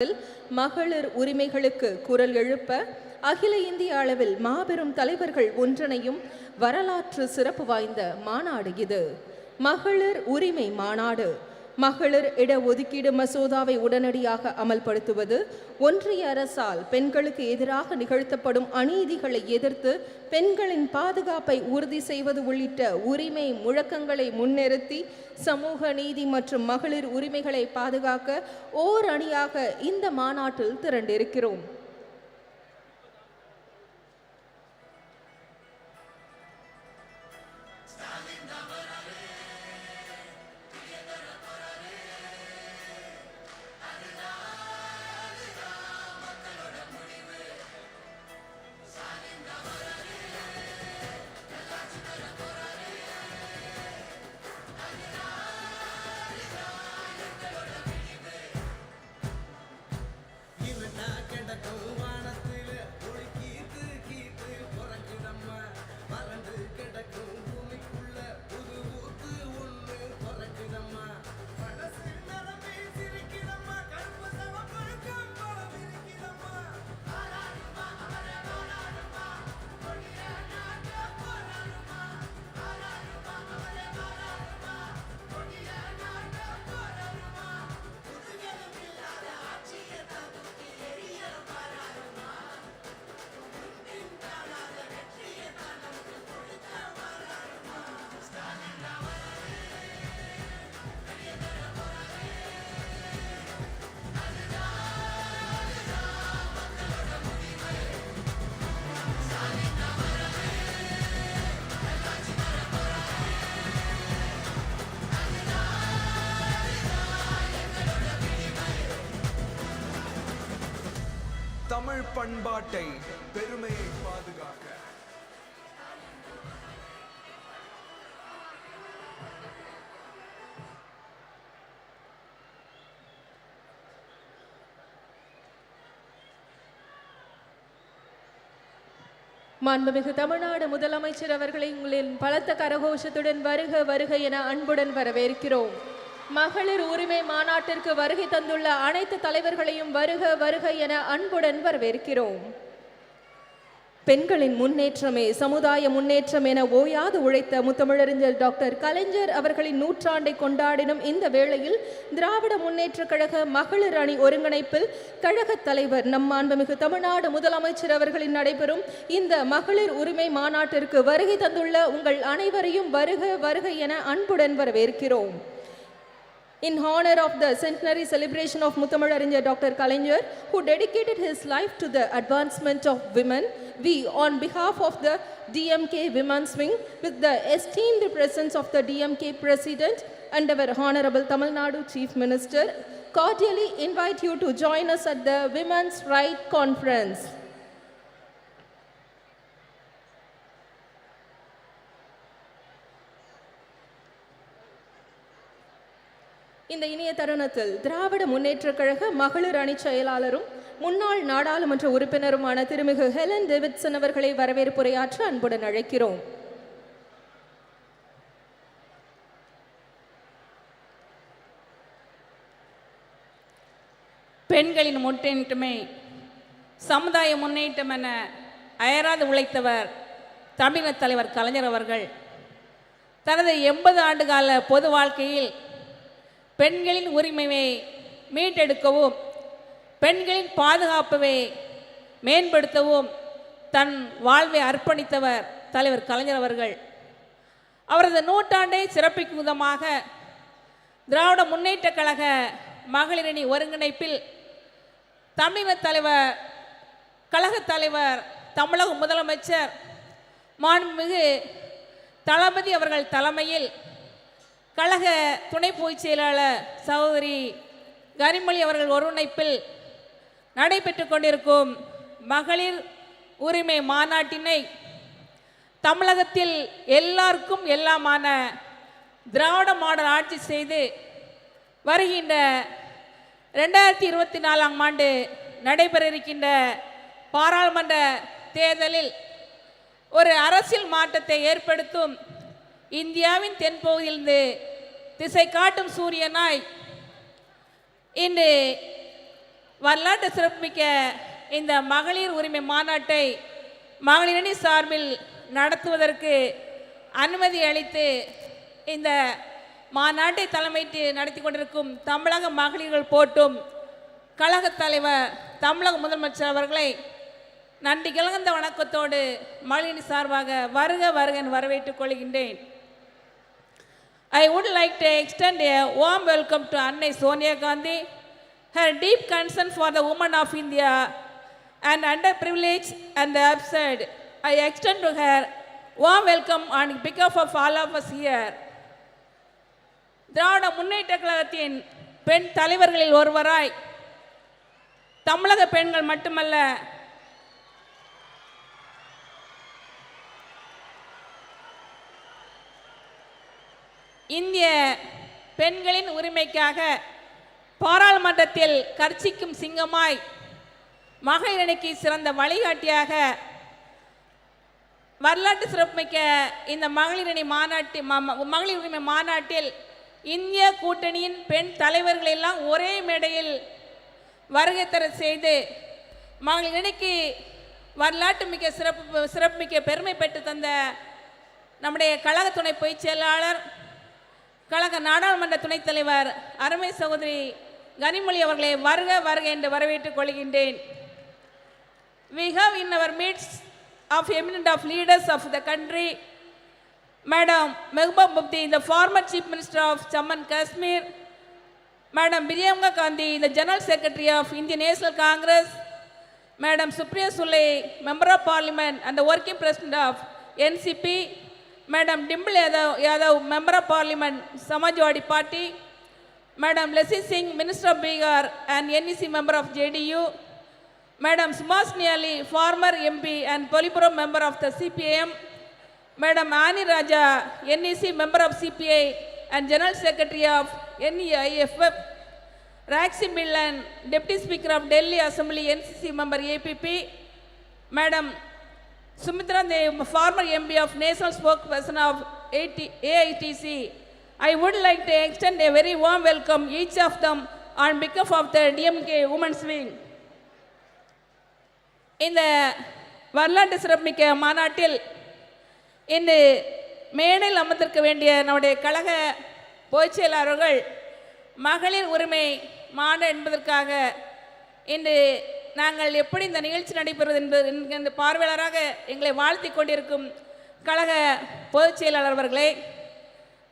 மகளிர் உரிமைகளுக்கு குரல் எழுப்ப அகில இந்திய அளவில் மாபெரும் தலைவர்கள் ஒன்றிணையும் வரலாற்று சிறப்பு வாய்ந்த மாநாடு இது. மகளிர் உரிமை மாநாடு. மகளிர் இடஒதுக்கீடு மசோதாவை உடனடியாக அமல்படுத்துவது, ஒன்றிய அரசால் பெண்களுக்கு எதிராக நிகழ்த்தப்படும் அநீதிகளை எதிர்த்து பெண்களின் பாதுகாப்பை உறுதி செய்வது உள்ளிட்ட உரிமை முழக்கங்களை முன்னிறுத்தி சமூக நீதி மற்றும் மகளிர் உரிமைகளை பாதுகாக்க ஓர் அணியாக இந்த மாநாட்டில் திரண்டிருக்கிறோம். தமிழ் பண்பாட்டை பெருமையை பாதுகாக்க மாண்புமிகு தமிழ்நாடு முதலமைச்சர் அவர்களை உங்களின் பலத்த கரகோஷத்துடன் வருக வருக என அன்புடன் வரவேற்கிறோம். மகளிர் உரிமை மாநாட்டிற்கு வருகை தந்துள்ள அனைத்து தலைவர்களையும் வருக வருக என அன்புடன் வரவேற்கிறோம். பெண்களின் முன்னேற்றமே சமுதாய முன்னேற்றம் என ஓயாது உழைத்த முத்தமிழறிஞர் டாக்டர் கலைஞர் அவர்களின் நூற்றாண்டை கொண்டாடினும் இந்த வேளையில் திராவிட முன்னேற்ற கழக மகளிர் அணி ஒருங்கிணைப்பில் கழக தலைவர் நம் மாண்புமிகு தமிழ்நாடு முதலமைச்சர் அவர்களின் நடைபெறும் இந்த மகளிர் உரிமை மாநாட்டிற்கு வருகை தந்துள்ள உங்கள் அனைவரையும் வருக வருக என அன்புடன் வரவேற்கிறோம். In honor of the centenary celebration of Muthamizhariஞர் Dr. Kalaignar, who dedicated his life to the advancement of women, we, on behalf of the DMK Women's Wing, with the esteemed presence of the DMK President and our Honorable Tamil Nadu Chief Minister, cordially invite you to join us at the Women's Right Conference. இந்த இனிய தருணத்தில் திராவிட முன்னேற்ற கழக மகளிர் அணி செயலாளரும் முன்னாள் நாடாளுமன்ற உறுப்பினருமான திருமிகு ஹெலன் டேவிட்சன் அவர்களை வரவேற்புரையாற்ற அன்புடன் அழைக்கிறோம். பெண்களின் முன்னேற்றமே சமுதாய முன்னேற்றம் என அயராது உழைத்தவர் தமிழக தலைவர் கலைஞர் அவர்கள் தனது 80 ஆண்டுகால பொது வாழ்க்கையில் பெண்களின் உரிமையை மீட்டெடுக்கவும் பெண்களின் பாதுகாப்பை மேம்படுத்தவும் தன் வாழ்வை அர்ப்பணித்தவர் தலைவர் கலைஞர் அவர்கள். அவரது நூற்றாண்டை சிறப்பிக்கும் விதமாக திராவிட முன்னேற்ற கழக மகளிரணி ஒருங்கிணைப்பில் தமிழக தலைவர் கழக தலைவர் தமிழக முதலமைச்சர் மாண்புமிகு தளபதி அவர்கள் தலைமையில் கழக துணை பொதுச் செயலாளர் சகோதரி கனிமொழி அவர்கள் ஒருங்கிணைப்பில் நடைபெற்று கொண்டிருக்கும் மகளிர் உரிமை மாநாட்டினை தமிழகத்தில் எல்லாருக்கும் எல்லாமான திராவிட மாடல் ஆட்சி செய்து வருகின்ற 2024ஆம் ஆண்டு நடைபெற இருக்கின்ற பாராளுமன்ற தேர்தலில் ஒரு அரசியல் மாற்றத்தை ஏற்படுத்தும் இந்தியாவின் வரலாற்று சிறப்புமிக்க இந்த மகளிர் உரிமை மாநாட்டை மகளிரணி சார்பில் நடத்துவதற்கு அனுமதி அளித்து இந்த மாநாட்டை தலைமைத்து நடத்தி கொண்டிருக்கும் தமிழக மகளிர்கள் போட்டும் கழகத் தலைவர் தமிழக முதலமைச்சர் அவர்களை நன்றி கலந்த வணக்கத்தோடு மகளிரணி சார்பாக வருக வருக என வரவேற்றுக் கொள்கின்றேன். I would like to extend a warm welcome to Annai Sonia Gandhi. Her deep concern for the women of India and underprivileged and the absurd. I extend to her warm welcome on behalf of all of us here. Dravida Munnetra கழகத்தின் பெண் தலைவர்களில் ஒருவராய் தமிழக பெண்கள் மட்டுமல்ல இந்திய பெண்களின் உரிமைக்காக பாராளுமன்றத்தில் கர்ச்சிக்கும் சிங்கமாய் மகளிரணிக்கு சிறந்த வழிகாட்டியாக வரலாற்று சிறப்புமிக்க இந்த மகளிரணி மகளிர் உரிமை மாநாட்டில் இந்திய கூட்டணியின் பெண் தலைவர்கள் எல்லாம் ஒரே மேடையில் வருகை தர செய்து மகளிரணிக்கு வரலாற்று மிக்க சிறப்புமிக்க பெருமை பெற்று தந்த நம்முடைய கழக துணை பொதுச் செயலாளர் கழக நாடாளுமன்ற துணைத் தலைவர் அருமை சகோதரி கனிமொழி அவர்களை வருக வருக என்று வரவேற்றுக் கொள்கின்றேன். We have in our midst of eminent of leaders of the country, Madam Mehbooba Mufti, the former Chief Minister of Jammu and Kashmir, Madam Priyanka Gandhi, the General Secretary of Indian National Congress, Madam Supriya Sule, Member of Parliament and the Working President of NCP, Madam Dimple Yadav, Member of Parliament, Samajwadi Party, Madam Leslie Singh, Minister of Bihar and NEC Member of JDU, Madam Subhasini Ali, former MP and Politburo Member of the CPIM, Madam Ani Raja, NEC Member of CPI and General Secretary of NEIFF, Raxi Millan, Deputy Speaker of Delhi Assembly, NCC Member APP, Madam Sumitra Dev, former MP of National Spokesperson of AITC. I would like to extend a very warm welcome each of them on behalf of the DMK Women's Wing. இந்த வரலாற்று சிறப்புமிக்க மாநாட்டில் இன்று மேடையில் அமர்ந்திருக்க வேண்டிய நம்முடைய கழக பொதுச் செயலாளர்கள் மகளிர் உரிமை மாநாடு என்பதற்காக இன்று நாங்கள் எப்படி இந்த நிகழ்ச்சி நடைபெறுவது என்பது பார்வையாளராக எங்களை வாழ்த்தி கொண்டிருக்கும் கழக பொதுச் செயலாளர் அவர்களே,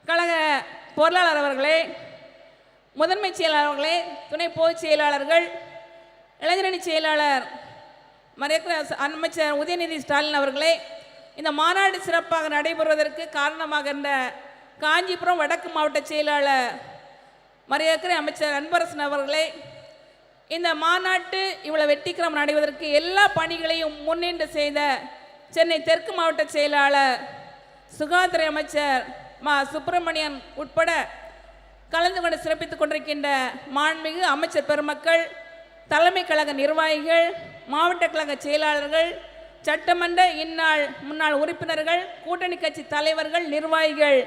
கழக பொருளாளர் அவர்களே, முதன்மை செயலாளர் அவர்களே, துணை பொதுச் செயலாளர்கள், இளைஞரணி செயலாளர் மரியாதைக்குரிய அமைச்சர் உதயநிதி ஸ்டாலின் அவர்களே, இந்த மாநாடு சிறப்பாக நடைபெறுவதற்கு காரணமாக இருந்த காஞ்சிபுரம் வடக்கு மாவட்ட செயலாளர் மரியாதைக்குரிய அமைச்சர் அன்பரசன் அவர்களே, இந்த மாநாட்டு இவ்வளவு வெற்றிகரம் நடைவதற்கு எல்லா பணிகளையும் முன்னின்று செய்த சென்னை தெற்கு மாவட்ட செயலாளர் சுகாதார அமைச்சர் மா சுப்பிரமணியன் உட்பட கலந்து கொண்டு சிறப்பித்துக் கொண்டிருக்கின்ற மாண்புமிகு அமைச்சர் பெருமக்கள், தலைமை கழக நிர்வாகிகள், மாவட்ட கழக செயலாளர்கள், சட்டமன்ற இந்நாள் முன்னாள் உறுப்பினர்கள், கூட்டணி கட்சி தலைவர்கள், நிர்வாகிகள்,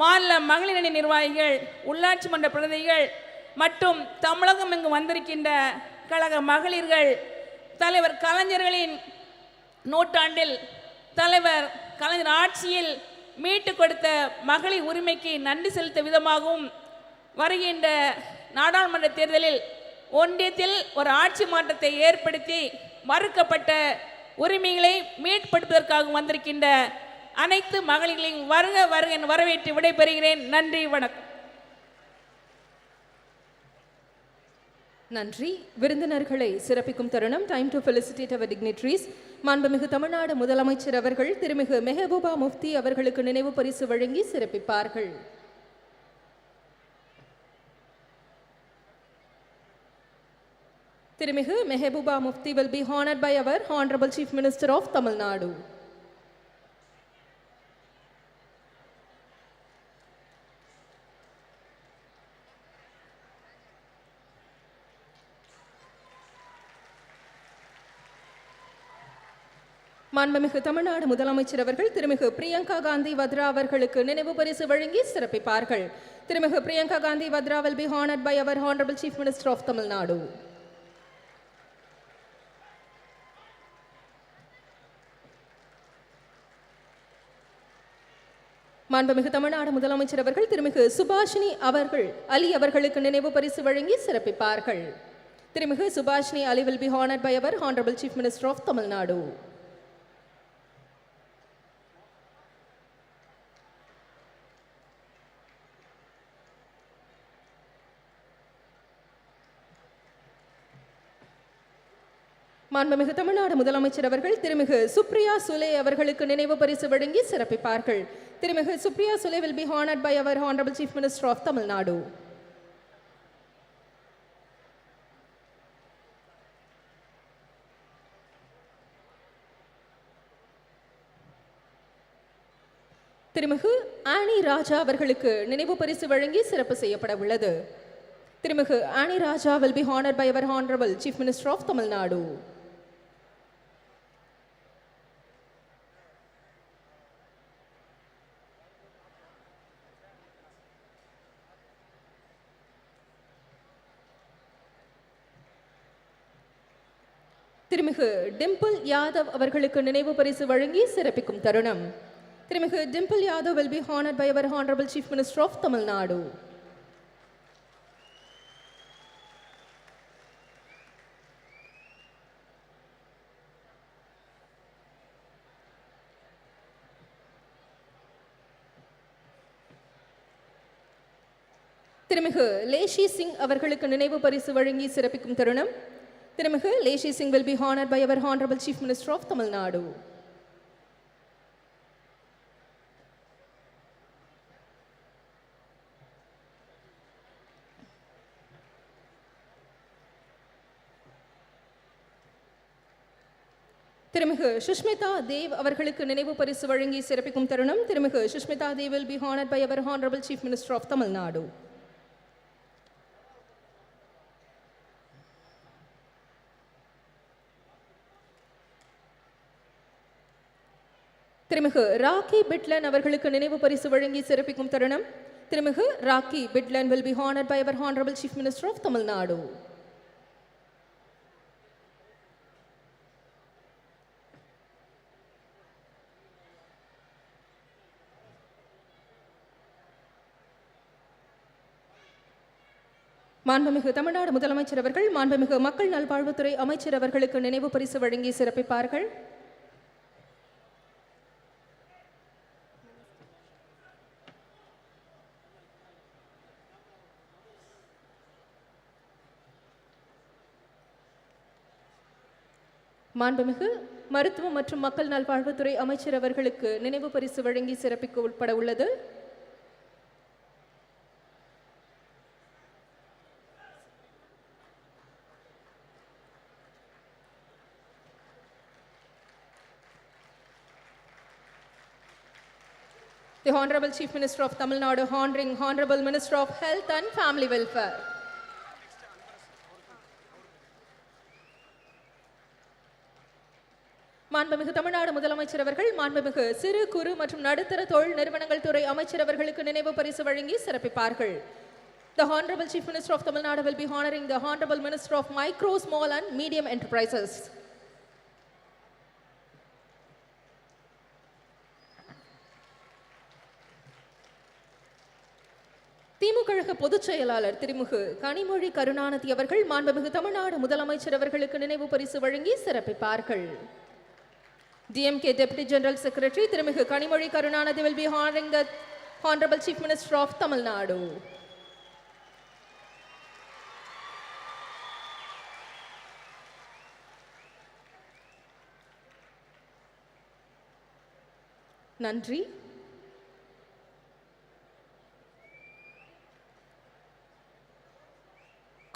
மாநில மகளிரணி நிர்வாகிகள், உள்ளாட்சி மன்ற பிரதிநிதிகள் மற்றும் தமிழகம் இங்கு வந்திருக்கின்ற கழக மகளிர்கள், தலைவர் கலைஞர்களின் நூற்றாண்டில் தலைவர் கலைஞர் ஆட்சியில் மீட்டு கொடுத்த மகளிர் உரிமைக்கு நன்றி செலுத்த விதமாகவும் வருகின்ற நாடாளுமன்ற தேர்தலில் ஒன்றியத்தில் ஒரு ஆட்சி மாற்றத்தை ஏற்படுத்தி மறுக்கப்பட்ட உரிமைகளை மீட்படுத்துவதற்காக வந்திருக்கின்ற அனைத்து மகளிர்களையும் வருக வருக என வரவேற்று விடைபெறுகிறேன். நன்றி, வணக்கம். நன்றி. விருந்தினர்களை சிறப்பிக்கும் தருணம். Time to felicitate our dignitaries. மாண்புமிகு தமிழ்நாடு முதலமைச்சர் அவர்கள் திருமிகு மெஹபூபா முஃப்தி அவர்களுக்கு நினைவு பரிசு வழங்கி சிறப்பிப்பார்கள். திருமிகு Mehbooba Mufti will be honored by our Honorable Chief Minister of Tamil Nadu. மாண்புமிகு தமிழ்நாடு முதலமைச்சர் அவர்கள் திருமிகு பிரியங்கா காந்தி வத்ரா அவர்களுக்கு நினைவு பரிசு வழங்கி சிறப்பிப்பார்கள். திருமிகு Priyanka Gandhi Vadra will be honored by our Honorable Chief Minister of Tamil Nadu. மாண்புமிகு தமிழ்நாடு முதலமைச்சர் அவர்கள் திருமிகு சுபாஷினி அவர்கள் அலி அவர்களுக்கு நினைவு பரிசு வழங்கி சிறப்பிப்பார்கள். திருமிகு சுபாஷினி அலி will be honored by our Honorable Chief Minister of Tamil Nadu. மாண்புமிகு தமிழ்நாடு முதலமைச்சர் அவர்கள் திருமிகு சுப்ரியா சுலே அவர்களுக்கு நினைவு பரிசு வழங்கி சிறப்பிப்பார்கள். திருமிகு Supriya Sule will be honored by our Honorable Chief Minister of Tamil Nadu. திருமிகு ஆனி ராஜா அவர்களுக்கு நினைவு பரிசு வழங்கி சிறப்பு செய்யப்பட உள்ளது. திருமிகு ஆனி ராஜா will be honored by our Honorable Chief Minister of Tamil Nadu. திருமிகு டிம்பிள் யாதவ் அவர்களுக்கு நினைவு பரிசு வழங்கி சிறப்பிக்கும் தருணம். திருமிகு Dimple Yadav will be honored by our Honorable Chief Minister of Tamil Nadu. திருமிகு லேஷி சிங் அவர்களுக்கு நினைவு பரிசு வழங்கி சிறப்பிக்கும் தருணம். திருமிகு லேஷி Singh will be honored by our Honorable Chief Minister of Tamil Nadu. திருமிகு சுஷ்மிதா தேவ் அவர்களுக்கு நினைவு பரிசு வழங்கி சிறப்பிக்கும் தருணம். திருமிகு Sushmita Dev will be honored by our Honorable Chief Minister of Tamil Nadu. திருமிகு ராக்கி பிட்லன் அவர்களுக்கு நினைவு பரிசு வழங்கி சிறப்பிக்கும் தருணம். திருமிகு rakhi பிட்லன் will be honored by our Honorable Chief Minister of Tamil Nadu. மாண்புமிகு தமிழ்நாடு முதலமைச்சர் அவர்கள் மாண்புமிகு மக்கள் நல்வாழ்வுத்துறை அமைச்சர் அவர்களுக்கு நினைவு பரிசு வழங்கி சிறப்பிப்பார்கள். மாண்புமிகு மருத்துவ மற்றும் மக்கள் நல்வாழ்வுத்துறை அமைச்சர் அவர்களுக்கு நினைவு பரிசு வழங்கி சிறப்பிக்க உட்பட உள்ளது. The Honorable Chief Minister of Tamil Nadu honoring Honorable Minister of Health and Family Welfare. மாண்புமிகு தமிழ்நாடு முதலமைச்சர் அவர்கள் மாண்புமிகு சிறு குறு மற்றும் நடுத்தர தொழில் நிறுவனங்கள் துறை அமைச்சர் அவர்களுக்கு நினைவு பரிசு வழங்கி சிறப்பிப்பார்கள். The Honorable Chief Minister of Tamil Nadu will be honoring the Honorable Minister of Micro, Small and Medium Enterprises. திமுக பொதுச் செயலாளர் திருமிகு கனிமொழி கருணாநிதி அவர்கள் மாண்புமிகு தமிழ்நாடு முதலமைச்சர் அவர்களுக்கு நினைவு பரிசு வழங்கி சிறப்பிப்பார்கள். DMK Deputy General Secretary திருமிகு Kanimozhi Karunanidhi will be honoring the Honorable Chief Minister of Tamil Nadu. நன்றி.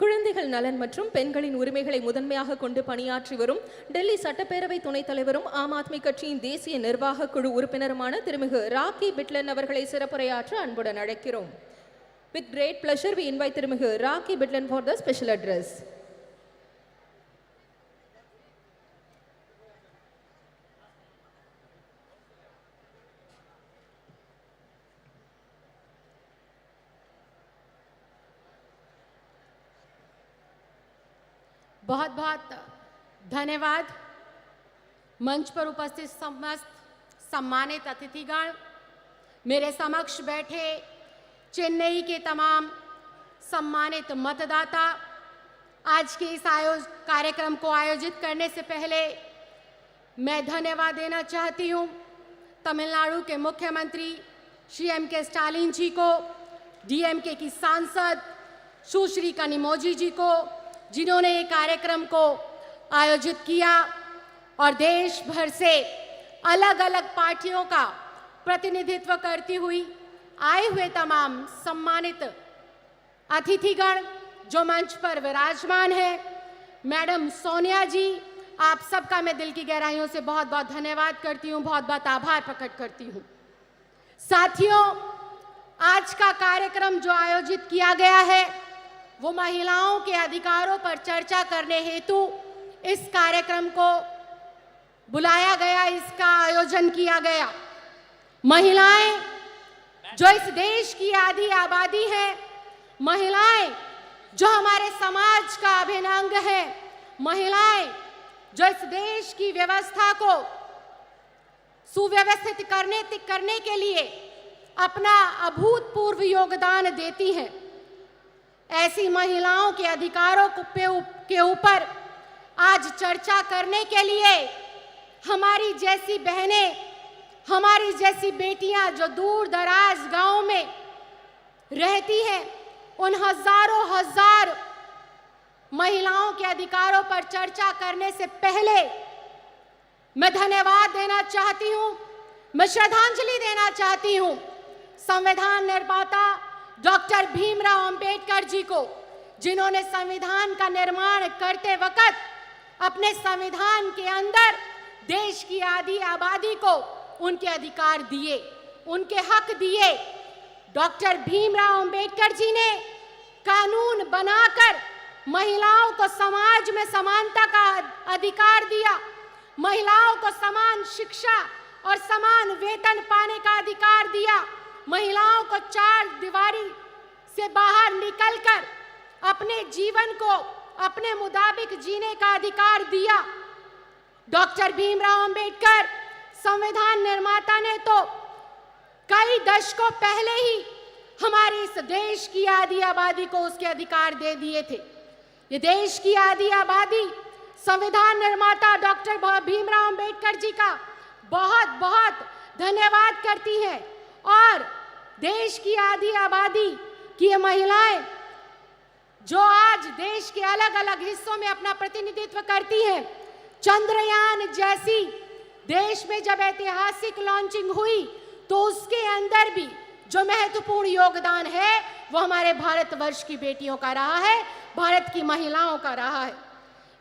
குழந்தைகள் நலன் மற்றும் பெண்களின் உரிமைகளை முதன்மையாக கொண்டு பணியாற்றி வரும் டெல்லி சட்டப்பேரவை துணைத் தலைவரும் ஆம் ஆத்மி கட்சியின் தேசிய நிர்வாக குழு உறுப்பினருமான திருமிகு ராக்கி பிட்லன் அவர்களை சிறப்புரையாற்ற அன்புடன் அழைக்கிறோம். With great pleasure we invite திருமிகு rakhi பிட்லன் for the special address. बहुत बहुत धन्यवाद। मंच पर उपस्थित समस्त सम्मानित अतिथिगण, मेरे समक्ष बैठे चेन्नई के तमाम सम्मानित मतदाता, आज के इस कार्यक्रम को आयोजित करने से पहले मैं धन्यवाद देना चाहती हूँ तमिलनाडु के मुख्यमंत्री श्री M.K. स्टालिन जी को, DMK की सांसद सुश्री कनिमोझी जी को, जिन्होंने ये कार्यक्रम को आयोजित किया, और देश भर से अलग अलग पार्टियों का प्रतिनिधित्व करती हुई आए हुए तमाम सम्मानित अतिथिगण जो मंच पर विराजमान है। मैडम सोनिया जी, आप सबका मैं दिल की गहराइयों से बहुत बहुत धन्यवाद करती हूँ, बहुत बहुत आभार प्रकट करती हूँ। साथियों, आज का कार्यक्रम जो आयोजित किया गया है वो महिलाओं के अधिकारों पर चर्चा करने हेतु इस कार्यक्रम को बुलाया गया, इसका आयोजन किया गया। महिलाएं जो इस देश की आधी आबादी है, महिलाएं जो हमारे समाज का अभिन्न अंग है, महिलाएं जो इस देश की व्यवस्था को सुव्यवस्थित करने के लिए अपना अभूतपूर्व योगदान देती हैं। ऐसी महिलाओं के अधिकारों के ऊपर आज चर्चा करने के लिए हमारी जैसी बहनें, हमारी जैसी बेटियां जो दूर दराज गांव में रहती हैं, उन हजारों हजार महिलाओं के अधिकारों पर चर्चा करने से पहले मैं धन्यवाद देना चाहती हूं, मैं श्रद्धांजलि देना चाहती हूं संविधान निर्माता डॉक्टर भीमराव अंबेडकर जी को, जिन्होंने संविधान का निर्माण करते वक्त अपने संविधान के अंदर देश की आधी आबादी को उनके अधिकार दिए, उनके हक दिए। डॉक्टर भीमराव अंबेडकर जी ने कानून बनाकर महिलाओं को समाज में समानता का अधिकार दिया, महिलाओं को समान शिक्षा और समान वेतन पाने का अधिकार दिया, महिलाओं को चार दीवारी से बाहर निकलकर अपने जीवन को अपने मुताबिक जीने का अधिकार दिया। डॉक्टर भीमराव अंबेडकर संविधान निर्माता ने तो कई दशकों पहले ही हमारे इस देश की आधी आबादी को उसके अधिकार दे दिए थे। ये देश की आधी आबादी संविधान निर्माता डॉक्टर भीमराव अंबेडकर जी का बहुत बहुत धन्यवाद करती है, और देश की आधी आबादी की ये महिलाएं जो आज देश के अलग अलग हिस्सों में अपना प्रतिनिधित्व करती हैं, चंद्रयान जैसी देश में जब ऐतिहासिक लॉन्चिंग हुई तो उसके अंदर भी जो महत्वपूर्ण योगदान है वो हमारे भारतवर्ष की बेटियों का रहा है, भारत की महिलाओं का रहा है।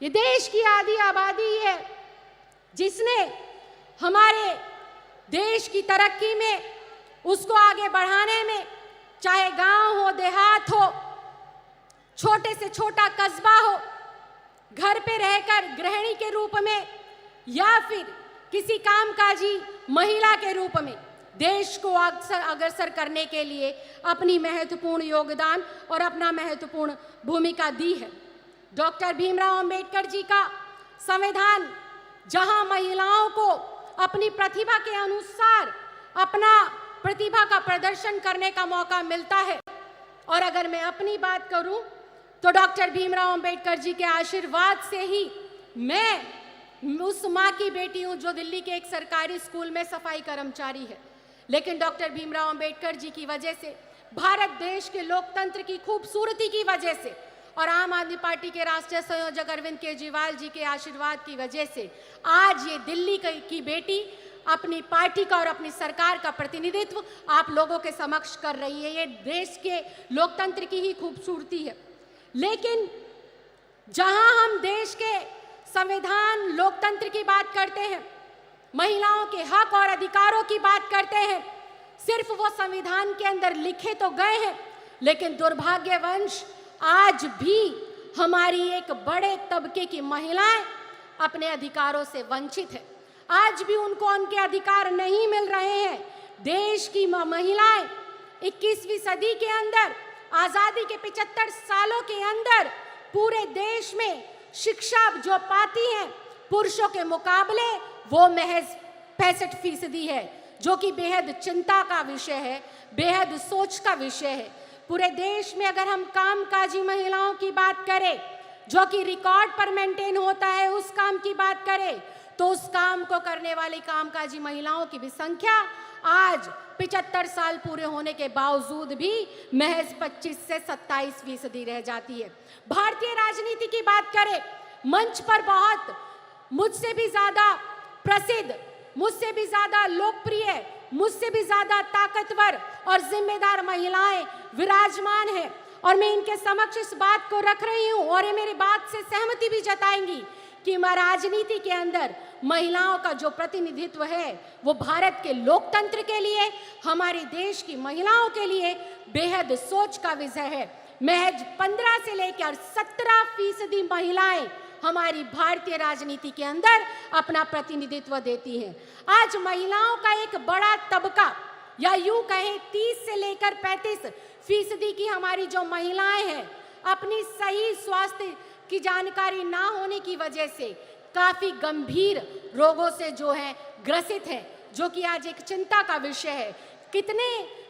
ये देश की आधी आबादी है जिसने हमारे देश की तरक्की में, उसको आगे बढ़ाने में, चाहे गांव हो, देहात हो, छोटे से छोटा कस्बा हो, घर पे रहकर गृहिणी के रूप में या फिर किसी कामकाजी महिला के रूप में देश को अग्रसर करने के लिए अपनी महत्वपूर्ण योगदान और अपना महत्वपूर्ण भूमिका दी है। डॉक्टर भीमराव अंबेडकर जी का संविधान जहां महिलाओं को अपनी प्रतिभा के अनुसार अपना प्रतिभा का प्रदर्शन करने का मौका मिलता है, और अगर मैं अपनी बात करूं तो डॉक्टर भीमराव अंबेडकर जी के आशीर्वाद से ही मैं उस माँ की बेटी हूं जो दिल्ली के एक सरकारी स्कूल में सफाई कर्मचारी है। लेकिन डॉक्टर भीमराव अंबेडकर जी की वजह से, भारत देश के लोकतंत्र की खूबसूरती की वजह से और आम आदमी पार्टी के राष्ट्रीय संयोजक अरविंद केजरीवाल जी के आशीर्वाद की वजह से आज ये दिल्ली की बेटी अपनी पार्टी का और अपनी सरकार का प्रतिनिधित्व आप लोगों के समक्ष कर रही है। ये देश के लोकतंत्र की ही खूबसूरती है। लेकिन जहां हम देश के संविधान, लोकतंत्र की बात करते हैं, महिलाओं के हक और अधिकारों की बात करते हैं, सिर्फ वो संविधान के अंदर लिखे तो गए हैं, लेकिन दुर्भाग्यवश आज भी हमारी एक बड़े तबके की महिलाएं अपने अधिकारों से वंचित है। आज भी उनको उनके अधिकार नहीं मिल रहे हैं। देश की महिलाएं 21वीं सदी के अंदर, आजादी के 75 सालों के अंदर पूरे देश में शिक्षा जो पाती हैं पुरुषों के मुकाबले वो महज 65% है, जो कि बेहद चिंता का विषय है, बेहद सोच का विषय है। पूरे देश में अगर हम कामकाजी महिलाओं की बात करें, जो कि रिकॉर्ड पर मेंटेन होता है, उस काम की बात करें, तो उस काम को करने वाली कामकाजी महिलाओं की भी संख्या आज 75 साल पूरे होने के बावजूद भी महज 25 से 27% रह जाती है। भारतीय राजनीति की बात करें, मंच पर बहुत मुझसे भी ज्यादा प्रसिद्ध, मुझसे भी ज्यादा लोकप्रिय, मुझसे भी ज्यादा ताकतवर और जिम्मेदार महिलाएं विराजमान हैं और मैं इनके समक्ष इस बात को रख रही हूं और ये मेरी बात से सहमति भी जताएंगी कि राजनीति के अंदर महिलाओं का जो प्रतिनिधित्व है वो भारत के लोकतंत्र के लिए, हमारे देश की महिलाओं के लिए बेहद सोच का विषय है। महज 15 से लेकर 17% महिलाएं हमारी भारतीय राजनीति के अंदर अपना प्रतिनिधित्व देती हैं। आज महिलाओं का एक बड़ा तबका, या यूं कहें 30 से लेकर 35% की हमारी जो महिलाएं हैं, अपनी सही स्वास्थ्य की जानकारी ना होने की वजह से काफी गंभीर रोगों से जो है ग्रसित है, जो कि आज एक चिंता का विषय है। कितने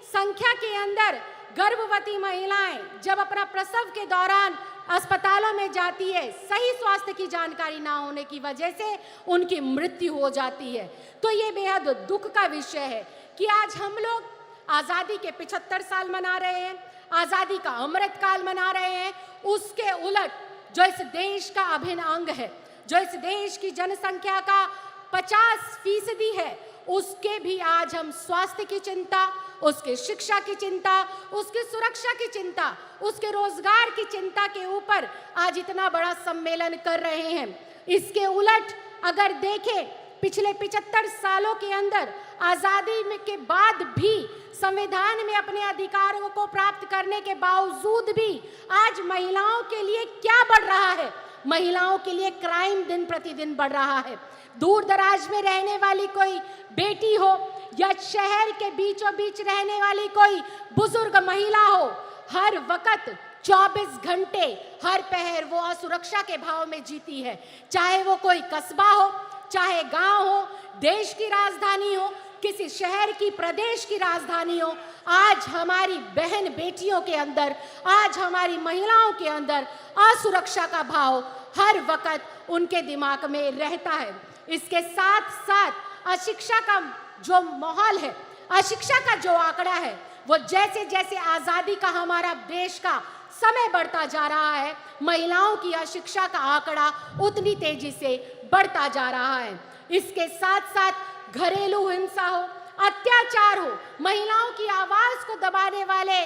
संख्या के अंदर गर्भवती महिलाएं जब अपना प्रसव के दौरान अस्पतालों में जाती है, सही स्वास्थ्य की जानकारी ना होने की वजह से उनकी मृत्यु हो जाती है। तो ये बेहद दुख का विषय है कि आज हम लोग आज़ादी के 75 साल मना रहे हैं, आज़ादी का अमृत काल मना रहे हैं, उसके उलट जो इस देश का अभिन्न अंग है, जो इस देश की जनसंख्या का 50% है, उसके भी आज हम स्वास्थ्य की चिंता, उसके शिक्षा की चिंता, उसकी सुरक्षा की चिंता, उसके रोजगार की चिंता के ऊपर आज इतना बड़ा सम्मेलन कर रहे हैं। इसके उलट अगर देखें, पिछले 75 सालों के अंदर आज़ादी में के बाद भी संविधान में अपने अधिकारों को प्राप्त करने के बावजूद भी आज महिलाओं के लिए क्या बढ़ रहा है? महिलाओं के लिए क्राइम दिन प्रतिदिन बढ़ रहा है। दूर दराज में रहने वाली कोई बेटी हो या शहर के बीचों बीच रहने वाली कोई बुजुर्ग महिला हो, हर वक्त 24 घंटे हर पहर वो असुरक्षा के भाव में जीती है। चाहे वो कोई कस्बा हो, चाहे गांव हो, देश की राजधानी हो, किसी शहर की, प्रदेश की राजधानी हो, आज हमारी बहन बेटियों के अंदर, आज हमारी महिलाओं के अंदर असुरक्षा का भाव हर वक्त उनके दिमाग में रहता है। इसके साथ साथ अशिक्षा का जो माहौल है, अशिक्षा का जो आंकड़ा है, वो जैसे जैसे आज़ादी का हमारा देश का समय बढ़ता जा रहा है, महिलाओं की अशिक्षा का आंकड़ा उतनी तेजी से बढ़ता जा रहा है। इसके साथ साथ घरेलू हिंसा हो, अत्याचार हो, महिलाओं की आवाज को दबाने वाले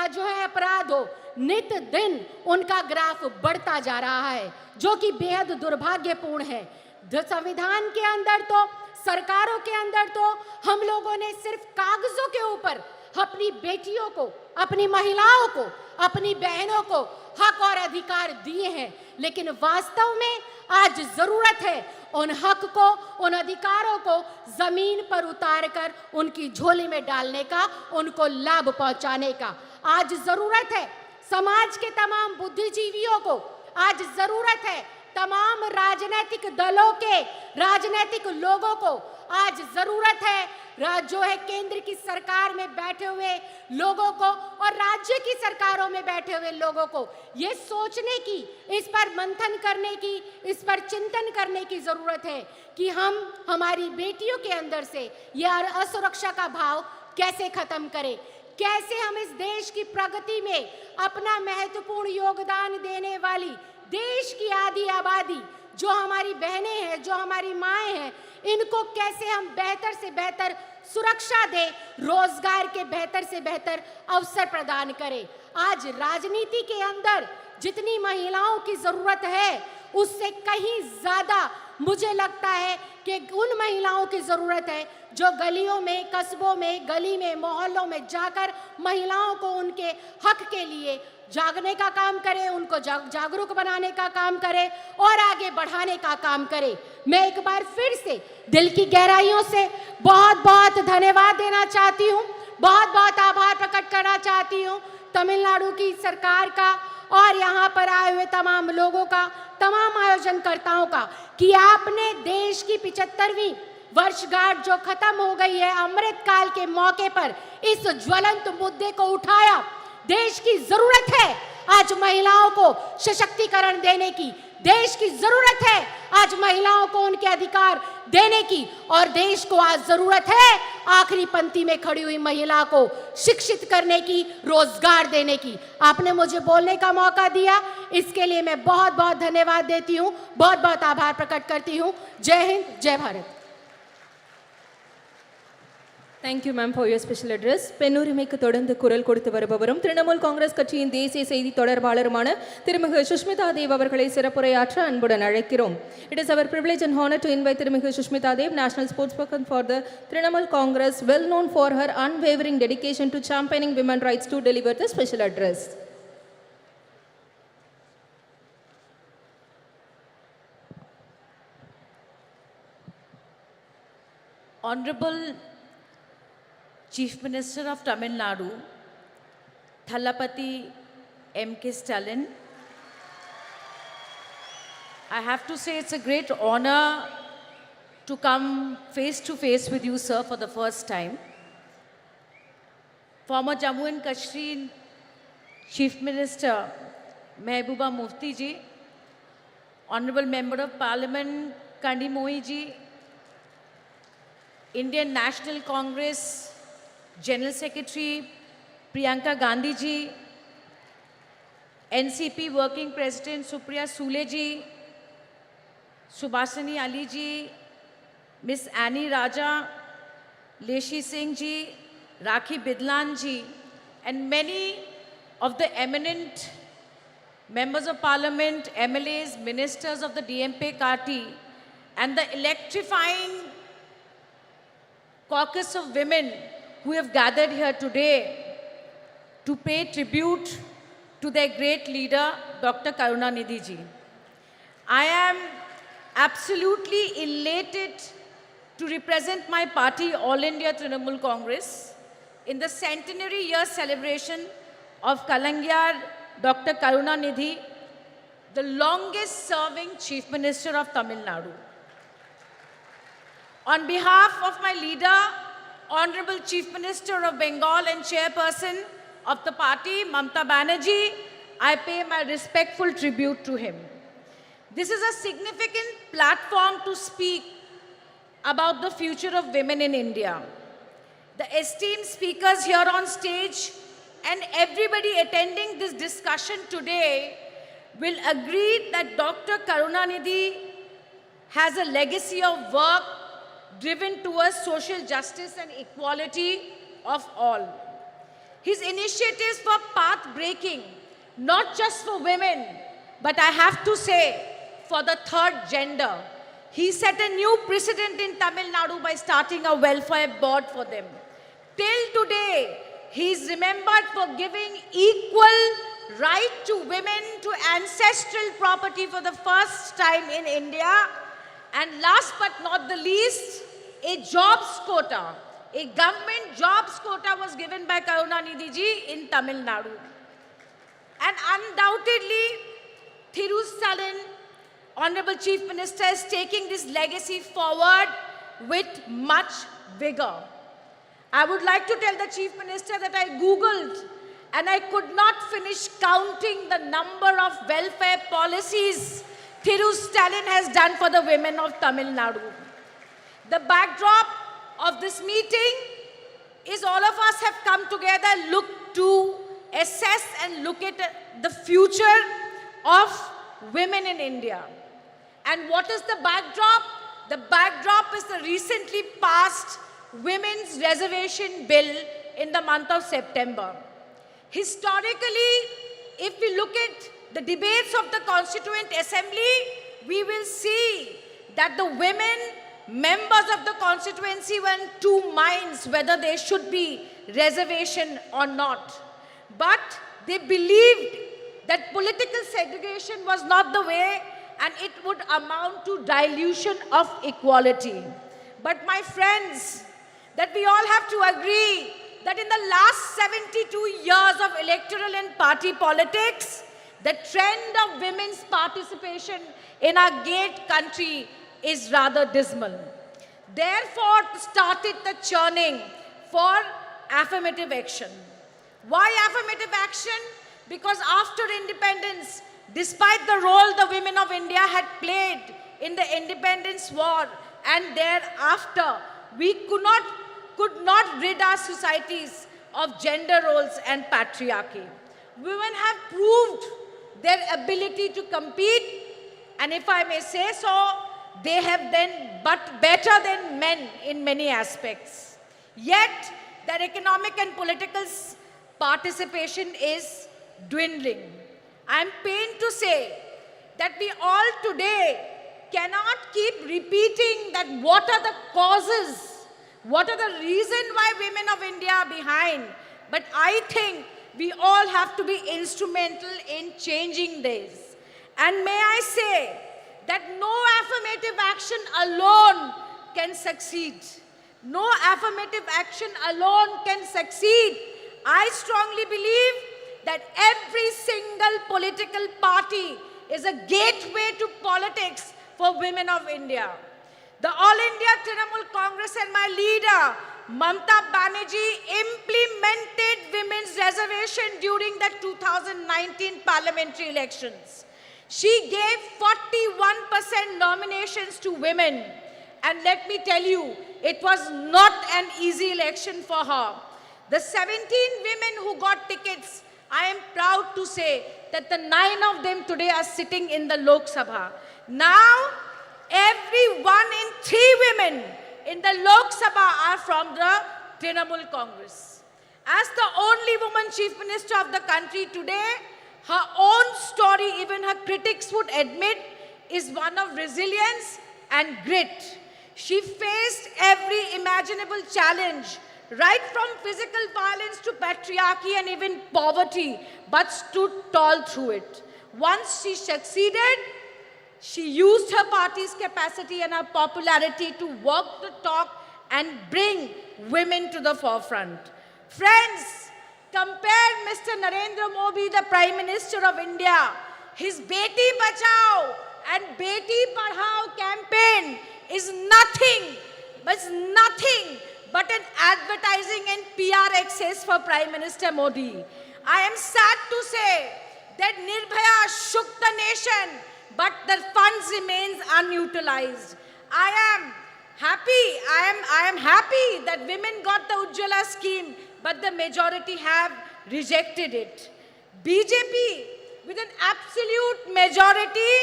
जो है अपराध हो, नित दिन उनका ग्राफ बढ़ता जा रहा है, जो कि बेहद दुर्भाग्यपूर्ण है। संविधान के अंदर तो, सरकारों के अंदर तो हम लोगों ने सिर्फ कागजों के ऊपर अपनी बेटियों को, अपनी महिलाओं को, अपनी बहनों को हक और अधिकार दिए हैं, लेकिन वास्तव में आज जरूरत है उन हक को, उन अधिकारों को जमीन पर उतारकर उनकी झोली में डालने का, उनको लाभ पहुंचाने का। आज जरूरत है समाज के तमाम बुद्धिजीवियों को, आज जरूरत है तमाम राजनीतिक दलों के, राजनीतिक लोगों को, आज जरूरत है जो है केंद्र की सरकार में बैठे हुए लोगों को और राज्य की सरकारों में बैठे हुए लोगों को ये सोचने की, इस पर मंथन करने की, इस पर चिंतन करने की जरूरत है कि हम हमारी बेटियों के अंदर से यह असुरक्षा का भाव कैसे खत्म करें, कैसे हम इस देश की प्रगति में अपना महत्वपूर्ण योगदान देने वाली देश की आधी आबादी जो हमारी बहनें हैं, जो हमारी माएँ हैं, इनको कैसे हम बेहतर से बेहतर सुरक्षा दें, रोजगार के बेहतर से बेहतर अवसर प्रदान करें। आज राजनीति के अंदर जितनी महिलाओं की जरूरत है, उससे कहीं ज्यादा मुझे लगता है कि उन महिलाओं की जरूरत है जो गलियों में, कस्बों में, गली में, मोहल्लों में जाकर महिलाओं को उनके हक के लिए जागने का काम करे, उनको जागरूक बनाने का काम करे और आगे बढ़ाने का काम करे। मैं एक बार फिर से दिल की गहराइयों से बहुत बहुत धन्यवाद देना चाहती हूँ, बहुत बहुत आभार प्रकट करना चाहती हूँ तमिलनाडु की सरकार का और यहाँ पर आए हुए तमाम लोगों का, तमाम आयोजनकर्ताओं का, कि आपने देश की 75वीं वर्षगांठ जो खत्म हो गई है, अमृत काल के मौके पर इस ज्वलंत मुद्दे को उठाया। देश की जरूरत है आज महिलाओं को सशक्तिकरण देने की, देश की जरूरत है आज महिलाओं को उनके अधिकार देने की, और देश को आज जरूरत है आखिरी पंक्ति में खड़ी हुई महिला को शिक्षित करने की, रोजगार देने की। आपने मुझे बोलने का मौका दिया, इसके लिए मैं बहुत बहुत धन्यवाद देती हूँ, बहुत बहुत आभार प्रकट करती हूँ। जय हिंद, जय Bharat. Thank you ma'am for your special address. பெண்ணுரிமைக்கு தொடர்ந்து குரல் கொடுத்து வருபவரும் திரிணாமுல் காங்கிரஸ் கட்சியின் தேசிய செய்தி தொடர்பாளருமான திருமிகு சுஷ்மிதா தேவ் அவர்களை சிறப்புரையாற்ற அன்புடன் அழைக்கிறோம். It is our privilege and honor to invite திருமிகு Sushmita Dev, national spokesperson for the Trinamool Congress, well known for her unwavering dedication to championing women rights, to deliver the special address. Honorable Chief Minister of Tamil Nadu, Thalapathy M.K. Stalin, I have to say it's a great honor to come face to face with you, sir, for the first time. Former Jammu and Kashmir Chief Minister Mehbooba Mufti ji, Honorable Member of Parliament Kandi Mohi ji, Indian National Congress General Secretary Priyanka Gandhi ji, NCP Working President Supriya Sule ji, Subhasini Ali ji, Miss Annie Raja, Leshi Singh ji, Rakhi Bidlan ji, and many of the eminent members of parliament, MLAs, ministers of the DMP party, and the electrifying caucus of women who have gathered here today to pay tribute to their great leader, Dr. Karunanidhi ji. I am absolutely elated to represent my party, All India Trinamool Congress, in the centenary year celebration of Kalangiyar Dr. Karunanidhi, the longest serving Chief Minister of Tamil Nadu. On behalf of my leader, Honorable Chief Minister of Bengal and Chairperson of the party, Mamata Banerjee, I pay my respectful tribute to him. This is a significant platform to speak about the future of women in India. The esteemed speakers here on stage and everybody attending this discussion today will agree that Dr. Karunanidhi has a legacy of work driven towards social justice and equality of all. His initiatives were path-breaking, not just for women, but I have to say, for the third gender. He set a new precedent in Tamil Nadu by starting a welfare board for them. Till today, he is remembered for giving equal right to women to ancestral property for the first time in India. And last but not the least, a jobs quota, a government jobs quota was given by Karunanidhi ji in Tamil Nadu. And undoubtedly, Thiru Stalin, Honorable Chief Minister, is taking this legacy forward with much vigor. I would like to tell the Chief Minister that I Googled and I could not finish counting the number of welfare policies Thiru Stalin has done for the women of Tamil Nadu. The backdrop of this meeting is all of us have come together, look to assess and look at the future of women in India. And what is the backdrop? The backdrop is the recently passed Women's Reservation Bill in the month of September. Historically, if we look at the debates of the Constituent Assembly, we will see that the women members of the constituency were in two minds whether there should be reservation or not. But they believed that political segregation was not the way and it would amount to dilution of equality. But my friends, that we all have to agree that in the last 72 years of electoral and party politics, the trend of women's participation in our great country is rather dismal. therefore started the churning for affirmative action. Why affirmative action? Because after independence, despite the role the women of India had played in the independence war and thereafter, we could not rid our societies of gender roles and patriarchy. Women have proved their ability to compete, and if I may say so, they have done but better than men in many aspects. Yet, their economic and political participation is dwindling. I am pained to say that we all today cannot keep repeating that what are the causes, what are the reasons why women of India are behind. But I think we all have to be instrumental in changing this. And may I say that no affirmative action alone can succeed. No affirmative action alone can succeed. I strongly believe that every single political party is a gateway to politics for women of India. The All India Trinamool Congress and my leader, Mamta Banerjee, implemented women's reservation during the 2019 parliamentary elections. She gave 41% nominations to women. And let me tell you, it was not an easy election for her. The 17 women who got tickets, I am proud to say that the 9 of them today are sitting in the Lok Sabha. Now, every 1 in 3 women in the Lok Sabha are from the Trinamool Congress. As the only woman chief minister of the country today, her own story, even her critics would admit, is one of resilience and grit. She faced every imaginable challenge, right from physical violence to patriarchy and even poverty, but stood tall through it. Once she succeeded, she used her party's capacity and her popularity to walk the talk and bring women to the forefront. Friends, compare Mr. Narendra Modi, the Prime Minister of India. His Beti Bachao and Beti Padhao campaign is nothing but an advertising and PR excess for Prime Minister Modi. I am sad to say that Nirbhaya shook the nation, but the funds remains unutilized. I am happy that women got the Ujjwala scheme, but the majority have rejected it. BJP, with an absolute majority,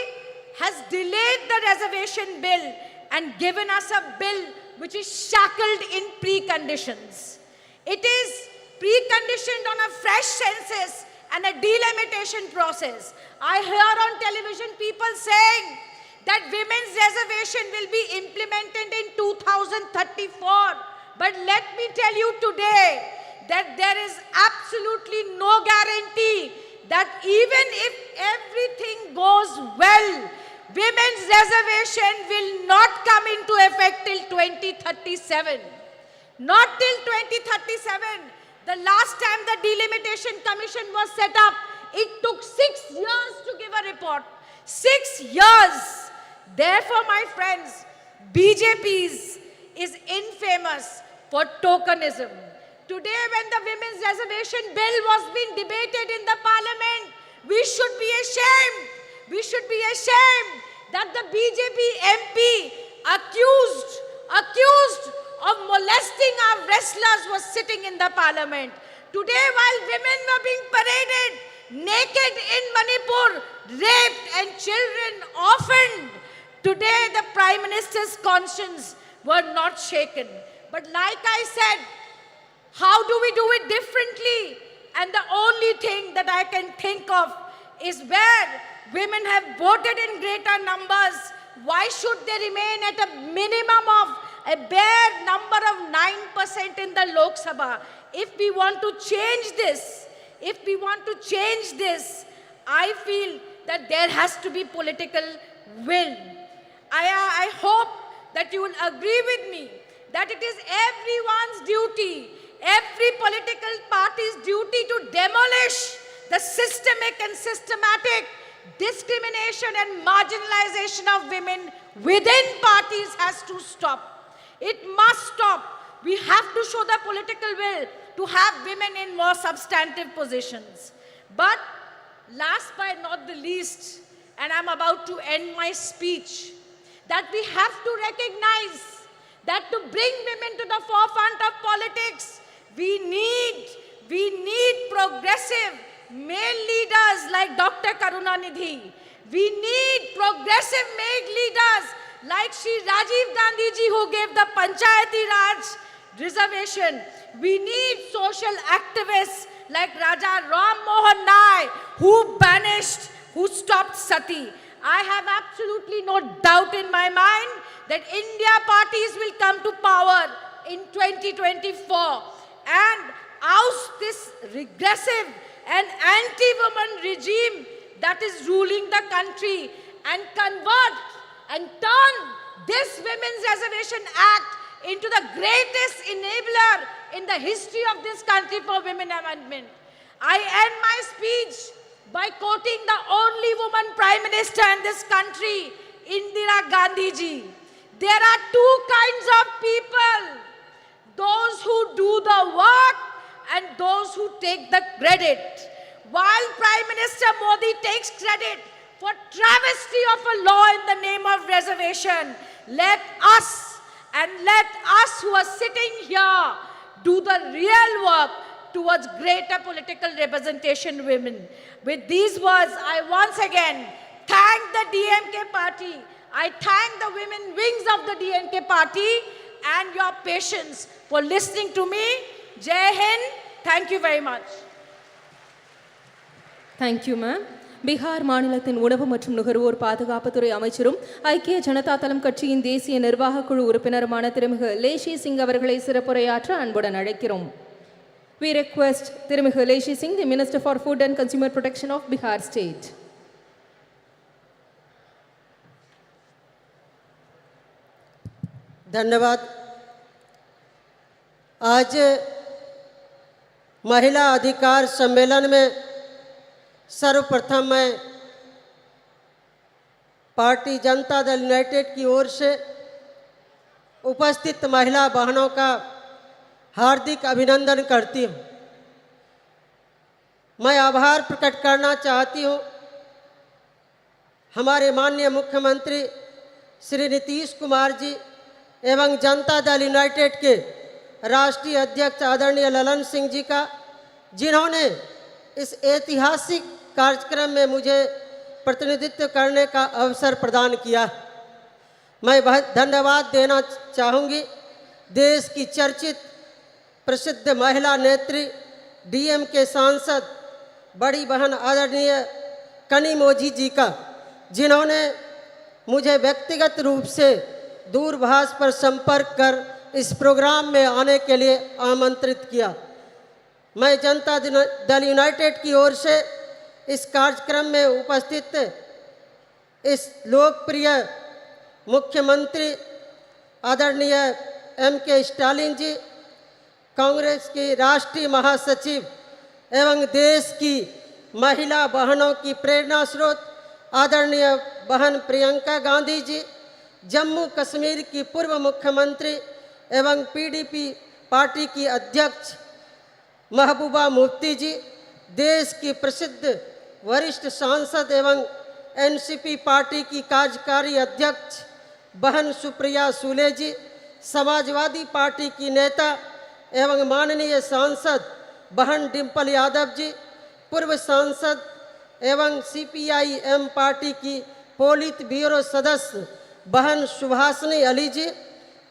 has delayed the reservation bill and given us a bill which is shackled in preconditions. It is preconditioned on a fresh census and a delimitation process. I hear on television people saying that women's reservation will be implemented in 2034. But let me tell you today that there is absolutely no guarantee that even if everything goes well, women's reservation will not come into effect till 2037. Not till 2037. The last time the Delimitation Commission was set up, it took 6 years to give a report. 6 years. Therefore, my friends, BJP is infamous for tokenism. Today, when the women's reservation bill was being debated in the parliament, we should be ashamed. We should be ashamed that the BJP MP accused of molesting our wrestlers was sitting in the parliament. Today, while women were being paraded naked in Manipur, raped and children orphaned, today the Prime Minister's conscience were not shaken. But like I said, how do we do it differently? And the only thing that I can think of is where women have voted in greater numbers, why should they remain at a minimum of a bare number of 9% in the Lok Sabha? If we want to change this, I feel that there has to be political will. I hope that you will agree with me that it is everyone's duty, every political party's duty to demolish the systemic and systematic discrimination and marginalization of women within parties has to stop. It must stop. We have to show the political will to have women in more substantive positions. But last but not the least, and I'm about to end my speech, that we have to recognize that to bring women to the forefront of politics, we need progressive male leaders like Dr. Karunanidhi. We need progressive male leaders like Shri Rajiv Gandhi ji, who gave the Panchayati Raj reservation. We need social activists like Raja Ram Mohan Nai, who stopped sati. I have absolutely no doubt in my mind that India parties will come to power in 2024 and oust this regressive and anti-woman regime that is ruling the country and convert and turn this Women's Reservation Act into the greatest enabler in the history of this country for women amendment. I end my speech by quoting the only woman Prime Minister in this country, Indira Gandhi ji. There are two kinds of people, those who do the work and those who take the credit. While Prime Minister Modi takes credit for travesty of a law in the name of reservation, let us who are sitting here do the real work towards greater political representation of women. With these words, I once again thank the DMK party. I thank the women wings of the DMK party and your patience for listening to me. Jai Hind. Thank you very much. Thank you, ma'am. Bihar மாநிலத்தின் உணவு மற்றும் நுகர்வோர் பாதுகாப்புத்துறை அமைச்சரும் ஐக்கிய ஜனதா தளம் கட்சியின் தேசிய நிர்வாகக் குழு உறுப்பினருமான திருமிகு லேஷி சிங் அவர்களை சிறப்புரையாற்ற அன்புடன் அழைக்கிறோம். We request திருமிகு லேஷி Singh, the Minister for Food and Consumer Protection of Bihar State. धन्यवाद। आज महिला अधिकार सम्मेलन में सर्वप्रथम मैं पार्टी जनता दल यूनाइटेड की ओर से उपस्थित महिला बहनों का हार्दिक अभिनंदन करती हूँ। मैं आभार प्रकट करना चाहती हूँ हमारे माननीय मुख्यमंत्री श्री नीतीश कुमार जी एवं जनता दल यूनाइटेड के राष्ट्रीय अध्यक्ष आदरणीय ललन सिंह जी का, जिन्होंने इस ऐतिहासिक कार्यक्रम में मुझे प्रतिनिधित्व करने का अवसर प्रदान किया। मैं बहुत धन्यवाद देना चाहूँगी देश की चर्चित प्रसिद्ध महिला नेत्री डीएमके सांसद बड़ी बहन आदरणीय कनिमोझी जी का, जिन्होंने मुझे व्यक्तिगत रूप से दूरभाष पर संपर्क कर इस प्रोग्राम में आने के लिए आमंत्रित किया। मैं जनता दल यूनाइटेड की ओर से इस कार्यक्रम में उपस्थित इस लोकप्रिय मुख्यमंत्री आदरणीय एम.के. स्टालिन जी, कांग्रेस की राष्ट्रीय महासचिव एवं देश की महिला बहनों की प्रेरणा स्रोत आदरणीय बहन प्रियंका गांधी जी, जम्मू कश्मीर की पूर्व मुख्यमंत्री एवं पीडीपी पार्टी की अध्यक्ष महबूबा मुफ्ती जी, देश की प्रसिद्ध वरिष्ठ सांसद एवं एनसीपी पार्टी की कार्यकारी अध्यक्ष बहन सुप्रिया सूले जी, समाजवादी पार्टी की नेता एवं माननीय सांसद बहन डिम्पल यादव जी, पूर्व सांसद एवं सीपीआई-एम पार्टी की पोलित ब्यूरो सदस्य बहन सुभाषिनी अली जी,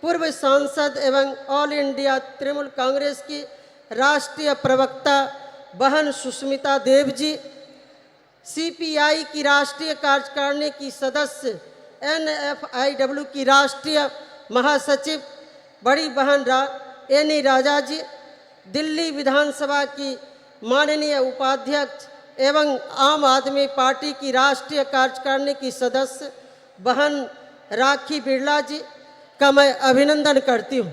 पूर्व सांसद एवं ऑल इंडिया तृणमूल कांग्रेस की राष्ट्रीय प्रवक्ता बहन सुष्मिता देव जी, सीपीआई की राष्ट्रीय कार्यकारिणी की सदस्य एनएफआईडब्ल्यू की राष्ट्रीय महासचिव बड़ी बहन एनी राजा जी, दिल्ली विधानसभा की माननीय उपाध्यक्ष एवं आम आदमी पार्टी की राष्ट्रीय कार्यकारिणी की सदस्य बहन राखी बिरला जी का मैं अभिनंदन करती हूँ।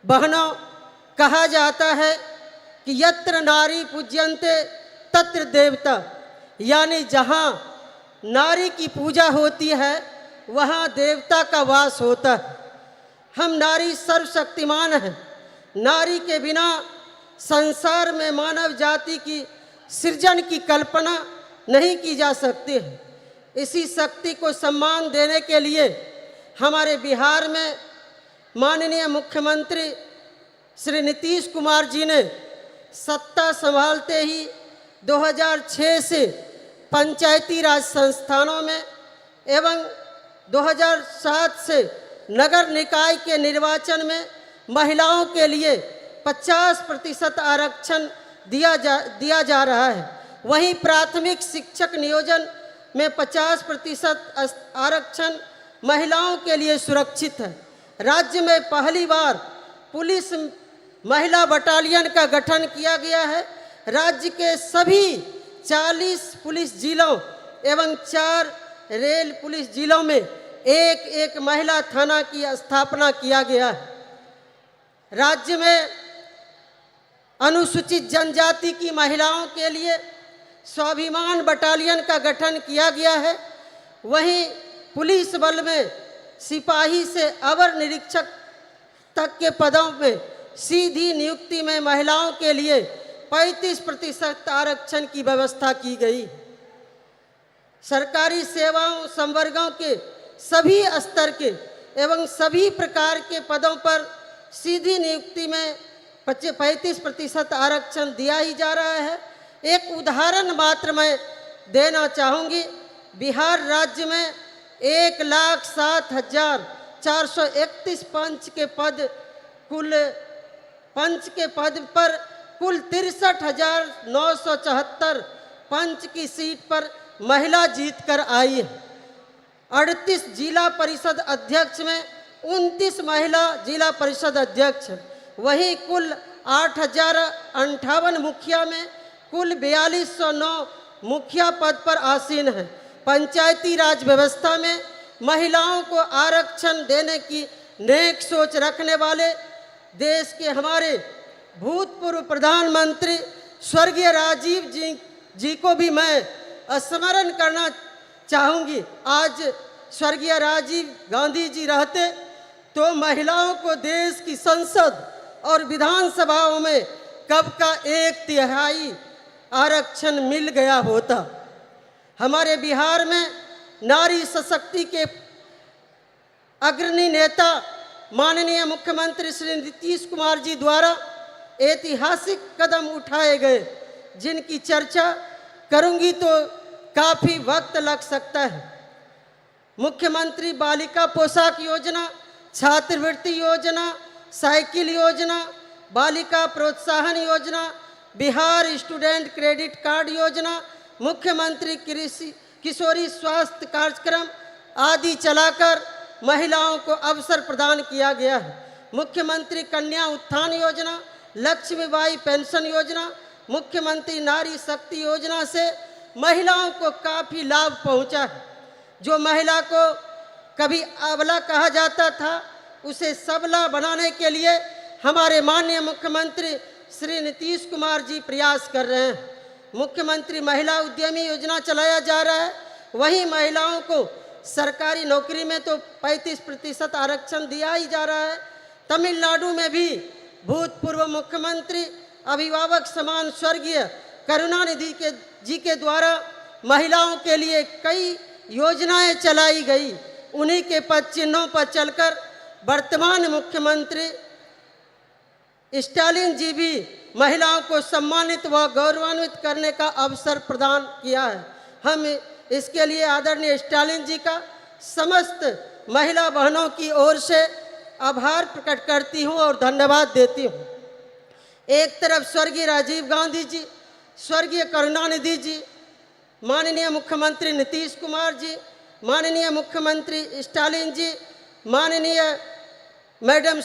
बहनों, कहा जाता है कि यत्र नारी पूज्यन्ते तत्र देवता, यानी जहाँ नारी की पूजा होती है वहाँ देवता का वास होता है। हम नारी सर्वशक्तिमान हैं। नारी के बिना संसार में मानव जाति की सृजन की कल्पना नहीं की जा सकती है। इसी शक्ति को सम्मान देने के लिए हमारे बिहार में माननीय मुख्यमंत्री श्री नीतीश कुमार जी ने सत्ता संभालते ही 2006 से पंचायती राज संस्थानों में एवं 2007 से नगर निकाय के निर्वाचन में महिलाओं के लिए 50% आरक्षण दिया जा रहा है। वहीं प्राथमिक शिक्षक नियोजन में 50% आरक्षण महिलाओं के लिए सुरक्षित है। राज्य में पहली बार पुलिस महिला बटालियन का गठन किया गया है। राज्य के सभी 40 पुलिस जिलों एवं 4 रेल पुलिस जिलों में एक महिला थाना की स्थापना किया गया है। राज्य में अनुसूचित जनजाति की महिलाओं के लिए स्वाभिमान बटालियन का गठन किया गया है। वहीं पुलिस बल में सिपाही से अवर निरीक्षक तक के पदों में सीधी नियुक्ति में महिलाओं के लिए 35% आरक्षण की व्यवस्था की गई। सरकारी सेवाओं संवर्गों के सभी स्तर के एवं सभी प्रकार के पदों पर सीधी नियुक्ति में 35% आरक्षण दिया ही जा रहा है। एक उदाहरण मात्र मैं देना चाहूँगी। बिहार राज्य में 1,07,431 पंच के पद पर कुल 63,974 पंच की सीट पर महिला जीतकर आई है। 38 जिला परिषद अध्यक्ष में 29 महिला जिला परिषद अध्यक्ष। वहीं कुल 8,058 मुखिया में कुल 4209 मुखिया पद पर आसीन हैं। पंचायती राज व्यवस्था में महिलाओं को आरक्षण देने की नेक सोच रखने वाले देश के हमारे भूतपूर्व प्रधानमंत्री स्वर्गीय राजीव जी को भी मैं स्मरण करना चाहूँगी। आज स्वर्गीय राजीव गांधी जी रहते तो महिलाओं को देश की संसद और विधानसभाओं में कब का 1/3 आरक्षण मिल गया होता। हमारे बिहार में नारी सशक्ति के अग्रणी नेता माननीय मुख्यमंत्री श्री नीतीश कुमार जी द्वारा ऐतिहासिक कदम उठाए गए, जिनकी चर्चा करूंगी तो काफ़ी वक्त लग सकता है। मुख्यमंत्री बालिका पोशाक योजना, छात्रवृत्ति योजना, साइकिल योजना, बालिका प्रोत्साहन योजना, बिहार स्टूडेंट क्रेडिट कार्ड योजना, मुख्यमंत्री किशोरी स्वास्थ्य कार्यक्रम आदि चलाकर महिलाओं को अवसर प्रदान किया गया है। मुख्यमंत्री कन्या उत्थान योजना, लक्ष्मीबाई पेंशन योजना, मुख्यमंत्री नारी शक्ति योजना से महिलाओं को काफ़ी लाभ पहुंचा है। जो महिला को कभी अबला कहा जाता था, उसे सबला बनाने के लिए हमारे माननीय मुख्यमंत्री श्री नीतीश कुमार जी प्रयास कर रहे हैं। मुख्यमंत्री महिला उद्यमी योजना चलाया जा रहा है। वहीं महिलाओं को सरकारी नौकरी में तो 35% आरक्षण दिया ही जा रहा है। तमिलनाडु में भी भूतपूर्व मुख्यमंत्री अभिभावक समान स्वर्गीय करुणानिधि जी के द्वारा महिलाओं के लिए कई योजनाएं चलाई गई। उन्हीं के पद चिन्हों पर चलकर वर्तमान मुख्यमंत्री स्टालिन जी भी महिलाओं को सम्मानित व गौरवान्वित करने का अवसर प्रदान किया है। हम इसके लिए आदरणीय स्टालिन जी का समस्त महिला बहनों की ओर से आभार प्रकट करती हूं और धन्यवाद देती हूं। एक तरफ स्वर्गीय राजीव गांधी जी, स्वर्गीय करुणानिधि जी, माननीय मुख्यमंत्री नीतीश कुमार जी, माननीय मुख्यमंत्री स्टालिन जी, माननीय मैडम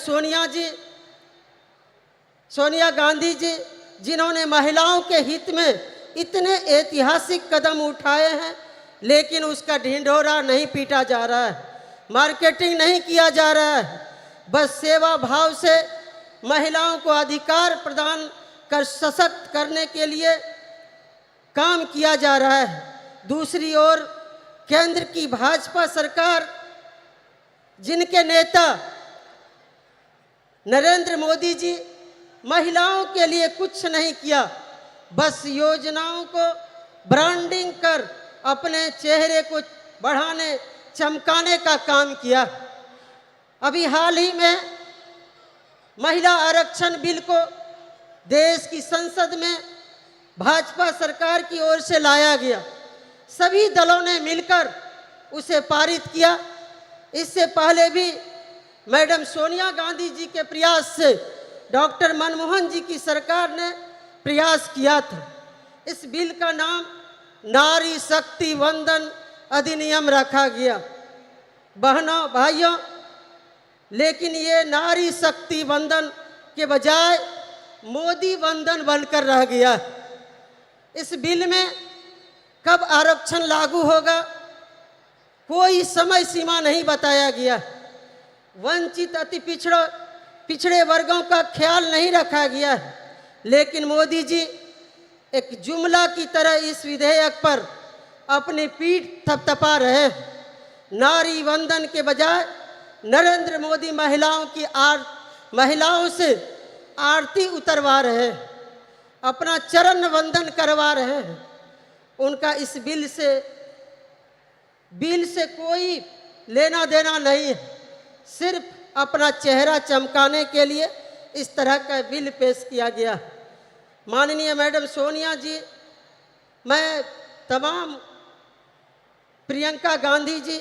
सोनिया गांधी जी, जिन्होंने महिलाओं के हित में इतने ऐतिहासिक कदम उठाए हैं, लेकिन उसका ढिंढोरा नहीं पीटा जा रहा है, मार्केटिंग नहीं किया जा रहा है। बस सेवा भाव से महिलाओं को अधिकार प्रदान कर सशक्त करने के लिए काम किया जा रहा है। दूसरी ओर केंद्र की भाजपा सरकार, जिनके नेता नरेंद्र मोदी जी महिलाओं के लिए कुछ नहीं किया, बस योजनाओं को ब्रांडिंग कर अपने चेहरे को बढ़ाने चमकाने का काम किया। अभी हाल ही में महिला आरक्षण बिल को देश की संसद में भाजपा सरकार की ओर से लाया गया। सभी दलों ने मिलकर उसे पारित किया। इससे पहले भी मैडम सोनिया गांधी जी के प्रयास से डॉक्टर मनमोहन जी की सरकार ने प्रयास किया था। इस बिल का नाम नारी शक्ति वंदन अधिनियम रखा गया। बहनों भाइयों, लेकिन ये नारी शक्ति वंदन के बजाय मोदी वंदन बनकर रह गया। इस बिल में कब आरक्षण लागू होगा, कोई समय सीमा नहीं बताया गया। वंचित अति पिछड़े वर्गों का ख्याल नहीं रखा गया है। लेकिन मोदी जी एक जुमला की तरह इस विधेयक पर अपनी पीठ थपथपा रहे हैं। नारी वंदन के बजाय नरेंद्र मोदी महिलाओं से आरती उतरवा रहे हैं, अपना चरण वंदन करवा रहे हैं। उनका इस बिल से कोई लेना देना नहीं है। सिर्फ अपना चेहरा चमकाने के लिए इस तरह का बिल पेश किया गया। माननीय मैडम सोनिया जी, मैं तमाम प्रियंका गांधी जी,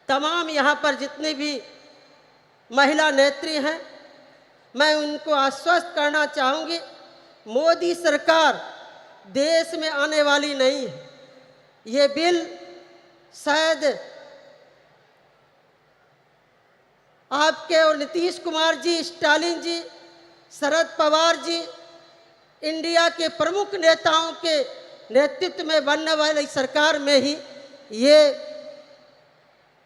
तमाम यहाँ पर जितनी भी महिला नेत्री हैं, मैं उनको आश्वस्त करना चाहूँगी, मोदी सरकार देश में आने वाली नहीं है। ये बिल शायद आपके और नीतीश कुमार जी, स्टालिन जी, शरद पवार जी, इंडिया के प्रमुख नेताओं के नेतृत्व में बनने वाली सरकार में ही ये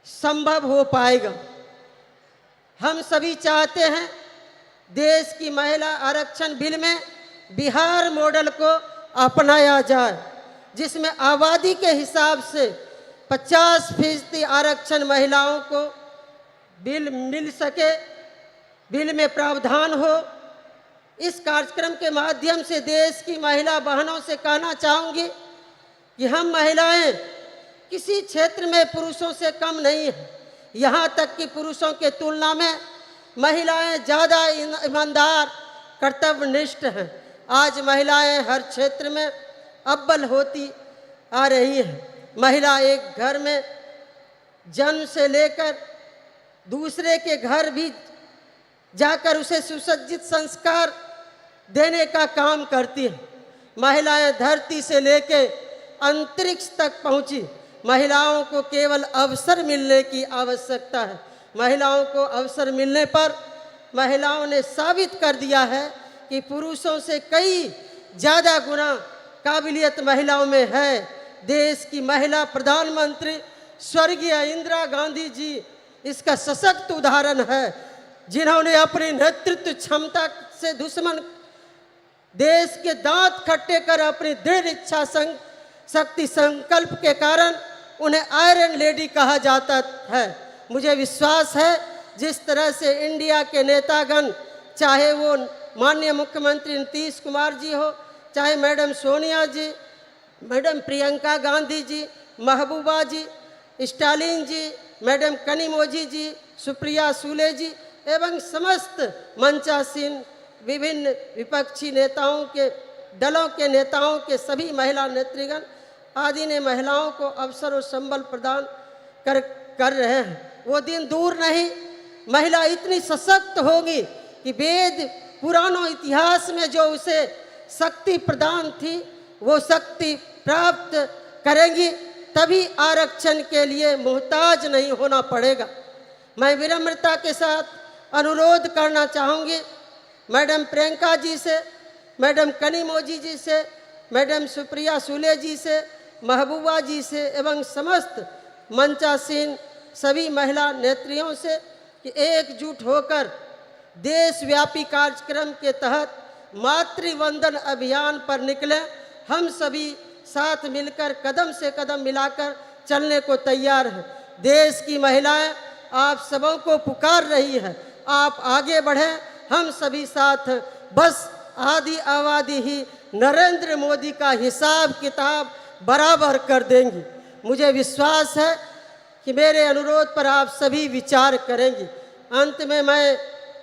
संभव हो पाएगा। हम सभी चाहते हैं देश की महिला आरक्षण बिल में बिहार मॉडल को अपनाया जाए, जिसमें आबादी के हिसाब से 50% आरक्षण महिलाओं को बिल मिल सके, बिल में प्रावधान हो। इस कार्यक्रम के माध्यम से देश की महिला बहनों से कहना चाहूँगी कि हम महिलाएं किसी क्षेत्र में पुरुषों से कम नहीं हैं। यहाँ तक कि पुरुषों के तुलना में महिलाएं ज़्यादा ईमानदार, कर्तव्यनिष्ठ हैं। आज महिलाएं हर क्षेत्र में अव्वल होती आ रही हैं। महिला एक घर में जन्म से लेकर दूसरे के घर भी जाकर उसे सुसज्जित संस्कार देने का काम करती है। महिलाएं धरती से लेकर अंतरिक्ष तक पहुंची। महिलाओं को केवल अवसर मिलने की आवश्यकता है। महिलाओं को अवसर मिलने पर महिलाओं ने साबित कर दिया है कि पुरुषों से कई ज़्यादा गुना काबिलियत महिलाओं में है। देश की महिला प्रधानमंत्री स्वर्गीय इंदिरा गांधी जी इसका सशक्त उदाहरण है, जिन्होंने अपनी नेतृत्व क्षमता से दुश्मन देश के दांत खट्टे कर अपनी दृढ़ इच्छा शक्ति संकल्प के कारण उन्हें आयरन लेडी कहा जाता है। मुझे विश्वास है जिस तरह से इंडिया के नेतागण, चाहे वो माननीय मुख्यमंत्री नीतीश कुमार जी हो, चाहे मैडम सोनिया जी, मैडम प्रियंका गांधी जी, महबूबा जी, स्टालिन जी, मैडम कनिमोझी जी, सुप्रिया सुले जी एवं समस्त मंचासीन विभिन्न विपक्षी नेताओं के दलों के नेताओं के सभी महिला नेतृगण आदि ने महिलाओं को अवसर और संबल प्रदान कर रहे हैं। वो दिन दूर नहीं, महिला इतनी सशक्त होगी कि वेद पुरानों इतिहास में जो उसे शक्ति प्रदान थी वो शक्ति प्राप्त करेंगी, तभी आरक्षण के लिए मुहताज नहीं होना पड़ेगा। मैं विनम्रता के साथ अनुरोध करना चाहूँगी मैडम प्रियंका जी से, मैडम कनिमोझी जी से, मैडम सुप्रिया सुले जी से, महबूबा जी से एवं समस्त मंचासीन सभी महिला नेत्रियों से कि एकजुट होकर देशव्यापी कार्यक्रम के तहत मातृवंदन अभियान पर निकलें। हम सभी साथ मिलकर कदम से कदम मिलाकर चलने को तैयार हैं। देश की महिलाएं आप सबों को पुकार रही है, आप आगे बढ़ें, हम सभी साथ हैं। बस आदि आबादी ही नरेंद्र मोदी का हिसाब किताब बराबर कर देंगी। मुझे विश्वास है कि मेरे अनुरोध पर आप सभी विचार करेंगे। अंत में मैं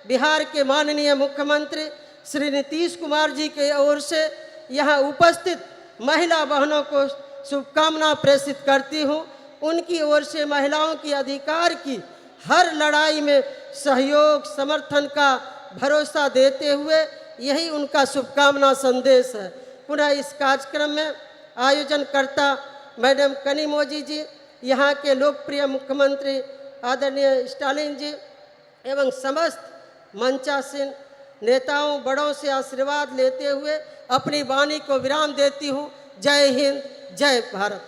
बिहार के माननीय मुख्यमंत्री श्री नीतीश कुमार जी की ओर से यहाँ उपस्थित महिला बहनों को शुभकामना प्रेषित करती हूँ। उनकी ओर से महिलाओं की अधिकार की हर लड़ाई में सहयोग समर्थन का भरोसा देते हुए यही उनका शुभकामना संदेश है। पुनः इस कार्यक्रम में आयोजनकर्ता मैडम कनिमोझी जी, यहाँ के लोकप्रिय मुख्यमंत्री आदरणीय स्टालिन जी एवं समस्त मंचासीन नेताओं बड़ों से आशीर्वाद लेते हुए अपनी वाणी को विराम देती हूँ। जय हिंद, जय भारत।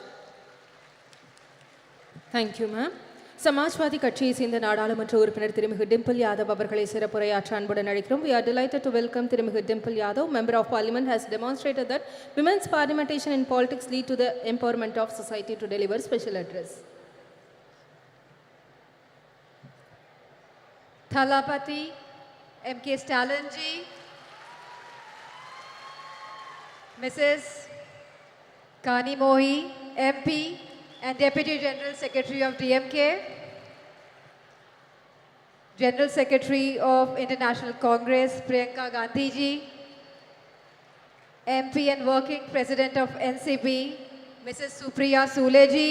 Thank you ma'am. சமாஜ்வாதி கட்சியை சேர்ந்த நாடாளுமன்ற உறுப்பினர் திருமிகு டிம்பிள் யாதவ் அவர்களை சிறப்புரையாற்ற அன்புடன் அழைக்கிறோம். We are delighted to welcome திருமிகு Dimple Yadav. Member of Parliament has demonstrated that women's parliamentation in politics lead to the empowerment of society to deliver special address. Thalapati M.K. Stalin ji, Mrs. Kani Mohi, MP and Deputy General Secretary of DMK, General Secretary of International Congress Priyanka Gandhi ji, MP and Working President of NCP Mrs. Supriya Sule ji,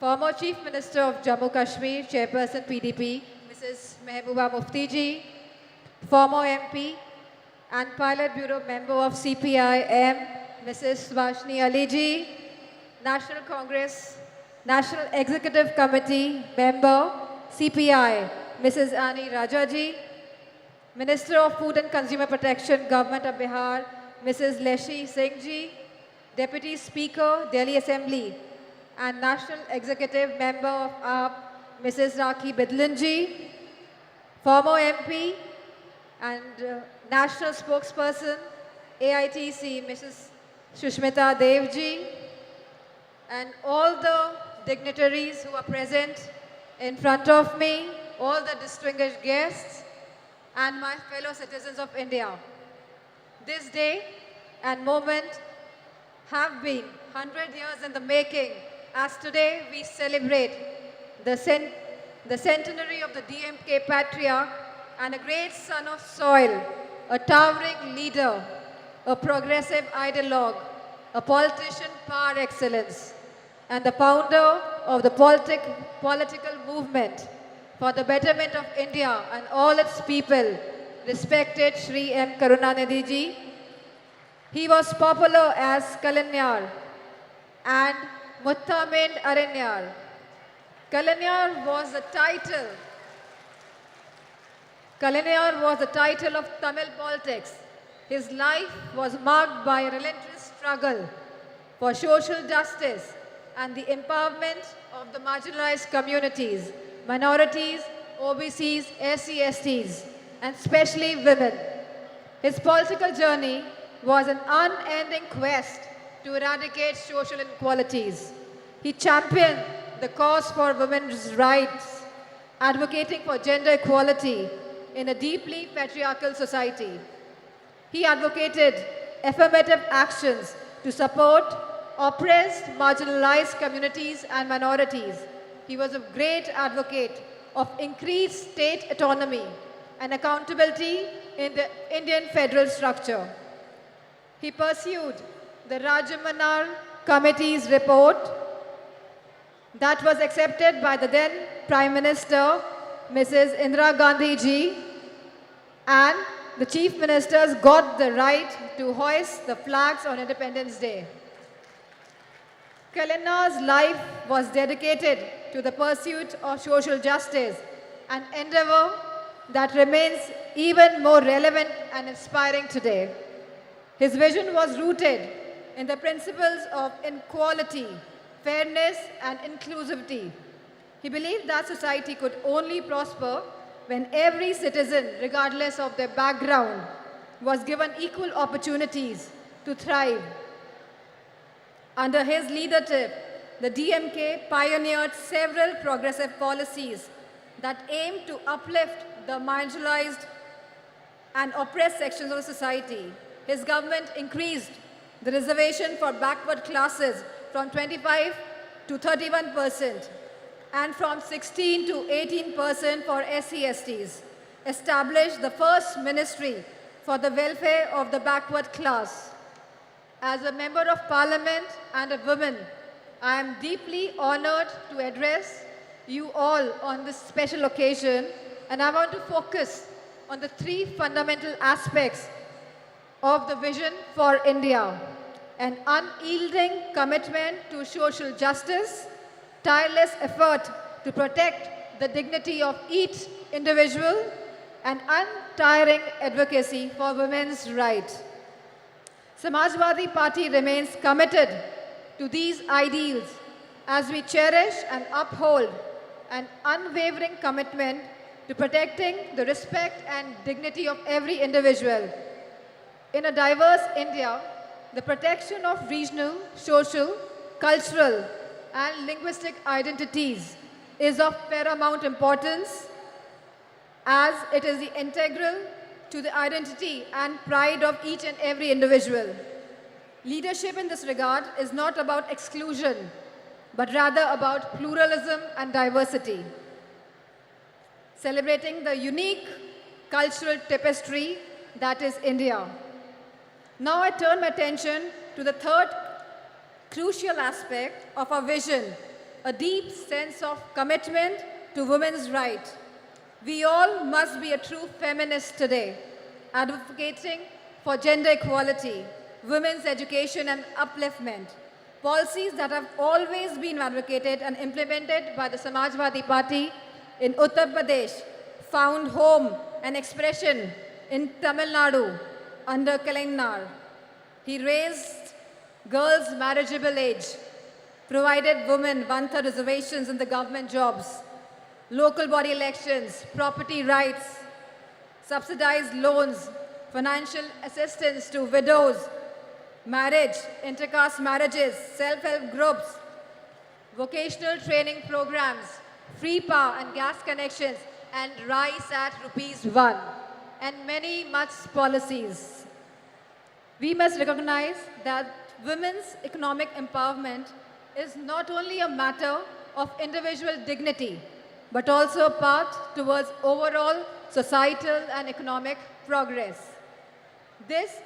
former Chief Minister of Jammu Kashmir, Chairperson PDP Mrs. Mehbooba Mufti ji, former MP and Pilot Bureau Member of CPI-M Mrs. Subhashini Ali ji, National Congress National Executive Committee Member CPI Mrs. Ani Raja ji, Minister of Food and Consumer Protection Government of Bihar Mrs. Leshi Singh ji, Deputy Speaker Delhi Assembly and National Executive Member of AAP Mrs. Rakhi Bidlan ji, former MP and National Spokesperson AITC Mrs. Shushmita Dev ji, and all the dignitaries who are present in front of me, all the distinguished guests and my fellow citizens of India. This day and moment have been 100 years in the making, as today we celebrate the centenary of the DMK patriarch and a great son of soil, a towering leader, a progressive ideologue, a politician par excellence, and the founder of the political movement for the betterment of India and all its people, respected Shri M. Karunanidhi ji. He was popular as Kalanyar and Muttamind Aranyar. Kalanyar was the title of Tamil politics. His life was marked by a relentless struggle for social justice and the empowerment of the marginalized communities, minorities, OBCs, SC/STs, and especially women. His political journey was an unending quest to eradicate social inequalities. He championed the cause for women's rights, advocating for gender equality in a deeply patriarchal society. He advocated affirmative actions to support oppressed, marginalized communities and minorities. He was a great advocate of increased state autonomy and accountability in the Indian federal structure. He pursued the Rajamanar Committee's report that was accepted by the then Prime Minister, Mrs. Indira Gandhi ji, and the Chief Ministers got the right to hoist the flags on Independence Day. Kalanar's life was dedicated to the pursuit of social justice, an endeavor that remains even more relevant and inspiring today. His vision was rooted in the principles of equality, fairness, and inclusivity. He believed that society could only prosper when every citizen, regardless of their background, was given equal opportunities to thrive. Under his leadership, the DMK pioneered several progressive policies that aim to uplift the marginalized and oppressed sections of the society. His government increased the reservation for backward classes from 25 to 31% and from 16 to 18% for SC/STs. Established the first ministry for the welfare of the backward class. As a member of parliament and a woman, I am deeply honored to address you all on this special occasion, and I want to focus on the three fundamental aspects of the vision for India: an unyielding commitment to social justice, tireless effort to protect the dignity of each individual, and untiring advocacy for women's rights. Samajwadi Party remains committed to these ideals as we cherish and uphold an unwavering commitment to protecting the respect and dignity of every individual. In a diverse India, the protection of regional, social, cultural, and linguistic identities is of paramount importance, as it is integral to the identity and pride of each and every individual. Leadership in this regard is not about exclusion, but rather about pluralism and diversity. Celebrating the unique cultural tapestry that is India. Now I turn my attention to the third crucial aspect of our vision, a deep sense of commitment to women's rights. We all must be a true feminist today, advocating for gender equality, women's education and upliftment, policies that have always been advocated and implemented by the Samajwadi Party in Uttar Pradesh, found home and expression in Tamil Nadu under Kalainar. He raised girls' marriageable age, provided women one-third reservations in the government jobs, local body elections, property rights, subsidized loans, financial assistance to widows, marriage, intercaste marriages, self-help groups, vocational training programs, free power and gas connections, and rice at ₹1, and many much policies. We must recognize that women's economic empowerment is not only a matter of individual dignity, but also a path towards overall societal and economic progress. This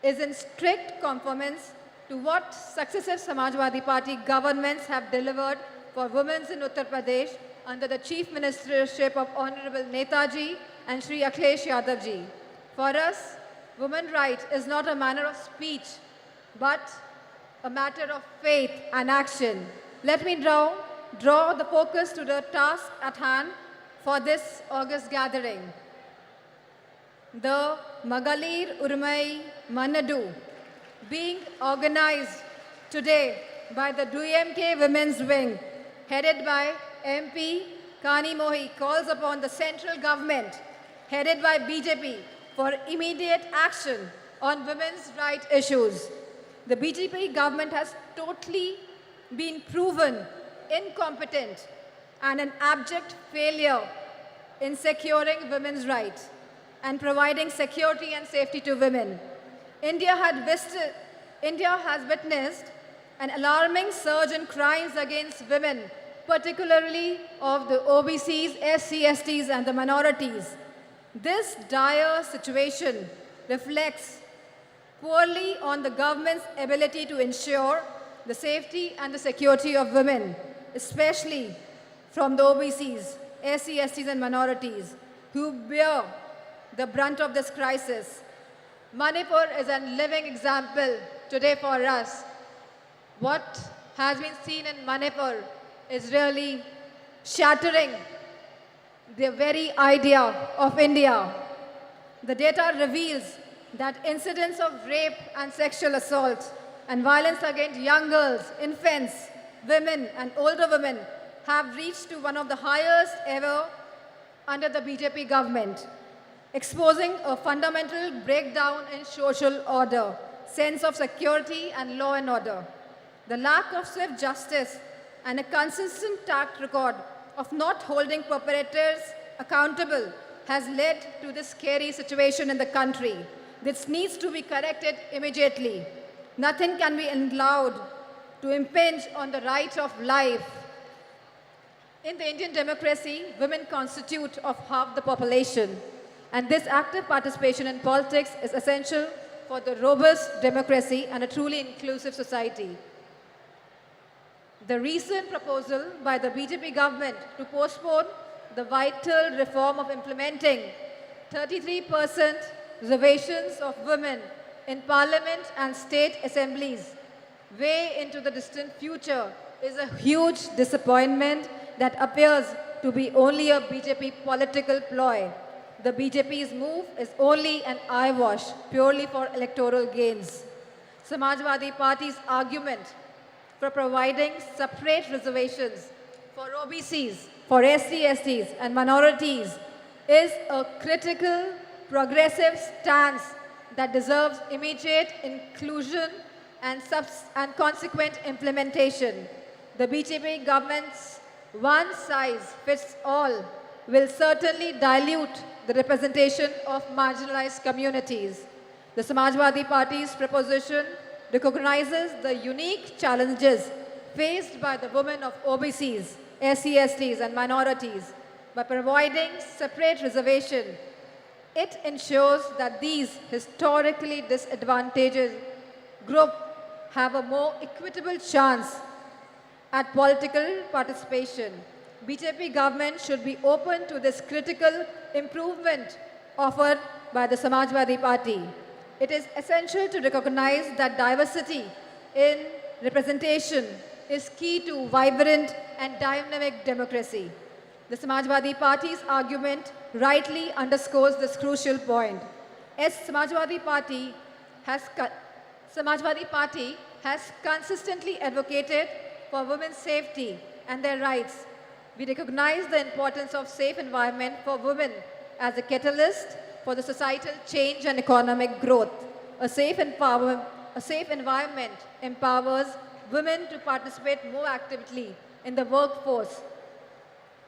is in strict conformance to what successive Samajwadi Party governments have delivered for women in Uttar Pradesh under the Chief Ministership of Honorable Netaji and Shri Akhilesh Yadav ji. For us, women's rights is not a manner of speech, but a matter of faith and action. Let me draw the focus to the task at hand for this August gathering. The Magalir Urmai Manadu, being organized today by the DMK Women's Wing, headed by MP Kani Mohi, calls upon the central government, headed by BJP, for immediate action on women's rights issues. The BJP government has totally been proven incompetent and an abject failure in securing women's rights and providing security and safety to women. India has witnessed an alarming surge in crimes against women, particularly of the OBCs, SC/STs, and the minorities. This dire situation reflects poorly on the government's ability to ensure the safety and the security of women, especially from the OBCs, SC/STs, and minorities, who bear the brunt of this crisis. Manipur is a living example today for us. What has been seen in Manipur is really shattering the very idea of India. The data reveals that incidents of rape and sexual assault and violence against young girls, infants, women, and older women have reached to one of the highest ever under the BJP government, exposing a fundamental breakdown in social order, sense of security, and law and order. The lack of swift justice and a consistent track record of not holding perpetrators accountable has led to this scary situation in the country. This needs to be corrected immediately. Nothing can be allowed to impinge on the right of life. In the Indian democracy, women constitute of half the population, and this active participation in politics is essential for the robust democracy and a truly inclusive society. The recent proposal by the BJP government to postpone the vital reform of implementing 33% reservations of women in parliament and state assemblies way into the distant future is a huge disappointment that appears to be only a BJP political ploy. The BJP's move is only an eyewash purely for electoral gains. Samajwadi Party's argument for providing separate reservations for OBCs, for SC/STs and minorities is a critical, progressive stance that deserves immediate inclusion and consequent implementation. The BJP government's one-size-fits-all will certainly dilute the representation of marginalized communities. The Samajwadi Party's proposition recognizes the unique challenges faced by the women of OBCs, SC/STs and minorities. By providing separate reservation, it ensures that these historically disadvantaged groups have a more equitable chance at political participation. BJP government should be open to this critical improvement offered by the Samajwadi Party. It is essential to recognize that diversity in representation is key to vibrant and dynamic democracy. The Samajwadi Party's argument rightly underscores this crucial point. As Samajwadi Party has consistently advocated for women's safety and their rights. We recognize the importance of safe environment for women as a catalyst for the societal change and economic growth. A safe environment empowers women to participate more actively in the workforce,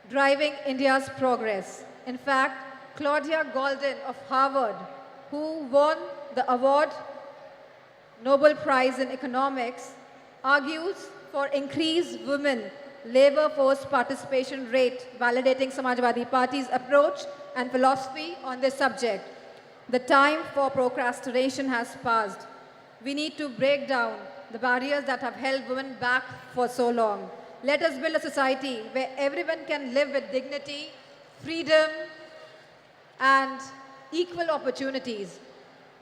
driving India's progress. In fact, Claudia Golden of Harvard, who won the Nobel Prize in Economics, argues for increased women labor force participation rate, validating Samajwadi Party's approach and philosophy on this subject. The time for procrastination has passed. We need to break down the barriers that have held women back for so long. Let us build a society where everyone can live with dignity, freedom, and equal opportunities.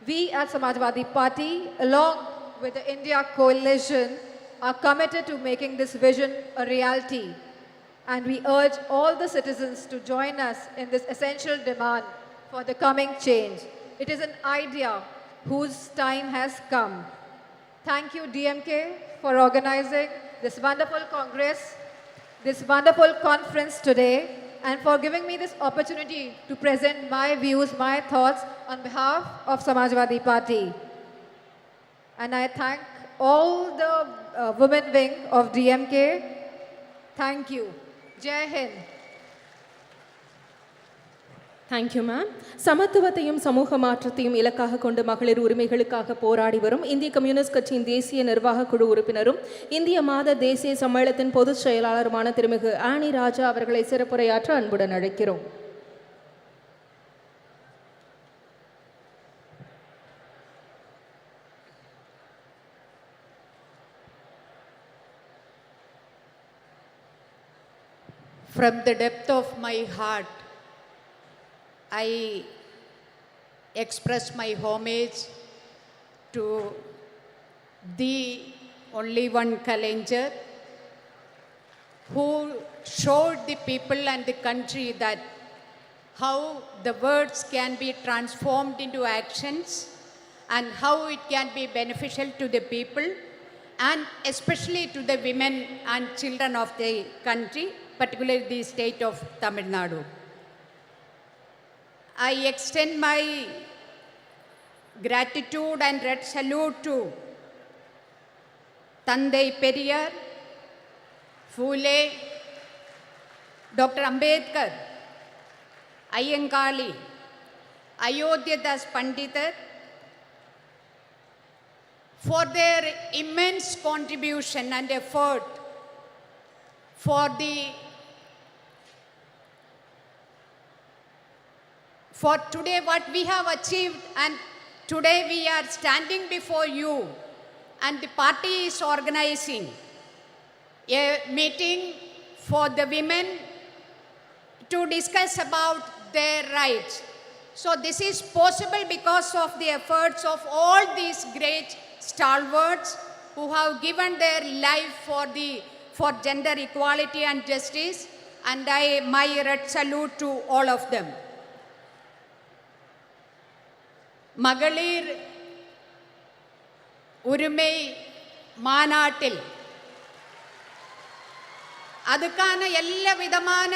We at Samajwadi Party, along with the India Coalition, are committed to making this vision a reality. And we urge all the citizens to join us in this essential demand for the coming change. It is an idea whose time has come. Thank you, DMK, for organizing this wonderful Congress, this wonderful conference today, and for giving me this opportunity to present my views, my thoughts on behalf of Samajwadi Party. And I thank all the women wing of DMK. Thank you. Jai Hind. Thank you ma'am. சமத்துவத்தையும் சமூக மாற்றத்தையும் இலக்காக கொண்டு மகளிர் உரிமைகளுக்காக போராடி வரும் இந்திய கம்யூனிஸ்ட் கட்சியின் தேசிய நிர்வாக குழு உறுப்பினரும் இந்திய மாத தேசிய சம்மேளனத்தின் பொதுச் செயலாளருமான திருமிகு ஆனி ராஜா அவர்களை சிறப்புரையாற்ற அன்புடன் அழைக்கிறோம். From the depth of my heart, I express my homage to the only one Kalaignar who showed the people and the country that how the words can be transformed into actions and how it can be beneficial to the people and especially to the women and children of the country, particularly the state of Tamil Nadu. I extend my gratitude and red salute to Tandai Periyar, Phule, Dr. Ambedkar, Ayyankali, Ayodhyadas Pandita, for their immense contribution and effort for today what we have achieved, and today we are standing before you and the party is organizing a meeting for the women to discuss about their rights. So this is possible because of the efforts of all these great stalwarts who have given their life for gender equality and justice, and my red salute to all of them. மகளிர் உரிமை மாநாட்டில் அதுக்கான எல்லா விதமான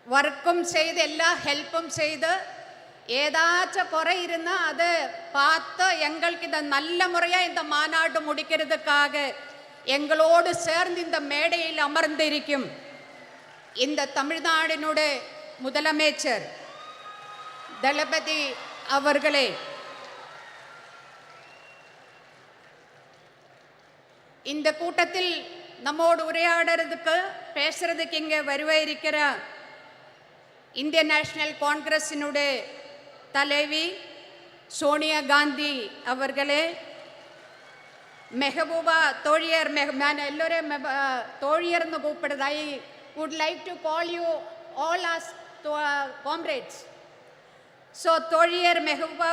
ஒர்க்கும் செய்து எல்லா ஹெல்ப்பும் செய்து ஏதாச்சும் குறை இருந்தால் அதை பார்த்து எங்களுக்கு இந்த நல்ல முறையாக இந்த மாநாடு முடிக்கிறதுக்காக எங்களோடு சேர்ந்து இந்த மேடையில் அமர்ந்திருக்கும் இந்த தமிழ்நாடினுடைய முதலமைச்சர் தளபதி அவர்களே, இந்த கூட்டத்தில் நம்மோடு உரையாடுறதுக்கு பேசுறதுக்கு இங்கே வருவாயிருக்கிற இந்திய நேஷனல் காங்கிரஸினுடைய தலைவி சோனியா காந்தி அவர்களே, மெஹபூபா தோழியர், நான் எல்லோரும் தோழியர்னு கூப்பிடுறது. I would like to call you all as comrades. So தோழியர் மெஹபூபா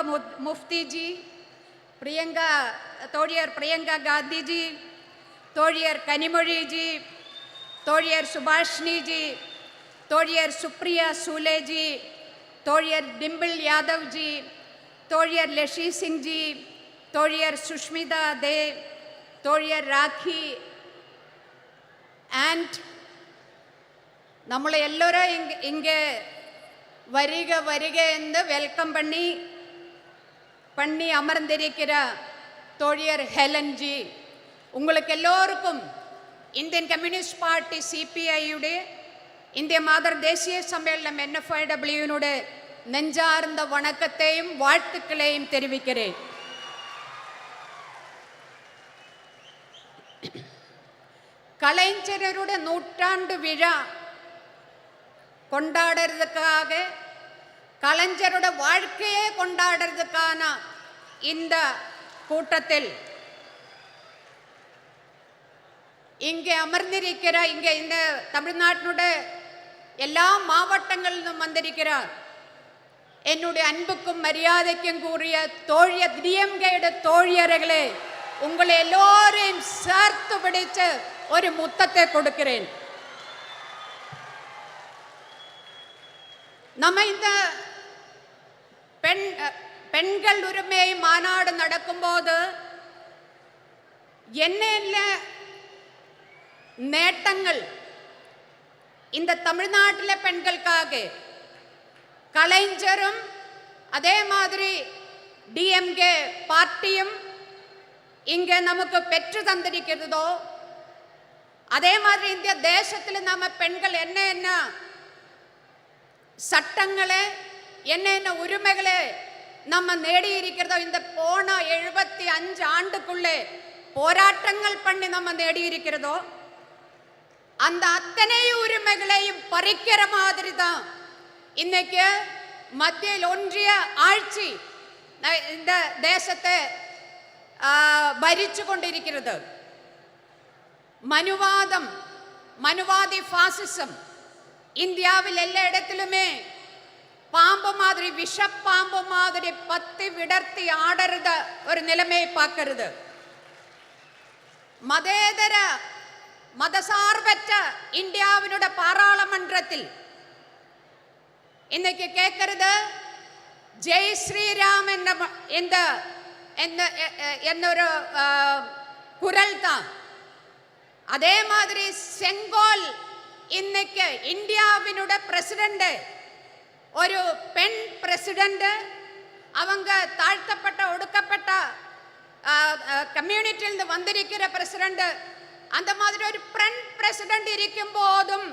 முஃப்திஜி, தோழியர் பிரியங்கா காந்திஜி, தோழியர் கனிமொழிஜி, தோழியர் சுபாஷினிஜி, தோழியர் சுப்ரியா சூலேஜி, தோழியர் டிம்பிள் யாதவ்ஜி, தோழியர் லெஷி சிங்ஜி, தோழியர் சுஷ்மிதா தே, தோழியர் ராக்கி, அண்ட் நம்மளை எல்லோரும் இங்கே வருக வருக என்று வெல்கம் பண்ணி அமர்ந்திருக்கிற தோழியர் ஹெலன்ஜி, உங்களுக்கு எல்லோருக்கும் இந்தியன் கம்யூனிஸ்ட் பார்ட்டி சிபிஐயுடைய இந்திய மாதர் தேசிய சம்மேளனம் NFIWனுடைய நெஞ்சார்ந்த வணக்கத்தையும் வாழ்த்துக்களையும் தெரிவிக்கிறேன். கலைஞருடைய நூற்றாண்டு விழா கொண்டாடுறதுக்காக, கலைஞருடைய வாழ்க்கையே கொண்டாடுறதுக்கான இந்த கூட்டத்தில் இங்கே அமர்ந்திருக்கிற இந்த தமிழ்நாட்டினுடைய எல்லா மாவட்டங்களிலும் வந்திருக்கிறார் என்னுடைய அன்புக்கும் மரியாதைக்கும் கூறிய தோழியர் டிஎம்கேட தோழியர்களே, உங்களை எல்லோரையும் சேர்த்து பிடிச்சு ஒரு முத்தத்தை கொடுக்கிறேன். நம்ம இந்த பெண்கள் உரிமை மாநாடு நடக்கும்போது என்ன நேட்டங்கள் இந்த தமிழ்நாட்டில் பெண்களுக்காக கலைஞரும் அதே மாதிரி டிஎம்கே பார்ட்டியும் இங்கே நமக்கு பெற்று தந்திருக்கிறதோ, அதே மாதிரி இந்திய தேசத்தில் நம்ம பெண்கள் என்ன சட்டங்களே என்ன உரிமைகளே நம்ம நேடி இருக்கிறதோ, இந்த போன 75 ஆண்டுக்குள்ளே போராட்டங்கள் பண்ணி நம்ம நேடி இருக்கிறதோ, அந்த அத்தனை உரிமைகளையும் பறிக்கிற மாதிரி தான் இன்னைக்கு மத்தியில் ஒன்றிய ஆட்சி இந்த தேசத்தை ഭരിച്ചു கொண்டிருக்கிறது. மனுவாதி பாசிசம் இந்தியாவில் எல்லா இடத்திலுமே பாம்பு மாதிரி, விஷப்பாம்பு மாதிரி பத்தி விடர்த்தி ஆடுறத ஒரு நிலைமையை பார்க்கிறது. மதேதர மதசார்பற்ற இந்தியாவினுடைய பாராளுமன்றத்தில் இன்னைக்கு கேட்கிறது ஜெய் ஸ்ரீராம் എന്നൊരു குரல் தான். அதே மாதிரி செங்கோல் இன்னைக்கு இந்தியாவினுடைய பிரசிடென்ட், ஒரு பெண் பிரசிடென்ட், அவங்க தாழ்த்தப்பட்ட ஒடுக்கப்பட்ட கம்யூனிட்டியிலிருந்து வந்திருக்கிற பிரசிடென்ட், அந்த மாதிரி ஒரு பிரசிடென்ட் இருக்கும் போதும்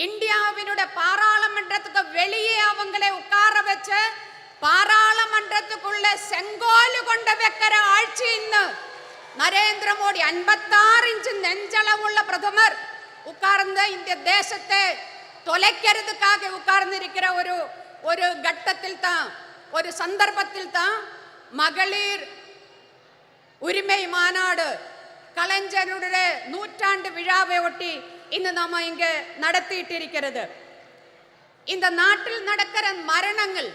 இந்தியாவினுடைய பாராளுமன்றத்துக்கு வெளியே அவங்களை உட்கார வச்சு பாராளுமன்றத்துக்குள்ள செங்கோல் கொண்டு வைக்கிற ஆட்சி இன்னும் நரேந்திர மோடி 56 இன்ச்சு நெஞ்சளவுள்ள பிரதமர் உட்கார்ந்த இந்த தேசத்தை தொலைக்கிறதுக்காக உட்கார்ந்து இருக்கிற ஒரு கட்டத்தில் தான், ஒரு சந்தர்ப்பத்தில் தான் மகளிர் உரிமை மாநாடு கலைஞருடைய 100ஆண்டு விழாவை ஒட்டி இന്ന് நாம இங்க நடத்திட்டு இருக்கிறது. இந்த நாட்டில் நடக்கிற மரணங்கள்,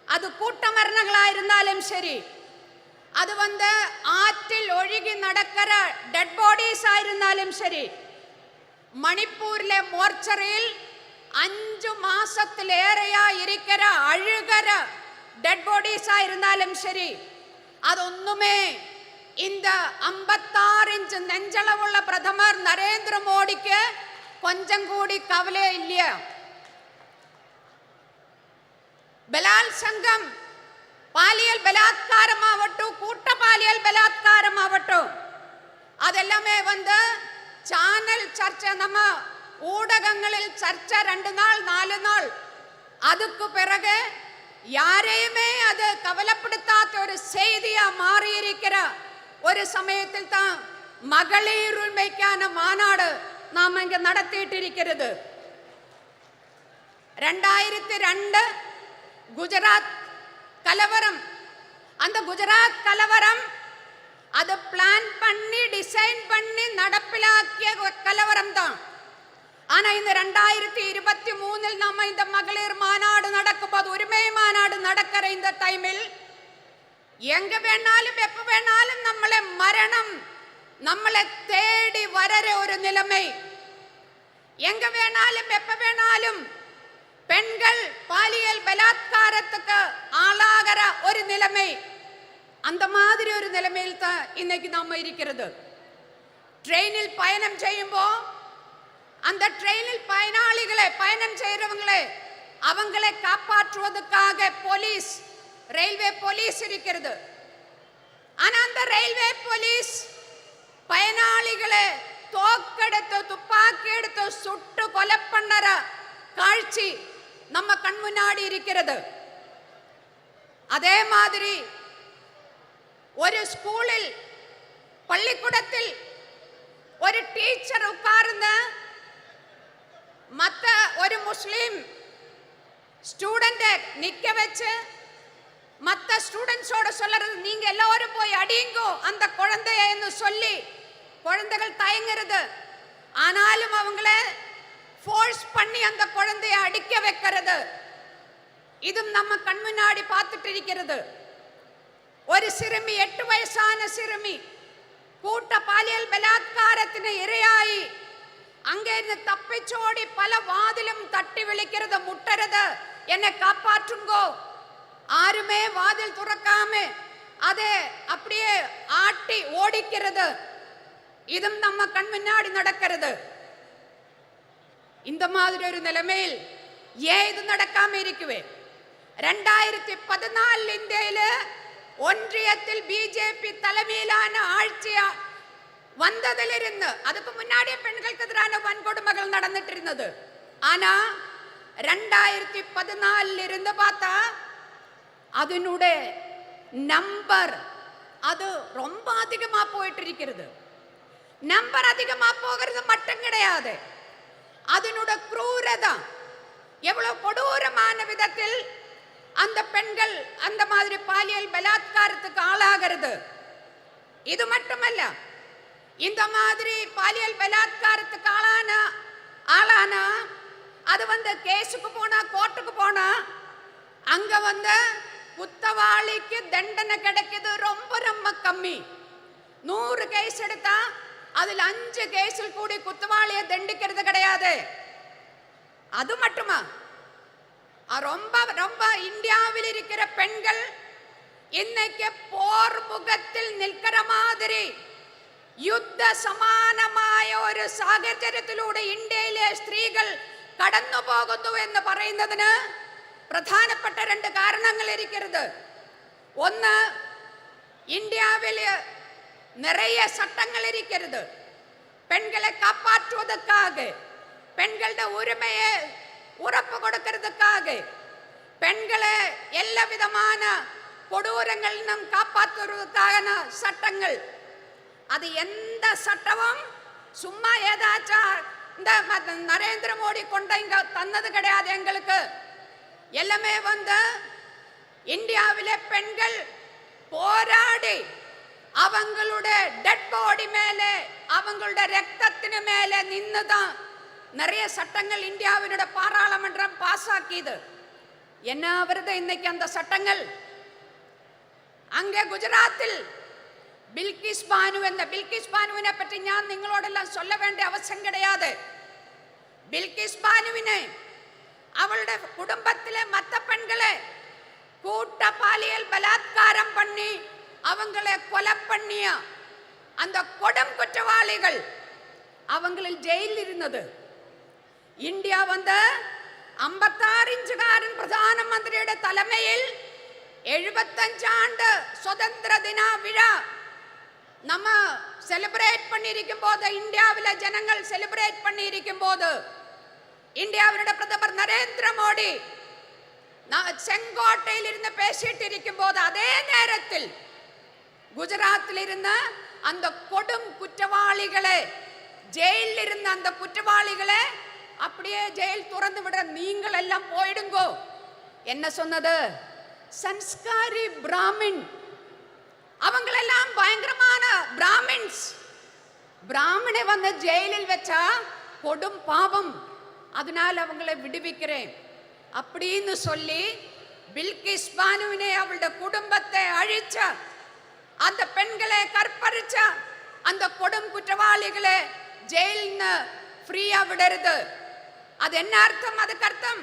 அது கூட்ட மரணங்களா இருந்தாலும் சரி, அது ஆற்றில் ஒழுகி நடக்கிற டெட் பாடிஸ் ஆயிருந்தாலும் சரி, மணிப்பூரிലെ മോർച്ചറിയിൽ 5 മാസത്തിലേറെയാ ഇരിக்கிற അഴുകര ഡെഡ് ബോഡീസ് ആയിരുന്നാലും ശരി, അതൊന്നുമേ இந்த 56 இன்ச் நெஞ்சளவுள்ள பிரதமர் நரேந்திர மோடிக்கு கொஞ்சம் கூடி கவலை இல்லையா? ബലാത്സംഗം, പാലിയൽ ബലാത്കാരമാവട്ടെ, കൂട്ടപാലിയൽ ബലാത്കാരമാവട്ടെ, അതെല്ലാമേ ചാനൽ ചർച്ച, നമ്മ ஊடகங்களில் சர்ச்சை 2 நாள் 4 நாள், அதுக்கு பிறகு யாரையுமே அது கவலைப்படுத்தாத ஒரு செய்தியா மாறி இருக்கிற ஒரு சமயத்தில் தான் மகளிர் உரிமைக்கான மாநாடு நாம இங்க நடத்திட்டு இருக்கிறது. 2002 குஜராத் கலவரம், அந்த குஜராத் கலவரம் அது பிளான் பண்ணி டிசைன் பண்ணி நடப்பிலாக்கிய கலவரம் தான். ஆனா இந்த 2023 நம்ம இந்த மகளிர் மாநாடு நடக்கும்போது, உரிமை மாநாடு நடக்கிற இந்த டைமில் எங்க வேணாலும் எப்ப வேணாலும் നമ്മളെ மரணம் നമ്മളെ தேடி வர ஒரு நிலைமை, எங்க வேணாலும் எப்ப வேணாலும் பெண்கள் பாலியல் பலாத்காரத்துக்கு ஆளாகிற ஒரு நிலைமை, அந்த மாதிரி ஒரு நிலைமையில் தான் இன்னைக்கு நாம இருக்கிறது. ட்ரெயினில் பயணம் செய்யும்போ அந்த ட்ரெயினில் பயணம் செய்யறவங்களே அவங்களை காப்பாற்றுவதற்காக போலீஸ், ரயில்வே போலீஸ் இருக்கிறது. ஆனா அந்த ரயில்வே போலீஸ் பயனாளிகளை தோக்கெடுத்து துப்பாக்கி எடுத்து சுட்டு கொலை பண்ணற காட்சி நம்ம கண் முன்னாடி இருக்கிறது. அதே மாதிரி ஒரு ஸ்கூலில், பள்ளிக்கூடத்தில் ஒரு டீச்சர் உட்கார்ந்த மத்த ஒரு முஸ்லிம் ஸ்டூடெண்ட் நிக்க வச்சு மத்த ஸ்டூடெண்ட்ஸோட சொல்றது, நீங்க எல்லாரும் போய் அடிங்கோ அந்த குழந்தைன்னு சொல்லி குழந்தைகள் தயங்குறது. ஆனாலும் அவங்கள ஃபோர்ஸ் பண்ணி அந்த குழந்தையை அடிக்க வைக்கிறது, இதும் நம்ம கண் முன்னாடி பார்த்துட்டு இருக்கிறது. ஒரு சிறுமி, 8 வயசான சிறுமி கூட்ட பாலியல் பலாத்காரത്തിന് ഇരയായി அங்கிருந்து தப்பிச்சோடி பல வாதிலும் தட்டி விളിக்கிறது, முட்டறது, என்னை காப்பாற்றுங்கோ. ஆருமே வாதில் துறக்காம அதை அப்படியே ஆட்டி ஓடிக்கிறது, இதும் நம்ம கண் முன்னாடி நடக்கிறது. இந்த மாதிரி ஒரு நிலைமையில் ஏன் இது நடக்காம இருக்குவே? 2014 ഇന്ത്യയിൽ ஒன்றியத்தில் பிஜேபி தலைமையிலான ஆட்சி வந்ததிலிருந்து, அதுக்கு முன்னாடியே பெண்களுக்கு எதிரான வன்கொடுமைகள் நடந்துட்டு இருந்தது. ஆனா 2014 இருந்து பார்த்தா அதனுடைய நம்பர் அது ரொம்ப அதிகமா போயிட்டு இருக்கிறது. நம்பர் அதிகமா போகிறது மட்டும் கிடையாது, அதனுடைய க்ரூரதா எவ்வளவு கொடூரமான விதத்தில் அந்த பெண்கள் அந்த மாதிரி பாலியல் பலாத்காரத்துக்கு ஆளாகிறது. இது மட்டுமல்ல, இந்த மாதிரி பாலியல் பலாத்காரத்துக்கு ஆளானா அது கேஸுக்கு போனா, கோர்ட்டுக்கு போனா அங்க குத்தவாளிக்கு தண்டனை கிடைக்குது ரொம்ப ரொம்ப கம்மி. 100 கேஸ் எடுத்தா அதில் 5 கேஸில் கூடி குத்தவாளியை தண்டிக்கிறது கிடையாது. அது மட்டுமா, ரொம்ப ரொம்ப இந்தியாவில் இருக்கிற பெண்கள் இன்னைக்கு போர் முகத்தில் நிற்கிற மாதிரி യുദ്ധ സമാനമായ ഒരു സാഹചര്യത്തിലൂടെ ഇന്ത്യയിലെ സ്ത്രീകൾ കടന്നു പോകുന്നു എന്ന് പറയുന്നതിന് പ്രധാനപ്പെട്ട 2 കാരണങ്ങൾ ഇരിക്കുന്നത്. ഒന്ന്, ഇന്ത്യയിൽ நிறைய சட்டங்கள் இருக்கிறது. பெண்களை காப்பாற்றுவதற்காக, பெண்களுடைய உரிமையை உறப்பு கொடுக்கிறதுக்காக, பெண்களை எல்லா விதமான கொடூரங்களிலும் காப்பாற்றுவதற்கான சட்டங்கள். அது எந்த சட்டமும் சும்மா ஏதாச்சும் இந்த நரேந்திர மோடி கொண்ட இங்க தந்தது கிடையாது. எங்களுக்கு எல்லாமே இந்தியாவிலே பெண்கள் போராடி அவங்களுடைய டெட் பாடி மேலே, அவங்களுடைய ரத்தத்தின் மேலே நின்னுதான் நிறைய சட்டங்கள் இந்தியாவினுடைய பாராளுமன்றம் பாஸ் ஆக்கியது. என்ன வருது இன்னைக்கு அந்த சட்டங்கள்? அங்கே குஜராத்தில் பில்கிஸ் பானு, இந்த பில்கிஸ் பானுவிനെ பற்றி ഞാൻ നിങ്ങളോടെല്ലാം சொல்ல வேண்டிய அவசியம் கிடையாது. பில்கிஸ் பானுவினை அவளுடைய குடும்பத்திலே மற்ற பெண்களை கூட்ட பாலியல் பலாத்காரம் பண்ணி அவங்களை கொலை பண்ணிய அந்த கொடும் குற்றவாளிகள் அவங்களில் ஜெயிலில் இருந்தது. இந்தியா 56 ഇഞ്ചുകാരൻ പ്രധാനമന്ത്രിയുടെ தலைமையில் 75 ஆண்டு சுதந்திர தின விழா நம்ம செலிப்ரேட் பண்ணியிருக்கும் போது, இந்தியாவில ஜனங்கள் செலிப்ரேட் பண்ணியிருக்கும் போது, இந்தியாவினுடைய பிரதமர் நரேந்திர மோடி செங்கோட்டையில் இருந்து பேசிட்டு இருக்கும் போது, அதே நேரத்தில் குஜராத்தில் இருந்த அந்த கொடும் குற்றவாளிகளை, ஜெயிலில் இருந்த அந்த குற்றவாளிகளை அப்படியே ஜெயில் துறந்து விட, நீங்கள் எல்லாம் போயிடுங்கோ என்ன சொன்னது? சன்ஸ்காரி பிராமின், அவங்களெல்லாம் பயங்கரமான பிராமின்ஸ், பிராமணை ஜெயிலில் வச்சா கொடும் பாவம், அதனால் அவங்களை விடுவிக்கிறேன் அப்படின்னு சொல்லி பில்கிஸ் பானுவினை, அவளுடைய குடும்பத்தை அழிச்ச, அந்த பெண்களை கற்பழிச்ச அந்த கொடும் குற்றவாளிகளை ஜெயில்னு ஃப்ரீயா விடுறது. அது என்ன அர்த்தம்? அதுக்கு அர்த்தம்,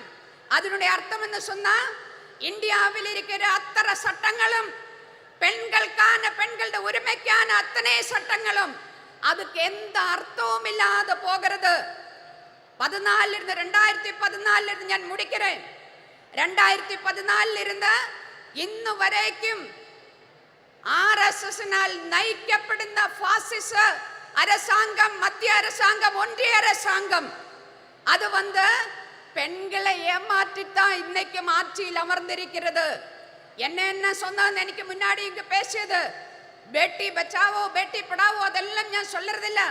அதனுடைய அர்த்தம் என்ன சொன்னா, இந்தியாவில் இருக்கிற அத்தனை சட்டங்களும், பெண்களுக்கான, பெண்களுடைய உரிமைக்கான அத்தனை சட்டங்களும், அதுக்கு எந்த அர்த்தமும் இல்லாத போகிறது. 2014 இருந்து ഞാൻ முடிக்கிறேன். 2014 இருந்த ഇന്ന് വരേക്കും RSSனால் നയിക്കപ്പെടുന്ന ഫാസിസ அரசாங்கம், மத்திய அரசாங்கம், ஒன்றிய அரசாங்கம், அது பெண்களை ஏமாற்றித்தான் இன்னைக்கு ஆட்சியில் அமர்ந்திருக்கிறது. என்ன சொன்னான்னு எனக்கு முன்னாடி இங்க பேசியது, பேட்டி பச்சாவோ பேட்டி படாவோ அதெல்லாம் நான் சொல்றதில்ல.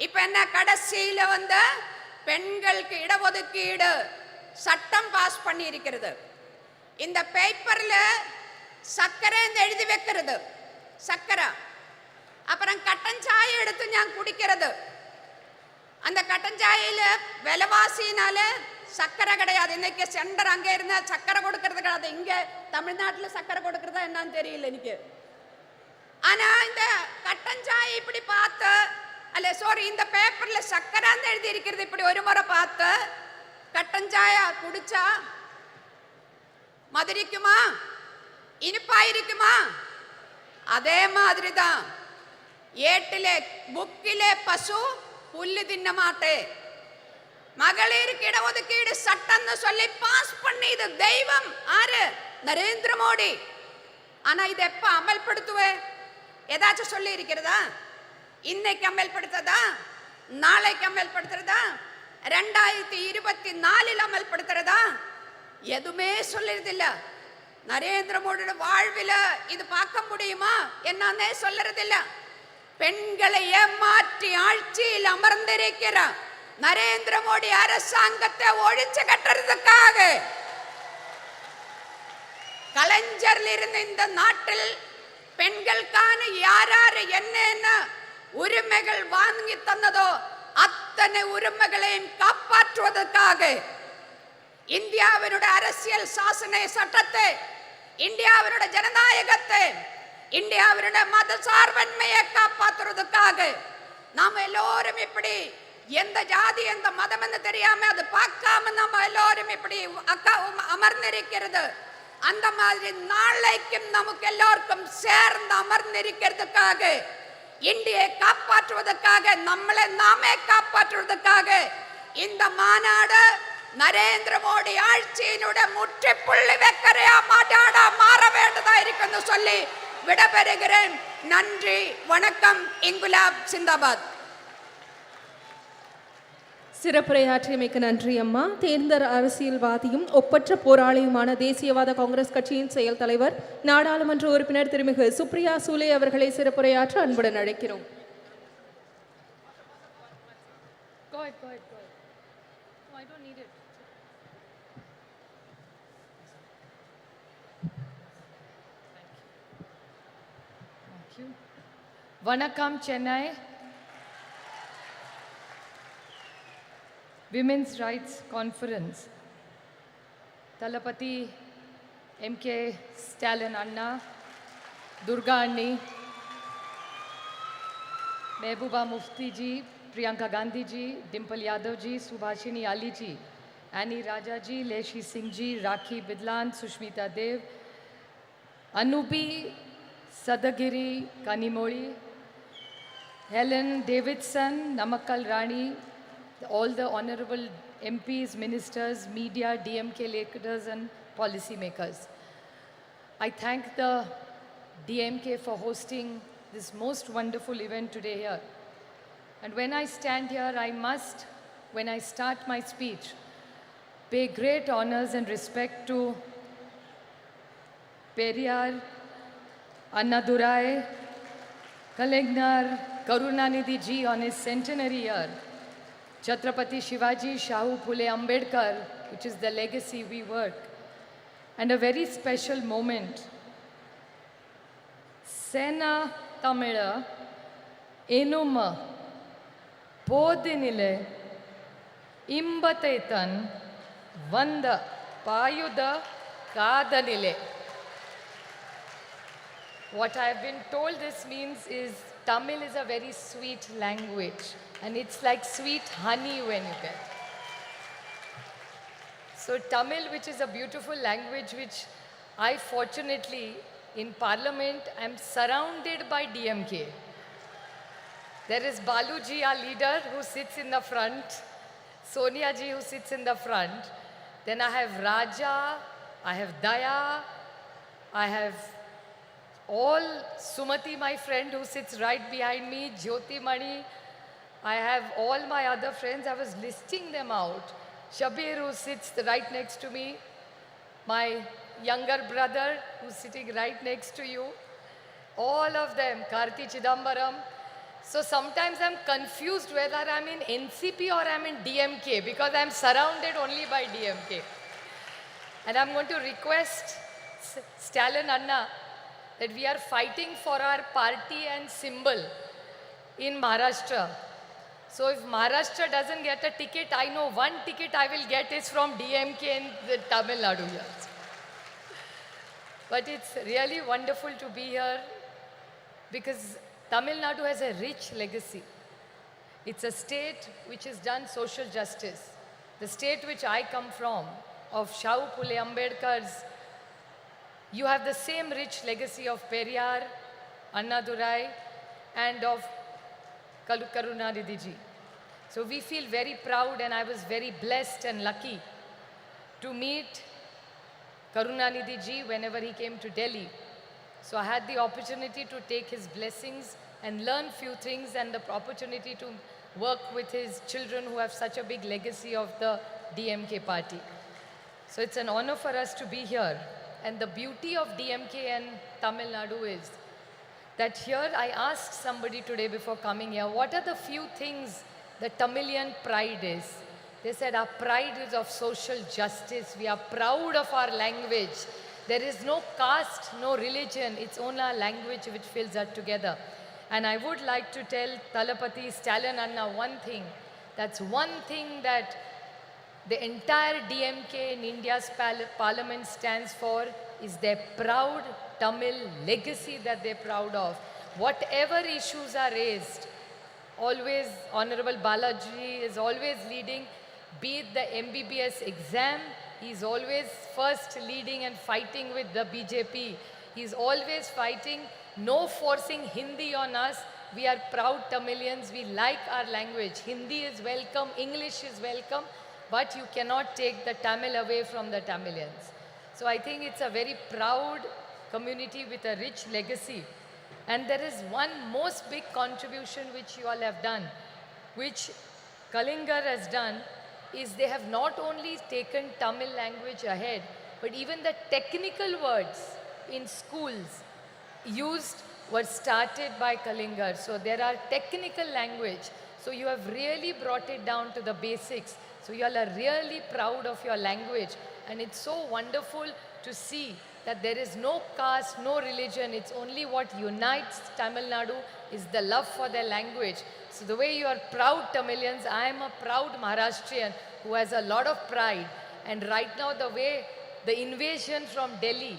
இப்ப என்ன கடைசியில பெண்களுக்கு இடஒதுக்கீடு சட்டம் பாஸ் பண்ணி இருக்கிறது. இந்த பேப்பர்ல சக்கரை எழுதி வைக்கிறது, சக்கரை, அப்புறம் கட்டன் சாயை எடுத்து நான் குடிக்கிறது. அந்த கட்டன் சாயில விலைவாசினால சக்கரை கிடையாது. இன்னைக்கு சென்டர் அங்க இருந்த சக்கரை கொடுக்கறது கிடையாது. இங்க தமிழ்நாட்டில் சக்கரை கொடுக்கறதா என்னன்னு தெரியல எனக்கு. ஆனா இந்த கட்டன் சாய் இப்படி பார்த்து, அல்ல சாரி, இந்த பேப்பர்ல சக்கரான்னு எழுதி இருக்கிறது இப்படி ஒரு முறை பார்த்து, கட்டன் சாயா குடிச்சா மதுரிக்குமா, இனிப்பாயிருக்குமா? அதே மாதிரி தான் ஏட்டிலே புக்கிலே பசு புல்லு தின்ன மாட்டே. மகளிருக்கு இடஒதுக்கீடு சட்டம்னு சொல்லி பாஸ் பண்ணிது தெய்வம் ஆறு? நரேந்திர மோடி. ஆனா இது எப்ப அமல்படுத்துவே? ஏதாச்சும் சொல்லி இருக்கிறதா? இன்னைக்கு அமல்படுத்ததா? நாளைக்கு அமல்படுத்துறதா? 2024 அமல்படுத்துறதா? எதுவுமே சொல்லுறதில்ல. நரேந்திர மோடியோட வாழ்வில் இது பார்க்க முடியுமா என்னன்னே சொல்லுறதில்ல. பெண்களை ஏமாற்றி ஆட்சியில் அமர்ந்திருக்கிற நரேந்திர மோடி அரசாங்கத்தை ஒழிச்சு கட்டுறதுக்காக கலைஞரில் இருந்த இந்த நாட்டில் பெண்களுக்கான யார் என்ன உரிமைகள் வாங்கி தந்ததோ அத்தனை உரிமைகளையும் காப்பாற்றுவதற்காக இந்தியாவினுடைய அரசியல் சாசன சட்டத்தை, இந்தியாவினுடைய ஜனநாயகத்தை, இந்தியாவினுடைய மத சார்பன்மையை காப்பாற்றுவதற்காக நாம் எல்லோரும் இப்படி எந்த ஜாதி எந்த மதம் என்று தெரியாம அது பார்க்காம நம்ம எல்லோரும் இப்படி அமர்ந்திருக்கிறது. அந்த மாதிரி நாளைக்கும் நமக்கு எல்லோருக்கும் சேர்ந்து அமர்ந்திருக்கிறதுக்காக, இந்தியை காப்பாற்றுவதற்காக, நம்மளை நாமே காப்பாற்றுவதற்காக இந்த மாநாடு நரேந்திர மோடி ஆட்சியினுடைய முற்றுப்புள்ளி வைக்கிறையா மாநாடா மாற வேண்டதா இருக்குன்னு சொல்லி விடைபெறுகிறேன். நன்றி, வணக்கம். இன்குலாப் சிந்தாபாத். சிறப்புரையாற்றியமைக்கு நன்றி அம்மா. தேர்ந்த அரசியல்வாதியும் ஒப்பற்ற போராளியுமான தேசியவாத காங்கிரஸ் கட்சியின் செயல் தலைவர் நாடாளுமன்ற உறுப்பினர் திருமிகு சுப்ரியா சூலே அவர்களை சிறப்புரையாற்ற அன்புடன் அழைக்கிறோம். Vanakkam Chennai. Women's Rights Conference. Talapati MK Stalin Anna, Durga Anni, Mehbooba Mufti ji, Priyanka Gandhi ji, Dimple Yadav ji, Subhashini Ali ji, Annie Raja ji, Leshi Singh ji, Rakhi Bidlan, Sushmita Dev, Anubi Sadagiri Kanimoli, Helen Davidson, Namakkal Rani, all the honorable MPs, ministers, media, DMK leaders and policy makers. I thank the DMK for hosting this most wonderful event today here. And when I stand here, I must, when I start my speech, pay great honors and respect to Periyar, Annadurai, Kalingnar, Karunanidhi ji on his centenary year, Chhatrapati Shivaji Shahu Phule Ambedkar, which is the legacy we work, and a very special moment. Sena Tamila Enuma Podinile Imbatetan Vanda Payuda Kadanile. What I have been told this means is Tamil is a very sweet language and it's like sweet honey when you get. So Tamil, which is a beautiful language, which I fortunately in Parliament am surrounded by DMK. There is Baluji, our leader, who sits in the front, Sonia ji who sits in the front. Then I have Raja, I have Daya, I have all Sumati, my friend, who sits right behind me, Jyoti Mani. I have all my other friends. I was listing them out. Shabir, who sits right next to me. My younger brother, who's sitting right next to you. All of them. Karti Chidambaram. So sometimes I'm confused whether I'm in NCP or I'm in DMK because I'm surrounded only by DMK. And I'm going to request Stalin Anna that we are fighting for our party and symbol in Maharashtra. So if Maharashtra doesn't get a ticket, I know one ticket I will get is from DMK in the Tamil Nadu here. But it's really wonderful to be here because Tamil Nadu has a rich legacy. It's a state which has done social justice. The state which I come from, of Shahu Phule Ambedkar's, you have the same rich legacy of Periyar, Annadurai, and of Karunanidhi ji. So we feel very proud, and I was very blessed and lucky to meet Karunanidhi ji whenever he came to Delhi. So I had the opportunity to take his blessings and learn few things, and the opportunity to work with his children who have such a big legacy of the DMK party. So it's an honor for us to be here. And the beauty of DMK and Tamil Nadu is that here I asked somebody today before coming here, what are the few things the Tamilian pride is? They said our pride is of social justice. We are proud of our language. There is no caste, no religion. It's only our language which fills us together. And I would like to tell Talapati Stalin Anna one thing. That's one thing that the entire DMK in India's parliament stands for is their proud Tamil legacy that they're proud of. Whatever issues are raised, always Honorable Balaji is always leading, be it the MBBS exam, he's always first leading and fighting with the BJP. He's always fighting, no forcing Hindi on us. We are proud Tamilians, we like our language. Hindi is welcome, English is welcome, but you cannot take the Tamil away from the Tamilians. So I think it's a very proud community with a rich legacy. And there is one most big contribution which you all have done, which Kalingar has done is they have not only taken Tamil language ahead, but even the technical words in schools used were started by Kalingar. So there are technical language. So you have really brought it down to the basics. So you all are really proud of your language. And it's so wonderful to see that there is no caste, no religion. It's only what unites Tamil Nadu is the love for their language. So the way you are proud Tamilians, I am a proud Maharashtrian who has a lot of pride. And right now the way the invasion from Delhi,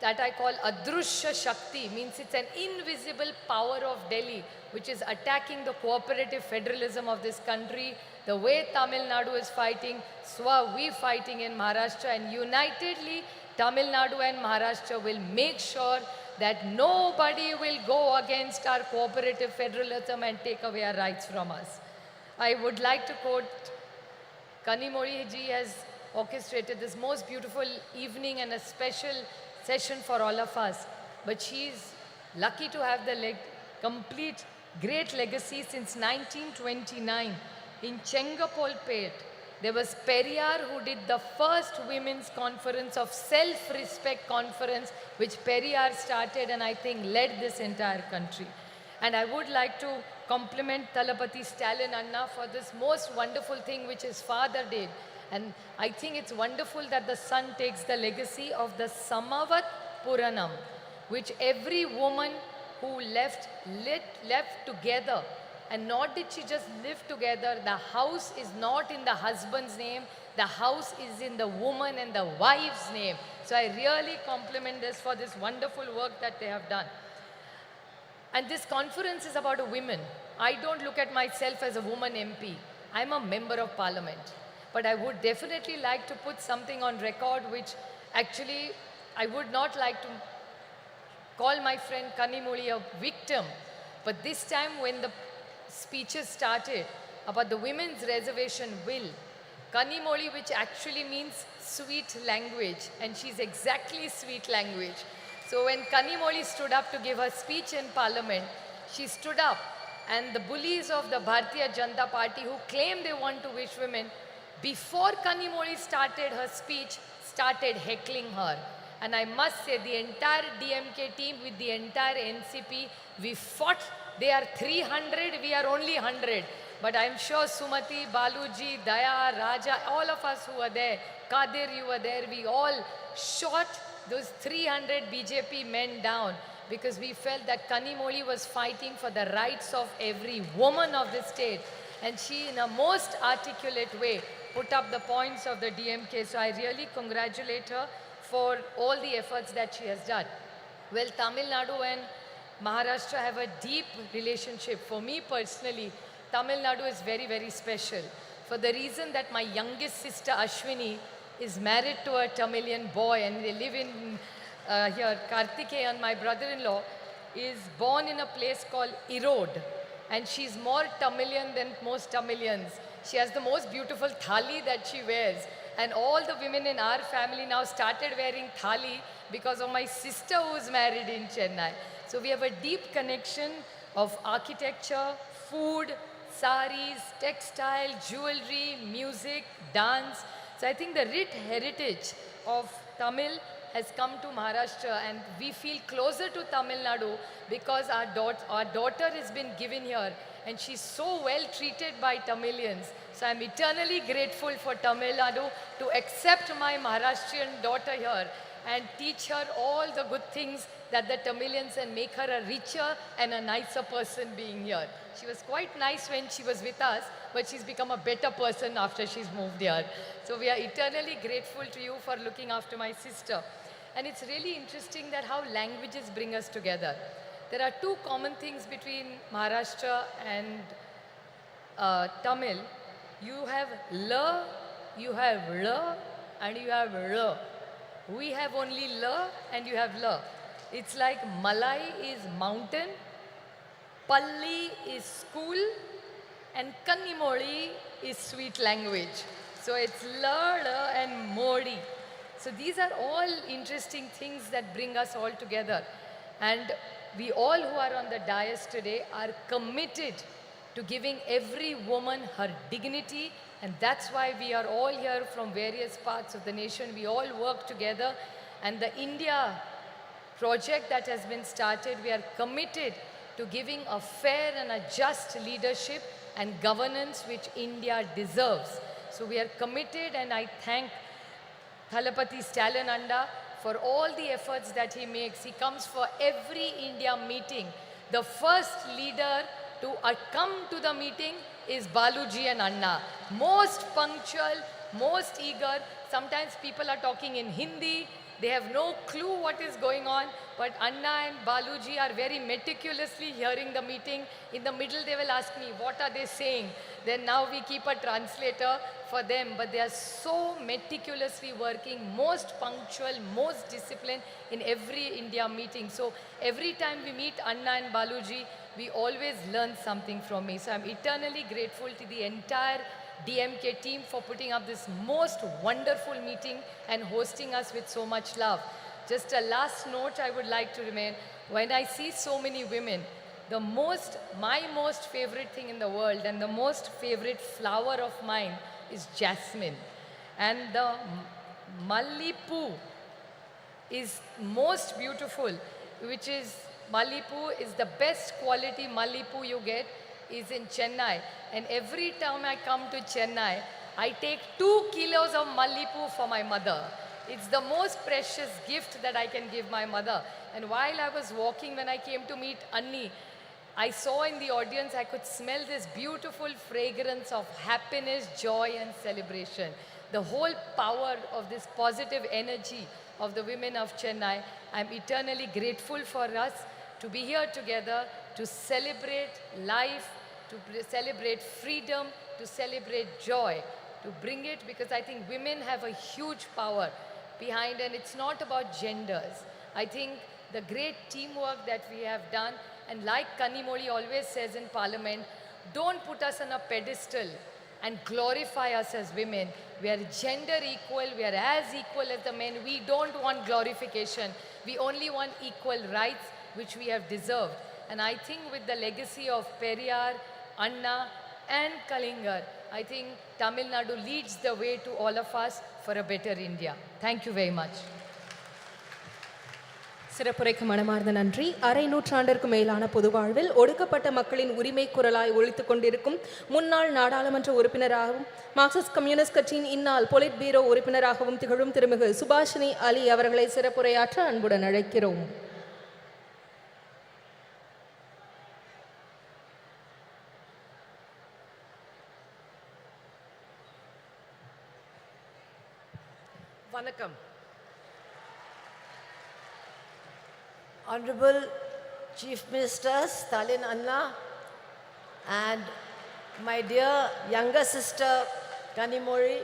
that I call Adrushya Shakti, means it's an invisible power of Delhi which is attacking the cooperative federalism of this country. The way Tamil Nadu is fighting, so are we fighting in Maharashtra, and unitedly Tamil Nadu and Maharashtra will make sure that nobody will go against our cooperative federalism and take away our rights from us. I would like to quote Kanimozhi ji has orchestrated this most beautiful evening and a special session for all of us. But she is lucky to have the complete great legacy since 1929 in Chengapolpet. There was Periyar who did the first women's conference of self-respect conference, which Periyar started and I think led this entire country. And I would like to compliment Talapati Stalin Anna for this most wonderful thing which his father did. And I think it's wonderful that the son takes the legacy of the Samavat Puranam, which every woman who left together. And not did she just live together, the house is not in the husband's name, the house is in the woman and the wife's name. So I really compliment this for this wonderful work that they have done. And this conference is about women. I don't look at myself as a woman MP. I'm a member of parliament. But I would definitely like to put something on record which actually I would not like to call my friend Kanimozhi a victim. But this time when the speeches started about the women's reservation bill, Kanimozhi, which actually means sweet language, and she's exactly sweet language. So when Kanimozhi stood up to give her speech in parliament, she stood up and the bullies of the Bharatiya Janata Party who claim they want to wish women, before Kanimozhi started her speech, started heckling her. And I must say the entire DMK team with the entire NCP, we fought. They are 300, we are only 100. But I'm sure Sumati, Baluji, Daya, Raja, all of us who were there, Kadir, you were there, we all shot those 300 BJP men down because we felt that Kanimozhi was fighting for the rights of every woman of the state. And she, in a most articulate way, put up the points of the DMK. So I really congratulate her for all the efforts that she has done. Well, Tamil Nadu and Maharashtra have a deep relationship. For me personally, Tamil Nadu is very, very special. For the reason that my youngest sister Ashwini is married to a Tamilian boy and they live in here. Karthikeyan, my brother-in-law, is born in a place called Erode. And she's more Tamilian than most Tamilians. She has the most beautiful thali that she wears. And all the women in our family now started wearing thali because of my sister who's married in Chennai. So we have a deep connection of architecture, food, saris, textile, jewelry, music, dance. So I think the rich heritage of Tamil has come to Maharashtra and we feel closer to Tamil Nadu because our daughter has been given here and she's so well treated by Tamilians. So I'm eternally grateful for Tamil Nadu to accept my Maharashtrian daughter here and teach her all the good things that the Tamilians and make her a richer and a nicer person being here. She was quite nice when she was with us, but she's become a better person after she's moved here. So we are eternally grateful to you for looking after my sister. And it's really interesting that how languages bring us together. There are two common things between Maharashtra and Tamil. You have la, you have la, and you have la. We have only la and you have la. It's like Malai is mountain, Palli is school, and Kanimozhi is sweet language. So it's la, la, and modi. So these are all interesting things that bring us all together. And we all who are on the dais today are committed to giving every woman her dignity, and that's why we are all here from various parts of the nation. We all work together, and the India project that has been started, we are committed to giving a fair and a just leadership and governance which India deserves. So we are committed, and I thank Thalapathy Stalin Anda for all the efforts that he makes. He comes for every India meeting. The first leader to come to the meeting is Baluji and Anna. Most punctual, most eager. Sometimes people are talking in Hindi. They have no clue what is going on, but Anna and Baluji are very meticulously hearing the meeting. In the middle, they will ask me, what are they saying? Then now we keep a translator for them, but they are so meticulously working, most punctual, most disciplined in every India meeting. So every time we meet Anna and Baluji, we always learn something from me. So I'm eternally grateful to the entire DMK team for putting up this most wonderful meeting and hosting us with so much love. Just a last note I would like to remain, when I see so many women, my most favorite thing in the world and the most favorite flower of mine is jasmine. And the Mallipu is most beautiful, which is Mallipu is the best quality Mallipu you get is in Chennai. And every time I come to Chennai, I take 2 kilos of Mallipu for my mother. It's the most precious gift that I can give my mother. And while I was walking, when I came to meet Anni, I saw in the audience, I could smell this beautiful fragrance of happiness, joy, and celebration. The whole power of this positive energy of the women of Chennai. I'm eternally grateful for us to be here together, to celebrate life, to celebrate freedom, to celebrate joy, to bring it, because I think women have a huge power behind, and it's not about genders. I think the great teamwork that we have done, and like Kanimoli always says in Parliament, don't put us on a pedestal and glorify us as women. We are gender equal, we are as equal as the men. We don't want glorification. We only want equal rights, which we have deserved. And I think with the legacy of Periyar, Anna and Kalingar, I think Tamil Nadu leads the way to all of us for a better India. Thank you very much. சிறப்புரைக்கு மனமார்ந்த நன்றி. அரை நூற்றாண்டிற்கு மேலான பொதுவாழ்வில் ஒடுக்கப்பட்ட மக்களின் உரிமை குரலாய் ஒலித்துக் கொண்டிருக்கும் முன்னாள் நாடாளுமன்ற உறுப்பினராகவும் மார்க்சிஸ்ட் கம்யூனிஸ்ட் கட்சியின் இந்நாள் பொலிட் பீரோ உறுப்பினராகவும் திகழும் திருமிகு சுபாஷினி அலி அவர்களை சிறப்புரையாற்ற அன்புடன் அழைக்கிறோம். Vanakkam. Honorable Chief Minister Stalin Anna and my dear younger sister Kanimori,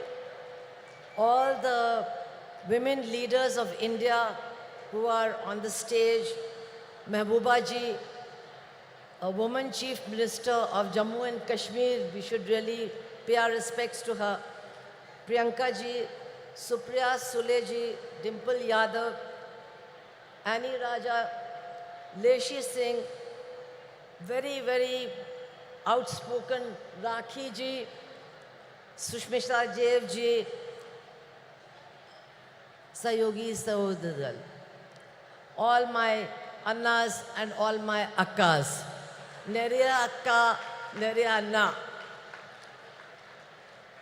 all the women leaders of India who are on the stage, Mehbooba ji, a woman Chief Minister of Jammu and Kashmir, we should really pay our respects to her, Priyanka ji, Supriya Sule ji, Dimple Yadav, Annie Raja, Leshi Singh, very, very outspoken Rakhi ji, Sushmita Dev ji, Sayogi Sahodadal, all my Annas and all my Akkas, Neriya Akka, Neriya Anna.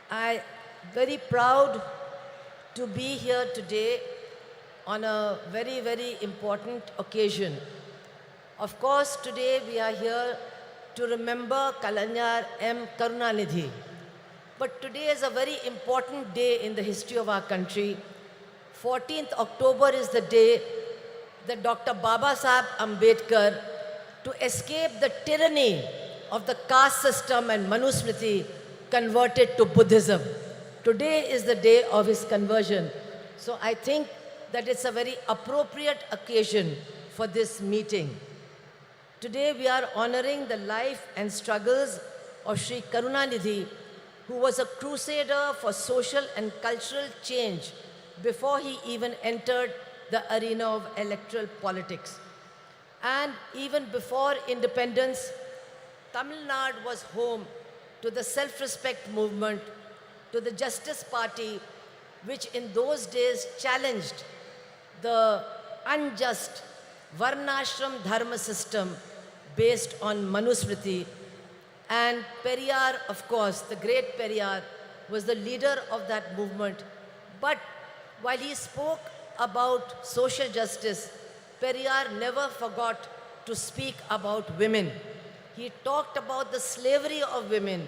I very proud to be here today on a very, very important occasion. Of course, today we are here to remember Kalainar M. Karunanidhi. But today is a very important day in the history of our country. 14th October is the day that Dr. Baba Saheb Ambedkar, to escape the tyranny of the caste system and Manusmriti, converted to Buddhism. Today is the day of his conversion. So I think that it's a very appropriate occasion for this meeting. Today we are honoring the life and struggles of Sri Karunanidhi, who was a crusader for social and cultural change before he even entered the arena of electoral politics. And even before independence, Tamil Nadu was home to the self-respect movement, to the Justice Party, which in those days challenged the unjust Varnashram Dharma system based on Manusmriti. And Periyar, of course, the great Periyar, was the leader of that movement. But while he spoke about social justice, Periyar never forgot to speak about women. He talked about the slavery of women,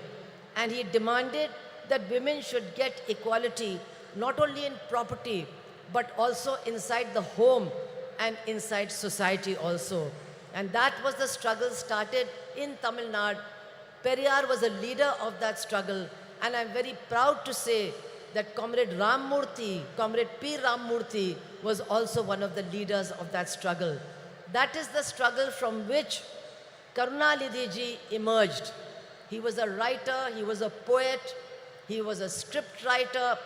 and he demanded that women should get equality, not only in property, but also inside the home and inside society also. And that was the struggle started in Tamil Nadu. Periyar was a leader of that struggle, and I'm very proud to say that Comrade Ramamurthy, Comrade P. Ramamurthy, was also one of the leaders of that struggle. That is the struggle from which Karunanidhi ji emerged. He was a writer, he was a poet, he was a script writer,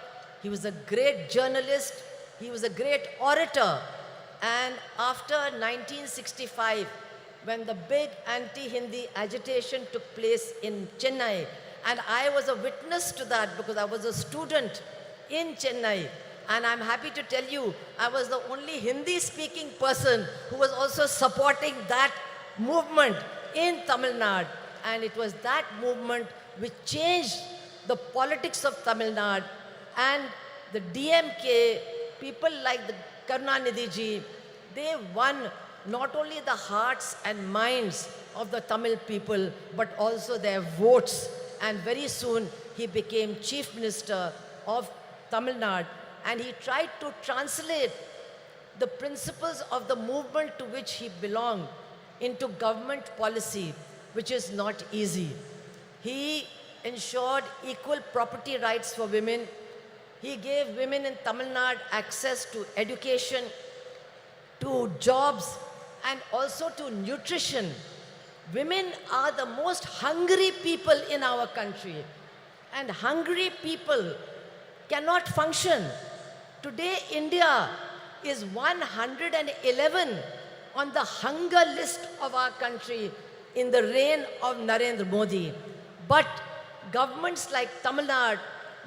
he was a great journalist, he was a great orator. And after 1965, when the big anti-Hindi agitation took place in Chennai, and I was a witness to that because I was a student in Chennai, and I'm happy to tell you, I was the only Hindi-speaking person who was also supporting that movement in Tamil Nadu. And it was that movement which changed the politics of Tamil Nadu. And the DMK, people like the Karunanidhi ji, they won not only the hearts and minds of the Tamil people, but also their votes. And very soon he became Chief Minister of Tamil Nadu, and he tried to translate the principles of the movement to which he belonged into government policy, which is not easy. He ensured equal property rights for women. He gave women in Tamil Nadu access to education, to jobs, and also to nutrition. Women are the most hungry people in our country, and hungry people cannot function. Today, India is 111 on the hunger list of our country in the reign of Narendra Modi. But governments like Tamil Nadu,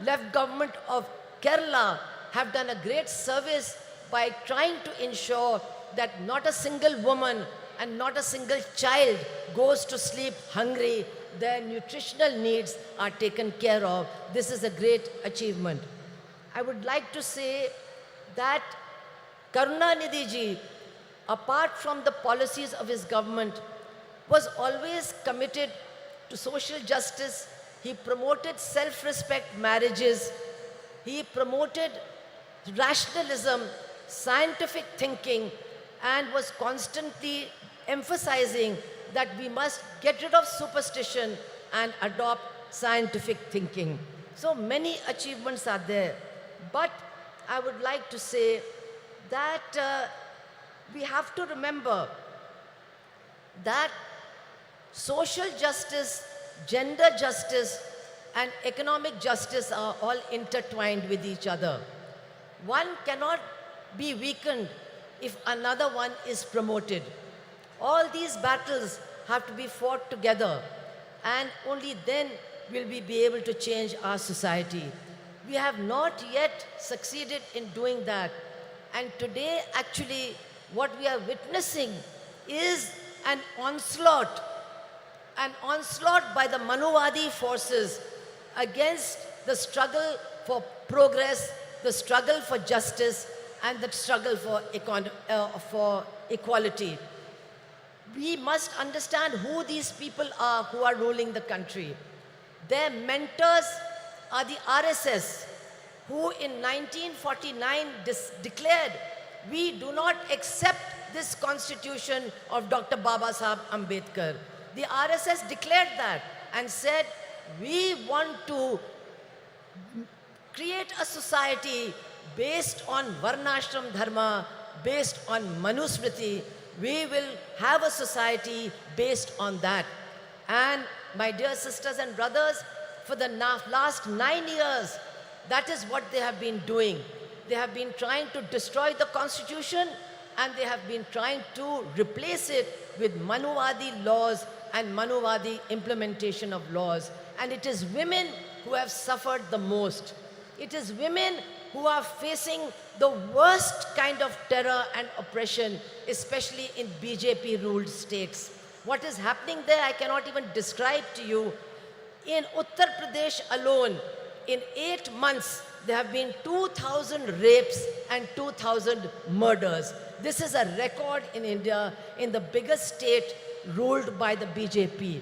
left government of Kerala have done a great service by trying to ensure that not a single woman and not a single child goes to sleep hungry. Their nutritional needs are taken care of. This is a great achievement. I would like to say that Karunanidhi ji, apart from the policies of his government, was always committed to social justice. He promoted self-respect marriages. He promoted rationalism, scientific thinking, and was constantly emphasizing that we must get rid of superstition and adopt scientific thinking. So many achievements are there. But I would like to say that we have to remember that social justice, gender justice, and economic justice are all intertwined with each other. One cannot be weakened if another one is promoted. All these battles have to be fought together, and only then will we be able to change our society. We have not yet succeeded in doing that. And today, actually, what we are witnessing is an onslaught by the Manuvadi forces against the struggle for progress, the struggle for justice, and the struggle for equality. We must understand who these people are who are ruling the country. Their mentors are the RSS, who in 1949 declared, we do not accept this constitution of Dr. Baba Saheb Ambedkar. The RSS declared that and said, we want to create a society based on Varnashram Dharma, based on Manusmriti. We will have a society based on that. And my dear sisters and brothers, for the last 9 years, that is what they have been doing. They have been trying to destroy the constitution, and they have been trying to replace it with Manuvadi laws and Manuvadi implementation of laws. And it is women who have suffered the most. It is women who are facing the worst kind of terror and oppression, especially in BJP-ruled states. What is happening there, I cannot even describe to you. In Uttar Pradesh alone, in 8 months, there have been 2,000 rapes and 2,000 murders. This is a record in India, in the biggest state ruled by the BJP.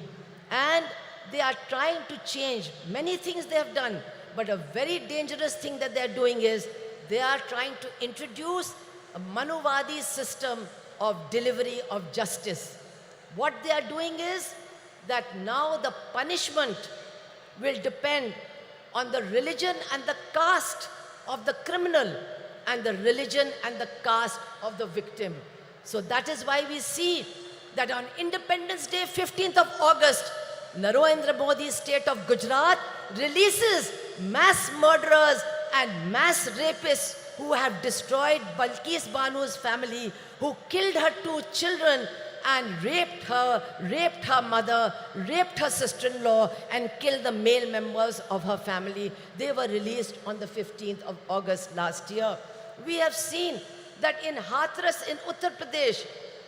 And they are trying to change many things they have done. But a very dangerous thing that they are doing is they are trying to introduce a Manuvadi system of delivery of justice. What they are doing is that now the punishment will depend on the religion and the caste of the criminal and the religion and the caste of the victim. So that is why we see that on Independence Day, 15th of August, Narendra Modi's state of Gujarat releases mass murderers and mass rapists who have destroyed Balkis Banu's family, who killed her 2 children and raped her mother, raped her sister-in-law, and killed the male members of her family. They were released on the 15th of August last year. We have seen that in Hathras in Uttar Pradesh,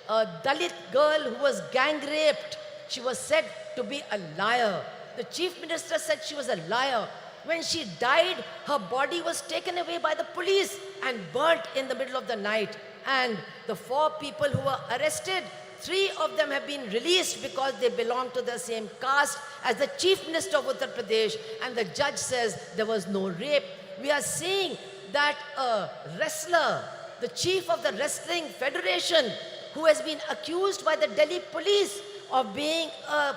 a Dalit girl who was gang raped, she was said to be a liar. The chief minister said she was a liar. When she died, her body was taken away by the police and burnt in the middle of the night. And the 4 people who were arrested, 3 of them have been released because they belong to the same caste as the chief minister of Uttar Pradesh, and the judge says there was no rape. We are seeing that a wrestler, the chief of the Wrestling Federation, who has been accused by the Delhi police of being a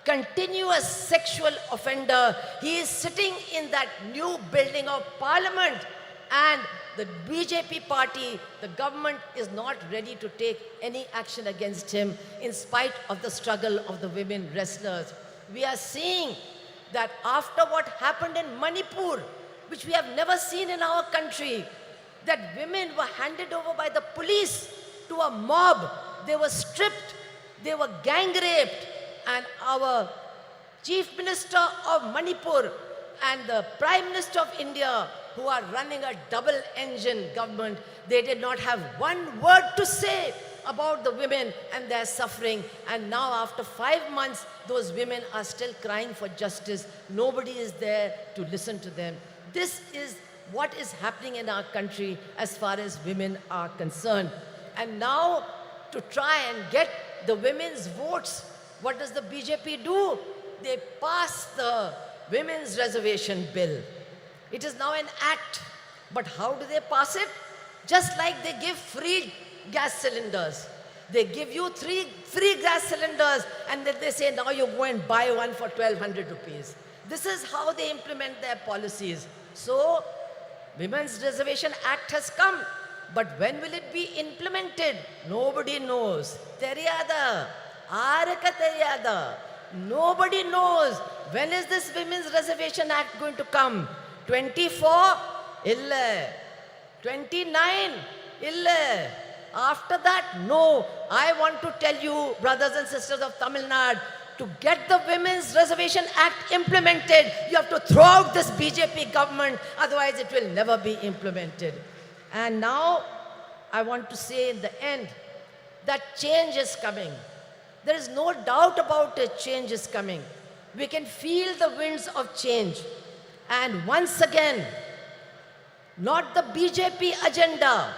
continuous sexual offender, he is sitting in that new building of parliament, and the BJP party, the government, is not ready to take any action against him in spite of the struggle of the women wrestlers. We are seeing that after what happened in Manipur, which we have never seen in our country, that women were handed over by the police to a mob. They were stripped, they were gang raped, and our Chief Minister of Manipur and the Prime Minister of India, who are running a double-engine government, they did not have one word to say about the women and their suffering. And now after 5 months, those women are still crying for justice. Nobody is there to listen to them. This is what is happening in our country as far as women are concerned. And now, to try and get the women's votes, what does the BJP do? They pass the Women's Reservation Bill. It is now an act. But how do they pass it? Just like they give free gas cylinders. They give you 3 free gas cylinders, and then they say, now you go and buy one for 1,200 rupees. This is how they implement their policies. So, Women's Reservation Act has come. But when will it be implemented? Nobody knows. Teriyada. Araka teriyada. Nobody knows. When is this Women's Reservation Act going to come? 24? Illa. 29? Illa. After that, no. I want to tell you, brothers and sisters of Tamil Nadu, to get the Women's Reservation Act implemented, you have to throw out this BJP government, otherwise it will never be implemented. And now, I want to say in the end, that change is coming. There is no doubt about it, change is coming. We can feel the winds of change. And once again, not the BJP agenda,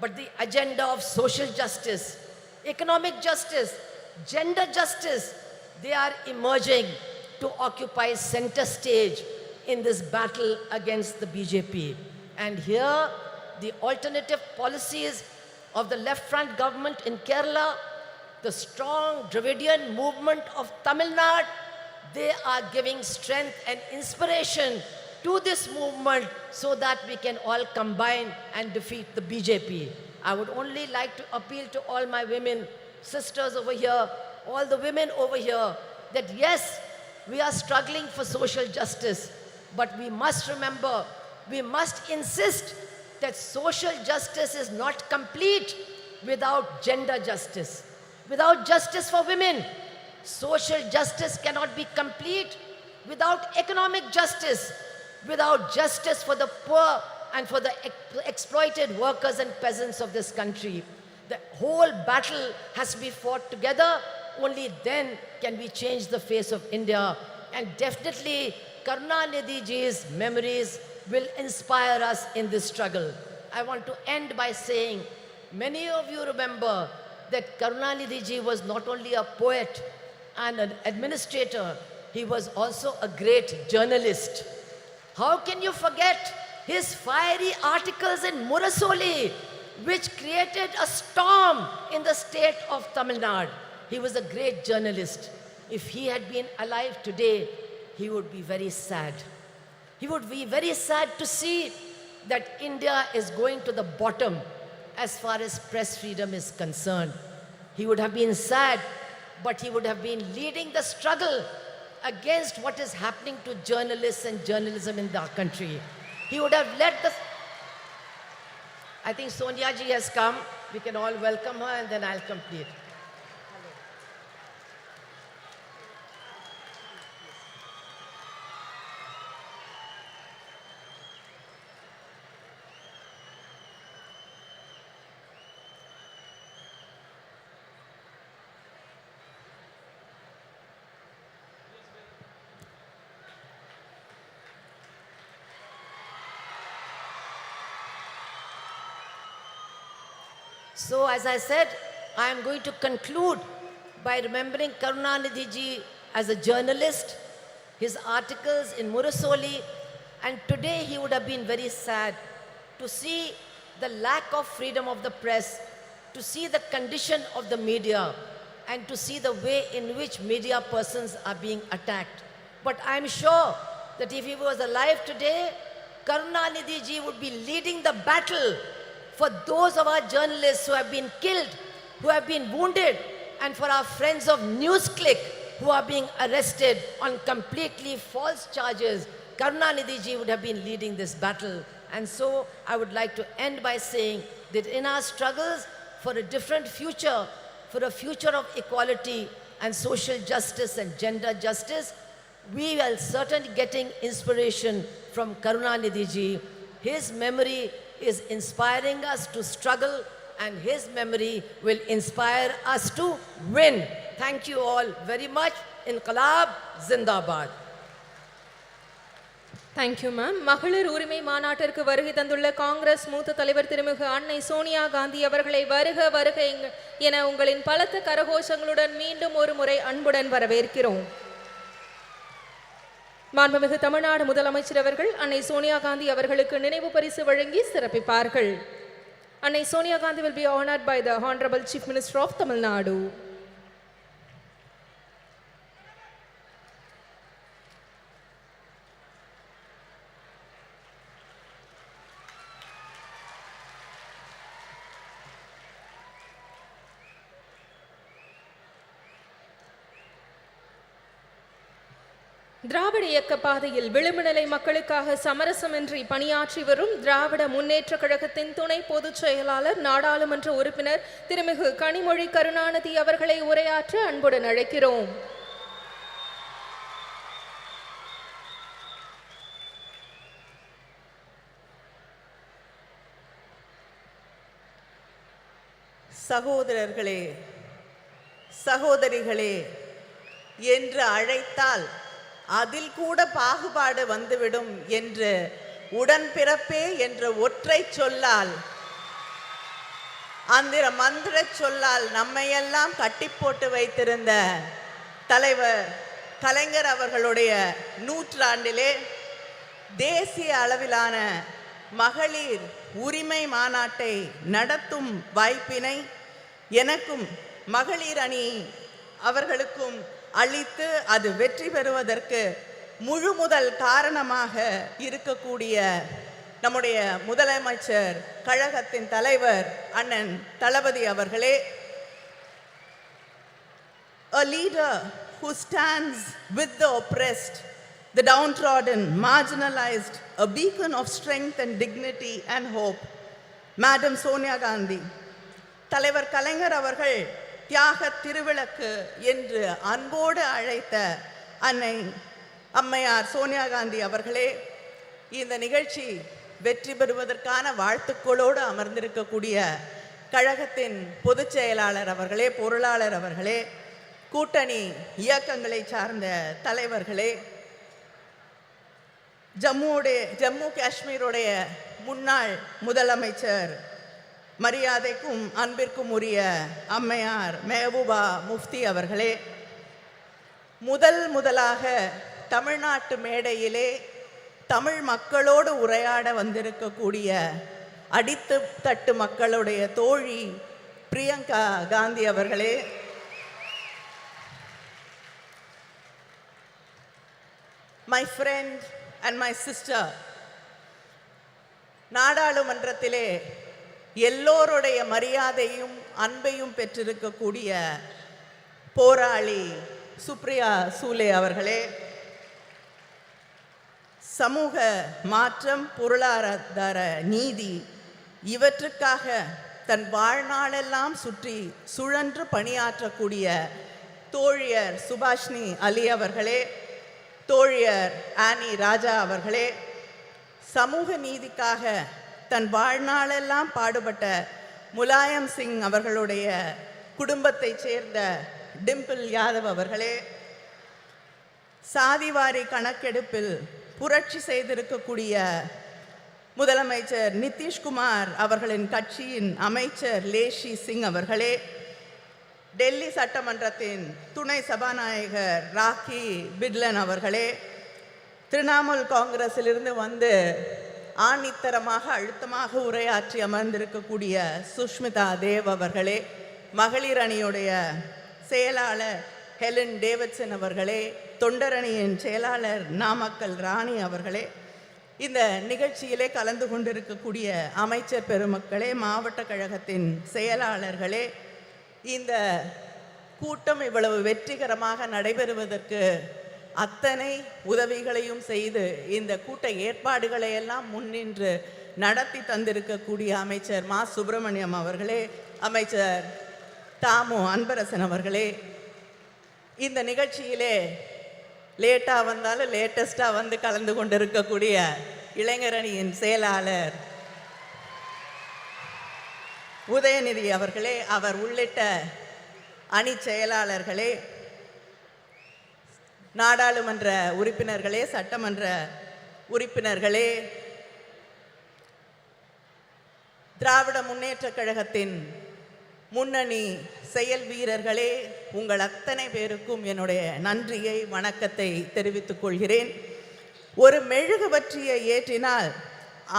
but the agenda of social justice, economic justice, gender justice, they are emerging to occupy center stage in this battle against the BJP. And here, the alternative policies of the left front government in Kerala, the strong Dravidian movement of Tamil Nadu, they are giving strength and inspiration to this movement so that we can all combine and defeat the BJP. I would only like to appeal to all my women, sisters over here, all the women over here, that yes, we are struggling for social justice, but we must remember, we must insist that social justice is not complete without gender justice, without justice for women. social justice cannot be complete without economic justice, without justice for the poor and for the exploited workers and peasants of this country. The whole battle has to be fought together. Only then can we change the face of India. And definitely, Karunanidhi ji's memories will inspire us in this struggle. I want to end by saying, many of you remember that Karunanidhi ji was not only a poet and an administrator, he was also a great journalist. How can you forget his fiery articles in Murasoli, which created a storm in the state of Tamil Nadu? He was a great journalist. If he had been alive today, he would be very sad. He would be very sad to see that India is going to the bottom as far as press freedom is concerned. He would have been sad, but he would have been leading the struggle against what is happening to journalists and journalism in our country. He would have led the... I think Sonia ji has come. We can all welcome her and then I'll complete. So as I said, I am going to conclude by remembering Karunanidhi ji as a journalist, his articles in Murasoli, and today he would have been very sad to see the lack of freedom of the press, to see the condition of the media, and to see the way in which media persons are being attacked. But I am sure that if he was alive today, Karunanidhi ji would be leading the battle for those of our journalists who have been killed, who have been wounded, and for our friends of NewsClick who are being arrested on completely false charges. Karunanidhi ji would have been leading this battle. And so I would like to end by saying that in our struggles for a different future, for a future of equality and social justice and gender justice, we are certainly getting inspiration from Karunanidhi ji. His memory is inspiring us to struggle, and his memory will inspire us to win. Thank you all very much. Inqilab Zindabad. Thank you ma'am. மகளிர் உரிமை மாநாட்டிற்கு வருகை தந்துள்ள காங்கிரஸ் மூத்த தலைவர் திருமிகு அன்னை சோனியா காந்தி அவர்களை வருக வருக என உங்களின் பலத்த கரகோஷங்களுடன் மீண்டும் ஒரு முறை அன்புடன் வரவேற்கிறோம். மாண்புமிகு தமிழ்நாடு முதலமைச்சர் அவர்கள் அன்னை சோனியா காந்தி அவர்களுக்கு நினைவு பரிசு வழங்கி சிறப்பிப்பார்கள். அன்னை Sonia Gandhi will be honored by the Honorable Chief Minister of Tamil Nadu. திராவிட இயக்க பாதையில் விளிம்புநிலை மக்களுக்காக சமரசமின்றி பணியாற்றி வரும் திராவிட முன்னேற்ற கழகத்தின் துணை பொதுச் செயலாளர் நாடாளுமன்ற உறுப்பினர் திருமிகு கனிமொழி கருணாநிதி அவர்களை உரையாற்ற அன்புடன் அழைக்கிறோம். சகோதரர்களே, சகோதரிகளே என்று அழைத்தால் அதில் கூட பாகுபாடு வந்துவிடும் என்று உடன்பிறப்பே என்ற ஒற்றை சொல்லால், அந்த மந்திர சொல்லால் நம்மையெல்லாம் கட்டி போட்டு வைத்திருந்த தலைவர் கலைஞர் அவர்களுடைய நூற்றாண்டிலே தேசிய அளவிலான மகளிர் உரிமை மாநாட்டை நடத்தும் வாய்ப்பினை எனக்கும் மகளிர் அணி அவர்களுக்கும் அளித்து அது வெற்றி பெறுவதற்கு முழு முதல் காரணமாக இருக்கக்கூடிய நம்முடைய முதலமைச்சர் கழகத்தின் தலைவர் அண்ணன் தளபதி அவர்களே, a leader who stands with the oppressed, the downtrodden, marginalized, a beacon of strength and dignity and hope, Madam Sonia Gandhi. தலைவர் கலைஞர் அவர்கள் தியாக திருவிளக்கு என்று அன்போடு அழைத்த அன்னை அம்மையார் சோனியா காந்தி அவர்களே, இந்த நிகழ்ச்சி வெற்றி பெறுவதற்கான வாழ்த்துக்களோடு அமர்ந்திருக்கக்கூடிய கழகத்தின் பொதுச் செயலாளர் அவர்களே, பொருளாளர் அவர்களே, கூட்டணி இயக்கங்களை சார்ந்த தலைவர்களே, ஜம்மு காஷ்மீருடைய முன்னாள் முதலமைச்சர் மரியாதைக்கும் அன்பிற்கும் உரிய அம்மையார் மெஹபூபா முஃப்தி அவர்களே, முதலாக தமிழ்நாட்டு மேடையிலே தமிழ் மக்களோடு உரையாட வந்திருக்கக்கூடிய அடித்து தட்டு மக்களுடைய தோழி பிரியங்கா காந்தி அவர்களே, my friend and my sister, நாடாளுமன்றத்திலே எல்லோருடைய மரியாதையும் அன்பையும் பெற்றிருக்கக்கூடிய போராளி சுப்ரியா சூலே அவர்களே, சமூக மாற்றம், பொருளாதார நீதி இவற்றுக்காக தன் வாழ்நாளெல்லாம் சுழன்று பணியாற்றக்கூடிய தோழியர் சுபாஷினி அலி அவர்களே, தோழியர் ஆனி ராஜா அவர்களே, சமூக நீதிக்காக தன் வாழ்நாளெல்லாம் பாடுபட்ட முலாயம் சிங் அவர்களுடைய குடும்பத்தைச் சேர்ந்த டிம்பிள் யாதவ் அவர்களே, சாதிவாரி கணக்கெடுப்பில் புரட்சி செய்திருக்கக்கூடிய முதலமைச்சர் நிதிஷ்குமார் அவர்களின் கட்சியின் அமைச்சர் லேஷி சிங் அவர்களே, டெல்லி சட்டமன்றத்தின் துணை சபாநாயகர் ராக்கி பிட்லன் அவர்களே, திரிணாமுல் காங்கிரஸிலிருந்து வந்து ஆணித்தரமாக அழுத்தமாக உரையாற்றி அமர்ந்திருக்கக்கூடிய சுஷ்மிதா தேவ் அவர்களே, மகளிர் அணியுடைய செயலாளர் ஹெலன் டேவிட்சன் அவர்களே, தொண்டரணியின் செயலாளர் நாமக்கல் ராணி அவர்களே, இந்த நிகழ்ச்சியிலே கலந்து கொண்டிருக்கக்கூடிய அமைச்சர் பெருமக்களே, மாவட்ட கழகத்தின் செயலாளர்களே, இந்த கூட்டம் இவ்வளவு வெற்றிகரமாக நடைபெறுவதற்கு அத்தனை உதவிகளையும் செய்து இந்த கூட்ட ஏற்பாடுகளை எல்லாம் முன்னின்று நடத்தி தந்திருக்கக்கூடிய அமைச்சர் மா சுப்பிரமணியம் அவர்களே, அமைச்சர் தாமு அன்பரசன் அவர்களே, இந்த நிகழ்ச்சியிலே லேட்டாக வந்தாலும் லேட்டஸ்டாக வந்து கலந்து கொண்டிருக்கக்கூடிய இளைஞரணியின் செயலாளர் உதயநிதி அவர்களே, அவர் உள்ளிட்ட அணி செயலாளர்களே, நாடாளுமன்ற உறுப்பினர்களே, சட்டமன்ற உறுப்பினர்களே, திராவிட முன்னேற்றக் கழகத்தின் முன்னணி செயல் வீரர்களே, உங்கள் அத்தனை பேருக்கும் என்னுடைய நன்றியை வணக்கத்தை தெரிவித்துக் கொள்கிறேன். ஒரு மெழுகுவர்த்தியை ஏற்றினால்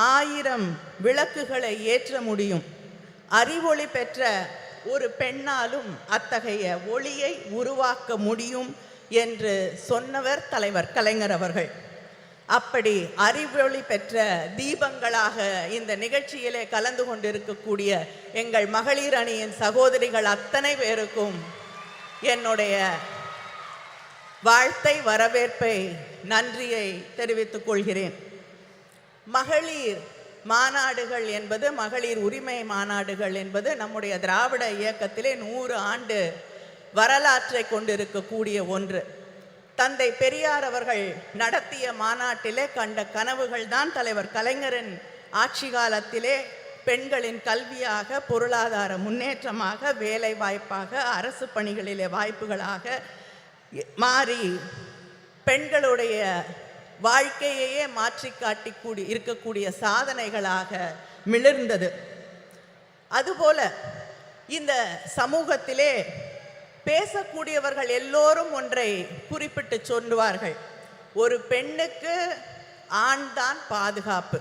1000 விளக்குகளை ஏற்ற முடியும். அறிவொளி பெற்ற ஒரு பெண்ணாலும் அத்தகைய ஒளியை உருவாக்க முடியும் என்று சொன்னவர் தலைவர் கலைஞர் அவர்கள். அப்படி அறிவொளி பெற்ற தீபங்களாக இந்த நிகழ்ச்சியிலே கலந்து கொண்டிருக்கக்கூடிய எங்கள் மகளிர் அணியின் சகோதரிகள் அத்தனை பேருக்கும் என்னுடைய வாழ்த்தை, வரவேற்பை, நன்றியை தெரிவித்துக் கொள்கிறேன். மகளிர் மாநாடுகள் என்பது, மகளிர் உரிமை மாநாடுகள் என்பது நம்முடைய திராவிட இயக்கத்திலே 100 ஆண்டு வரலாற்றை கொண்டிருக்கக்கூடிய ஒன்று. தந்தை பெரியார் அவர்கள் நடத்திய மாநாட்டிலே கண்ட கனவுகள் தான் தலைவர் கலைஞரின் ஆட்சி காலத்திலே பெண்களின் கல்வியாக, பொருளாதார முன்னேற்றமாக, வேலை வாய்ப்பாக, அரசு பணிகளிலே வாய்ப்புகளாக மாறி பெண்களுடைய வாழ்க்கையையே மாற்றி இருக்கக்கூடிய சாதனைகளாக மிளிர்ந்தது. அதுபோல இந்த சமூகத்திலே பேசக்கூடியவர்கள் எல்லோரும் ஒன்றை குறிப்பிட்டு சொல்லுவார்கள், ஒரு பெண்ணுக்கு ஆண் தான் பாதுகாப்பு.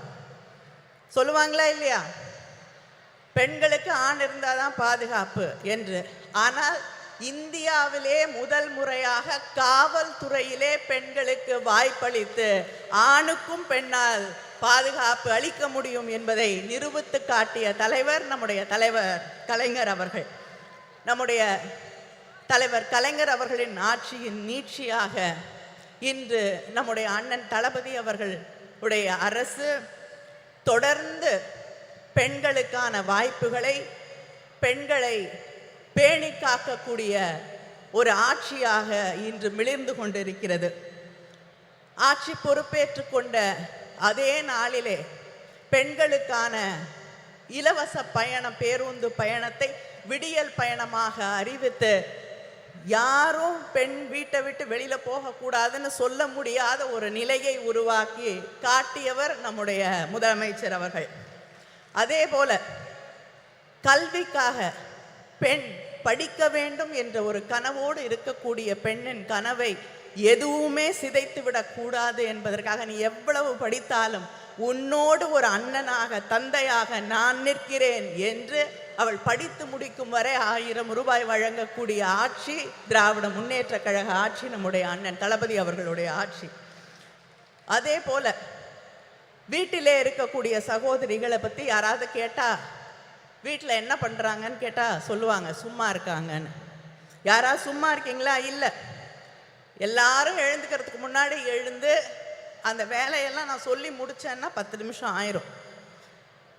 சொல்லுவாங்களா இல்லையா? பெண்களுக்கு ஆண் இருந்தால் தான் பாதுகாப்பு என்று. ஆனால் இந்தியாவிலே முதல் முறையாக காவல்துறையிலே பெண்களுக்கு வாய்ப்பளித்து ஆணுக்கும் பெண்ணால் பாதுகாப்பு அளிக்க முடியும் என்பதை நிரூபித்து காட்டிய தலைவர் நம்முடைய தலைவர் கலைஞர் அவர்கள். நம்முடைய தலைவர் கலைஞர் அவர்களின் ஆட்சியின் நீட்சியாக இன்று நம்முடைய அண்ணன் தளபதி அவர்களுடைய அரசு தொடர்ந்து பெண்களுக்கான வாய்ப்புகளை, பெண்களை பேணி காக்கக்கூடிய ஒரு ஆட்சியாக இன்று மிளிர்ந்து கொண்டிருக்கிறது. ஆட்சி பொறுப்பேற்று கொண்ட அதே நாளிலே பெண்களுக்கான இலவச பயணம், பேருந்து பயணத்தை விடியல் பயணமாக அறிவித்து யாரும் பெண் வீட்டை விட்டு வெளியில போகக்கூடாதுன்னு சொல்ல முடியாத ஒரு நிலையை உருவாக்கி காட்டியவர் நம்முடைய முதலமைச்சர் அவர்கள். அதே போல கல்விக்காக பெண் படிக்க வேண்டும் என்ற ஒரு கனவோடு இருக்கக்கூடிய பெண்ணின் கனவை எதுவுமே சிதைத்து விடக்கூடாது என்பதற்காக நீ எவ்வளவு படித்தாலும் உன்னோடு ஒரு அண்ணனாக தந்தையாக நான் நிற்கிறேன் என்று அவள் படித்து முடிக்கும் வரை 1000 ரூபாய் வழங்கக்கூடிய ஆட்சி திராவிட முன்னேற்ற கழக ஆட்சி, நம்முடைய அண்ணன் தளபதி அவர்களுடைய ஆட்சி. அதே போல வீட்டிலே இருக்கக்கூடிய சகோதரிகளை பற்றி யாராவது கேட்டா வீட்டில் என்ன பண்ணுறாங்கன்னு கேட்டால் சொல்லுவாங்க சும்மா இருக்காங்கன்னு. யாராவது சும்மா இருக்கீங்களா? இல்லை. எல்லாரும் எழுந்துக்கிறதுக்கு முன்னாடி எழுந்து அந்த வேலையெல்லாம் நான் சொல்லி முடித்தேன்னா 10 நிமிஷம் ஆயிரும்.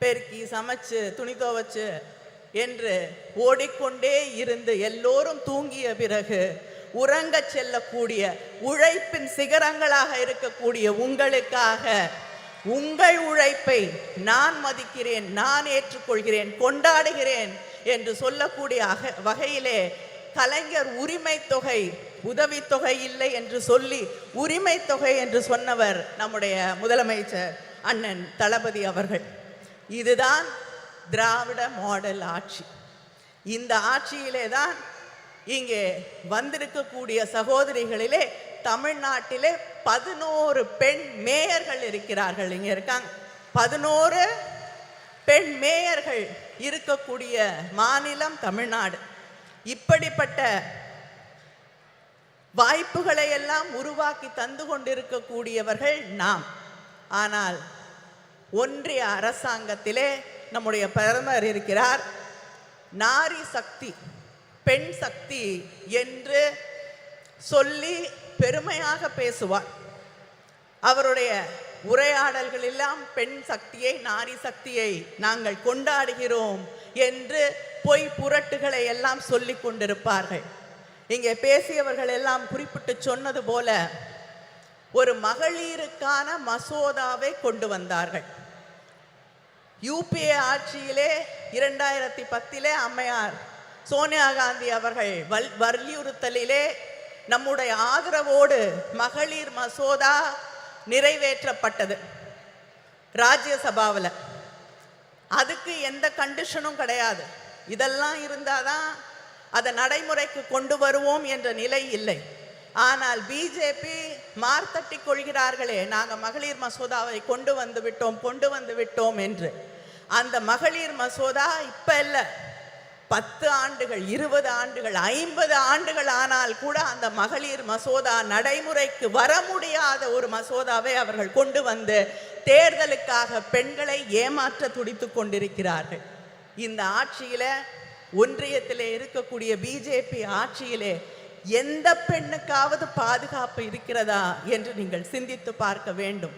பெருக்கி சமைச்சு துணி துவைச்சு என்று ஓடிக்கொண்டே இருந்து எல்லோரும் தூங்கிய பிறகு உறங்க செல்லக்கூடிய உழைப்பின் சிகரங்களாக இருக்கக்கூடிய உங்களுக்காக உங்கள் உழைப்பை நான் மதிக்கிறேன், நான் ஏற்றுக்கொள்கிறேன், கொண்டாடுகிறேன் என்று சொல்லக்கூடிய வகையிலே கலைஞர் உரிமை தொகை உதவித்தொகை இல்லை என்று சொல்லி உரிமை தொகை என்று சொன்னவர் நம்முடைய முதலமைச்சர் அண்ணன் தளபதி அவர்கள். இதுதான் திராவிட மாடல் ஆட்சி. இந்த ஆட்சியிலே தான் இங்கே வந்திருக்கக்கூடிய சகோதரிகளிலே தமிழ்நாட்டிலே 11 பெண் மேயர்கள் இருக்கிறார்கள். இங்கே இருக்காங்க 11 பெண் மேயர்கள் இருக்கக்கூடிய மாநிலம் தமிழ்நாடு. இப்படிப்பட்ட வாய்ப்புகளை எல்லாம் உருவாக்கி தந்து கொண்டிருக்கக்கூடியவர்கள் நாம். ஆனால் ஒன்றிய அரசாங்கத்திலே நம்முடைய பிரதமர் இருக்கிறார். நாரி சக்தி, பெண் சக்தி என்று சொல்லி பெருமையாக பேசுவார். அவருடைய உரையாடல்கள் எல்லாம் பெண் சக்தியை, நாரி சக்தியை நாங்கள் கொண்டாடுகிறோம் என்று பொய் புரட்டுகளை எல்லாம் சொல்லி கொண்டிருப்பார்கள். இங்கே பேசியவர்கள் எல்லாம் குறிப்பிட்டு சொன்னது போல ஒரு மகளிருக்கான மசோதாவை கொண்டு வந்தார்கள். யூபிஏ ஆட்சியிலே 2010 அம்மையார் சோனியா காந்தி அவர்கள் வலியுறுத்தலிலே நம்முடைய ஆதரவோடு மகளிர் மசோதா நிறைவேற்றப்பட்டது ராஜ்யசபாவில். அதுக்கு எந்த கண்டிஷனும் கிடையாது. இதெல்லாம் இருந்தாதான் அதை நடைமுறைக்கு கொண்டு வருவோம் என்ற நிலை இல்லை. ஆனால் பிஜேபி மார்த்தட்டி கொள்கிறார்களே, நாங்கள் மகளிர் மசோதாவை கொண்டு வந்து விட்டோம் என்று. அந்த மகளிர் மசோதா இப்போ இல்லை, 10 ஆண்டுகள், 20 ஆண்டுகள், 50 ஆண்டுகள் ஆனால் கூட அந்த மகளிர் மசோதா நடைமுறைக்கு வர முடியாத ஒரு மசோதாவை அவர்கள் கொண்டு வந்து தேர்தலுக்காக பெண்களை ஏமாற்ற துடித்து கொண்டிருக்கிறார்கள். இந்த ஆட்சியில, ஒன்றியத்திலே இருக்கக்கூடிய பிஜேபி ஆட்சியிலே எந்த பெண்ணுக்காவது பாதுகாப்பு இருக்கிறதா என்று நீங்கள் சிந்தித்து பார்க்க வேண்டும்.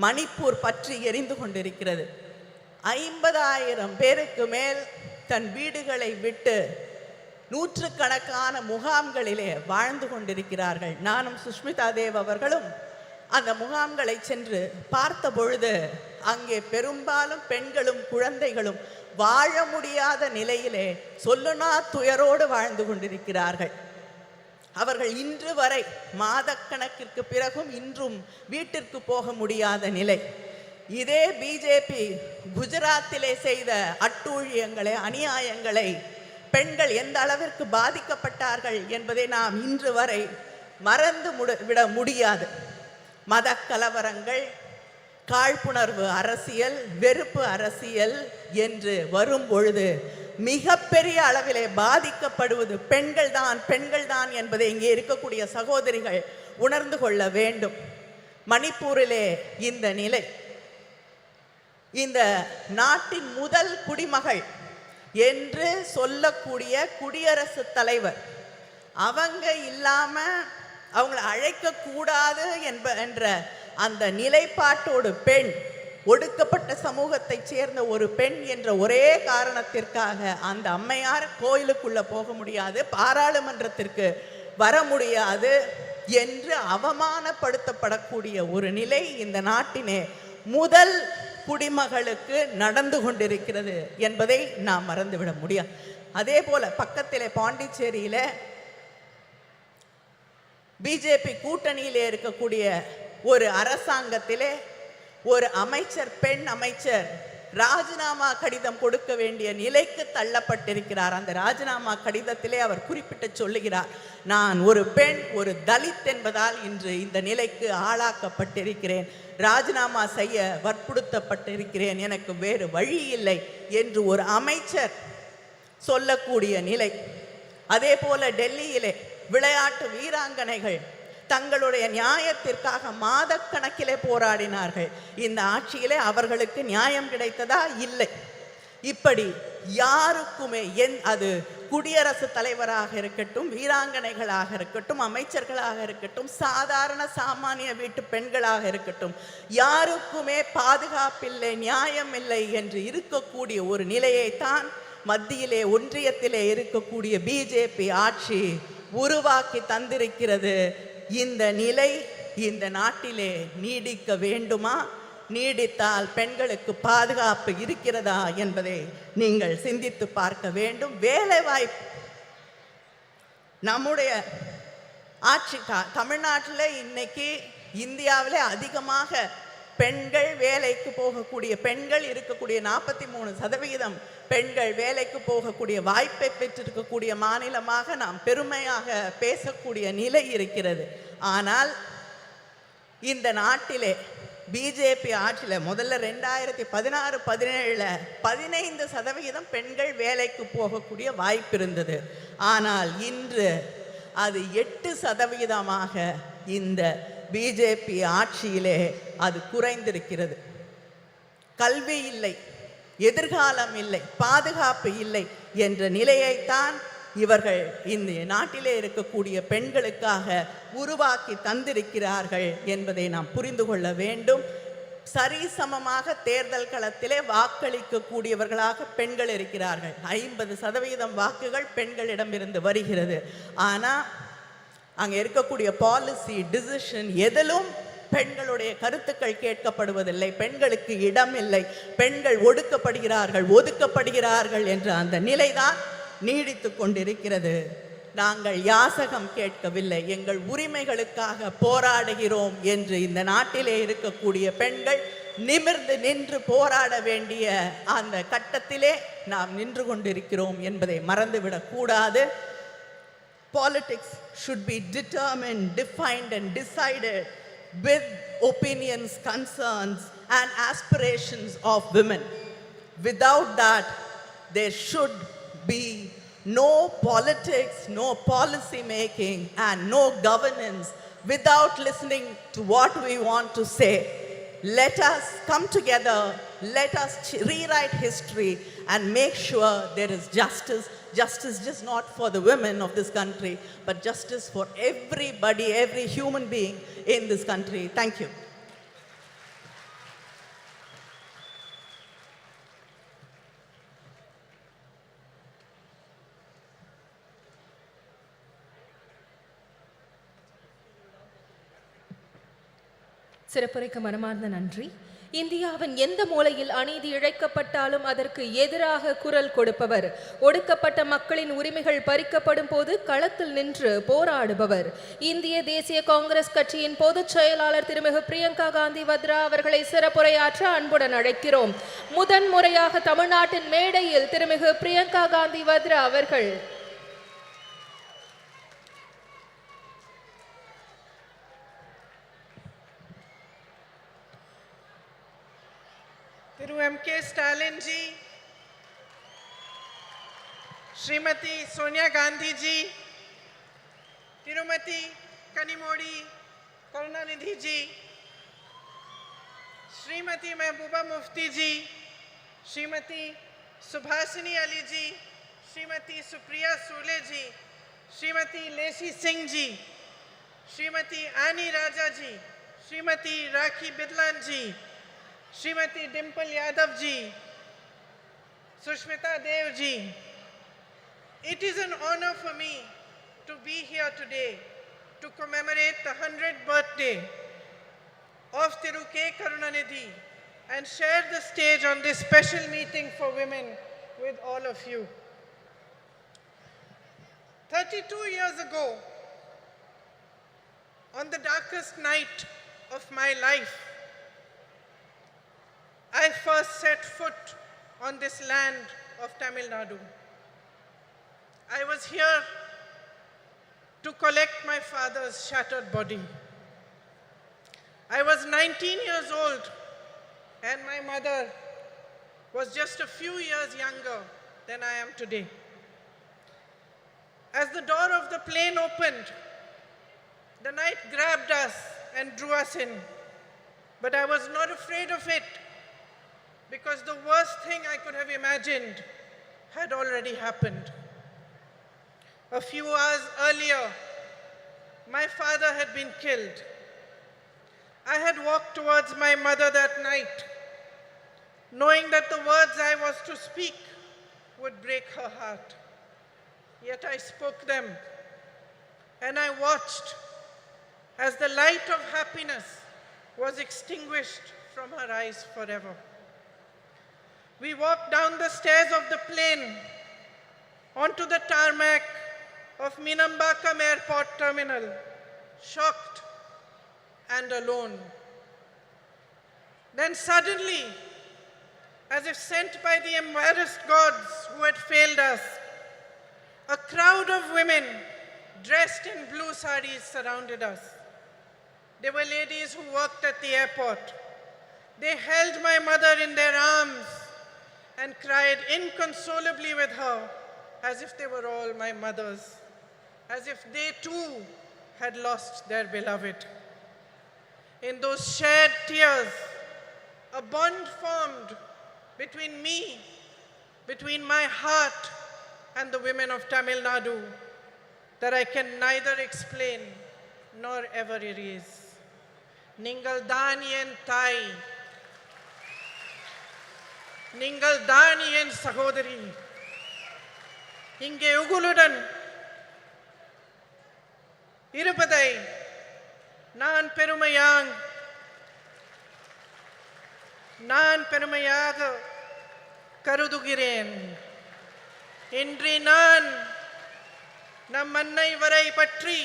மணிப்பூர் பற்றி எரிந்து கொண்டிருக்கிறது. 50,000 பேருக்கு மேல் தன் வீடுகளை விட்டு நூற்றுக்கணக்கான முகாம்களிலே வாழ்ந்து கொண்டிருக்கிறார்கள். நானும் சுஷ்மிதா தேவ் அவர்களும் அந்த முகாம்களை சென்று பார்த்த பொழுது அங்கே பெரும்பாலும் பெண்களும் குழந்தைகளும் வாழ முடியாத நிலையிலே சொல்லுனா துயரோடு வாழ்ந்து கொண்டிருக்கிறார்கள். அவர்கள் இன்று வரை மாதக்கணக்கிற்கு பிறகும் இன்றும் வீட்டிற்கு போக முடியாத நிலை. இதே பிஜேபி குஜராத்திலே செய்த அட்டூழியங்களை, அநியாயங்களை, பெண்கள் எந்த அளவிற்கு பாதிக்கப்பட்டார்கள் என்பதை நாம் இன்று வரை மறந்து விட முடியாது. மத கலவரங்கள், காழ்ப்புணர்வு அரசியல், வெறுப்பு அரசியல் என்று வரும் பொழுது மிகப்பெரிய அளவிலே பாதிக்கப்படுவது பெண்கள் தான் என்பதை இங்கே இருக்கக்கூடிய சகோதரிகள் உணர்ந்து கொள்ள வேண்டும். மணிப்பூரிலே இந்த நிலை. இந்த நாட்டின் முதல் குடிமகள் என்று சொல்லக்கூடிய குடியரசுத் தலைவர் அவங்க இல்லாம அவங்களை அழைக்க கூடாது என்ற அந்த நிலைப்பாட்டோடு பெண் ஒடுக்கப்பட்ட சமூகத்தைச் சேர்ந்த ஒரு பெண் என்ற ஒரே காரணத்திற்காக அந்த அம்மையார் கோயிலுக்குள்ள போக முடியாது, பாராளுமன்றத்திற்கு வர முடியாது என்று அவமானப்படுத்தப்படக்கூடிய ஒரு நிலை இந்த நாட்டினே முதல் குடிமகளுக்கு நடந்து கொண்டிருக்கிறது என்பதை நாம் மறந்துவிட முடியாது. அதே போல பக்கத்திலே பாண்டிச்சேரியில பிஜேபி கூட்டணியிலே இருக்கக்கூடிய ஒரு அரசாங்கத்திலே ஒரு அமைச்சர், பெண் அமைச்சர் ராஜினாமா கடிதம் கொடுக்க வேண்டிய நிலைக்கு தள்ளப்பட்டிருக்கிறார். அந்த ராஜினாமா கடிதத்திலே அவர் குறிப்பிட்டு சொல்லுகிறார், நான் ஒரு பெண், ஒரு தலித் என்பதால் இன்று இந்த நிலைக்கு ஆளாக்கப்பட்டிருக்கிறேன், ராஜினாமா செய்ய வற்புறுத்தப்பட்டிருக்கிறேன், எனக்கு வேறு வழி இல்லை என்று ஒரு அமைச்சர் சொல்லக்கூடிய நிலை. அதே போல டெல்லியிலே விளையாட்டு வீராங்கனைகள் தங்களுடைய நியாயத்திற்காக மாதக்கணக்கிலே போராடினார்கள். இந்த ஆட்சியிலே அவர்களுக்கு நியாயம் கிடைத்ததா? இல்லை. இப்படி யாருக்குமே அது குடியரசுத் தலைவராக இருக்கட்டும், வீராங்கனைகளாக இருக்கட்டும், அமைச்சர்களாக இருக்கட்டும், சாதாரண சாமானிய வீட்டு பெண்களாக இருக்கட்டும், யாருக்குமே பாதுகாப்பில்லை, நியாயம் இல்லை என்று இருக்கக்கூடிய ஒரு நிலையைத்தான் மத்தியிலே ஒன்றியத்திலே இருக்கக்கூடிய பிஜேபி ஆட்சி உருவாக்கி தந்திருக்கிறது. இந்த நிலை இந்த நாட்டிலே நீடிக்க வேண்டுமா? நீடித்தால் பெண்களுக்கு பாதுகாப்பு இருக்கிறதா என்பதை நீங்கள் சிந்தித்து பார்க்க வேண்டும். வேலை வாய்ப்பு நம்முடைய ஆட்சி தமிழ்நாட்டில் இன்னைக்கு இந்தியாவிலே அதிகமாக பெண்கள் வேலைக்கு போகக்கூடிய பெண்கள் இருக்கக்கூடிய 43% பெண்கள் வேலைக்கு போகக்கூடிய வாய்ப்பை பெற்றிருக்கக்கூடிய மாநிலமாக நாம் பெருமையாக பேசக்கூடிய நிலை இருக்கிறது. ஆனால் இந்த நாட்டிலே பிஜேபி ஆட்சியில் முதல்ல 2016-17 15% பெண்கள் வேலைக்கு போகக்கூடிய வாய்ப்பு இருந்தது. ஆனால் இன்று அது 8% இந்த பிஜேபி ஆட்சியிலே அது குறைந்திருக்கிறது. கல்வி இல்லை, எதிர்காலம் இல்லை, பாதுகாப்பு இல்லை என்ற நிலையைத்தான் இவர்கள் இந்த நாட்டிலே இருக்கக்கூடிய பெண்களுக்காக உருவாக்கி தந்திருக்கிறார்கள் என்பதை நாம் புரிந்து கொள்ள வேண்டும். சரிசமமாக தேர்தல் களத்திலே வாக்களிக்கக்கூடியவர்களாக பெண்கள் இருக்கிறார்கள். 50% வாக்குகள் பெண்களிடமிருந்து வருகிறது. ஆனால் அங்கே இருக்கக்கூடிய பாலிசி டிசிஷன் எதிலும் பெண்களுடைய கருத்துக்கள் கேட்கப்படுவதில்லை. பெண்களுக்கு இடம் இல்லை, பெண்கள் ஒதுக்கப்படுகிறார்கள் என்ற அந்த நிலைதான் நீடித்து கொண்டிருக்கிறது. நாங்கள் யாசகம் கேட்கவில்லை, எங்கள் உரிமைகளுக்காக போராடுகிறோம் என்று இந்த நாட்டிலே இருக்கக்கூடிய பெண்கள் நிமிர்ந்து நின்று போராட வேண்டிய அந்த கட்டத்திலே நாம் நின்று கொண்டிருக்கிறோம் என்பதை மறந்துவிடக் கூடாது. Politics should be determined, defined and decided with opinions, concerns and aspirations of women. Without that, there should be no politics, no policy making and no governance without listening to what we want to say. Let us come together, let us rewrite history and make sure there is justice. Justice just not for the women of this country, but justice for everybody, every human being in this country. Thank you. சிறப்புரைக்கு மனமார்ந்த நன்றி. இந்தியாவின் எந்த மூலையில் அநீதி இழைக்கப்பட்டாலும் அதற்கு எதிராக குரல் கொடுப்பவர், ஒடுக்கப்பட்ட மக்களின் உரிமைகள் பறிக்கப்படும் போது களத்தில் நின்று போராடுபவர். இந்திய தேசிய காங்கிரஸ் கட்சியின் பொதுச் செயலாளர் திருமிகு பிரியங்கா காந்தி வத்ரா அவர்களை சிறப்புரையாற்ற அன்புடன் அழைக்கிறோம். முதன்முறையாக தமிழ்நாட்டின் மேடையில் திருமிகு பிரியங்கா காந்தி வத்ரா அவர்கள். Thiru M.K. Stalin ji, Srimati Sonia Gandhi ji, Tirumati Kanimodi Karunanidhi ji, Srimati Mehbooba Mufti ji, Srimati Subhasini Ali ji, Srimati Supriya Sule ji, Srimati Lesi Singh ji, Srimati Annie Raja ji, Srimati Rakhi Bidlan ji, Srimati Dimple Yadav ji, Sushmita Dev ji. It is an honor for me to be here today to commemorate the 100th birthday of Thiru K. Karunanidhi and share the stage on this special meeting for women with all of you. 32 years ago, on the darkest night of my life, I first set foot on this land of Tamil Nadu. I was here to collect my father's shattered body. I was 19 years old and my mother was just a few years younger than I am today. As the door of the plane opened, the night grabbed us and drew us in. But I was not afraid of it because the worst thing I could have imagined had already happened. A few hours earlier, my father had been killed. I had walked towards my mother that night, knowing that the words I was to speak would break her heart. Yet I spoke them, and I watched as the light of happiness was extinguished from her eyes forever. We walked down the stairs of the plane onto the tarmac of Minambakam Airport Terminal, shocked and alone. Then suddenly, as if sent by the embarrassed gods who had failed us, a crowd of women dressed in blue saris surrounded us. They were ladies who worked at the airport. They held my mother in their arms and cried inconsolably with her as if they were all my mothers, as if they too had lost their beloved. In those shared tears, a bond formed between me, between my heart and the women of Tamil Nadu that I can neither explain nor ever erase. Ningal Daniyen Thai, Ningal Daniyen Sahodari, Inge Uguludan, இருப்பதை நான் பெருமையாக கருதுகிறேன். இன்று நான் நம் அன்னை வரை பற்றி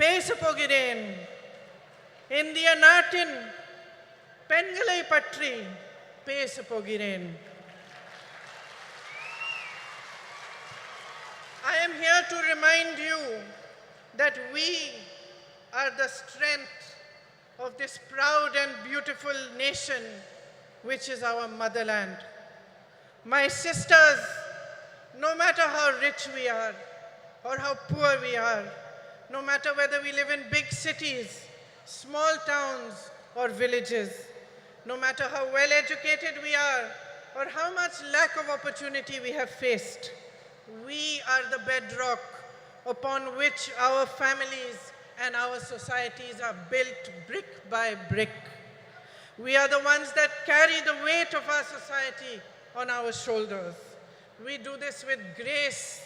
பேசப் போகிறேன். இந்திய நாட்டின் பெண்களை பற்றி பேசப் போகிறேன். I am here to remind you that we are the strength of this proud and beautiful nation, which is our motherland. My sisters, no matter how rich we are or how poor we are, no matter whether we live in big cities, small towns or villages, no matter how well educated we are or how much lack of opportunity we have faced, we are the bedrock upon which our families and our societies are built brick by brick. We are the ones that carry the weight of our society on our shoulders. We do this with grace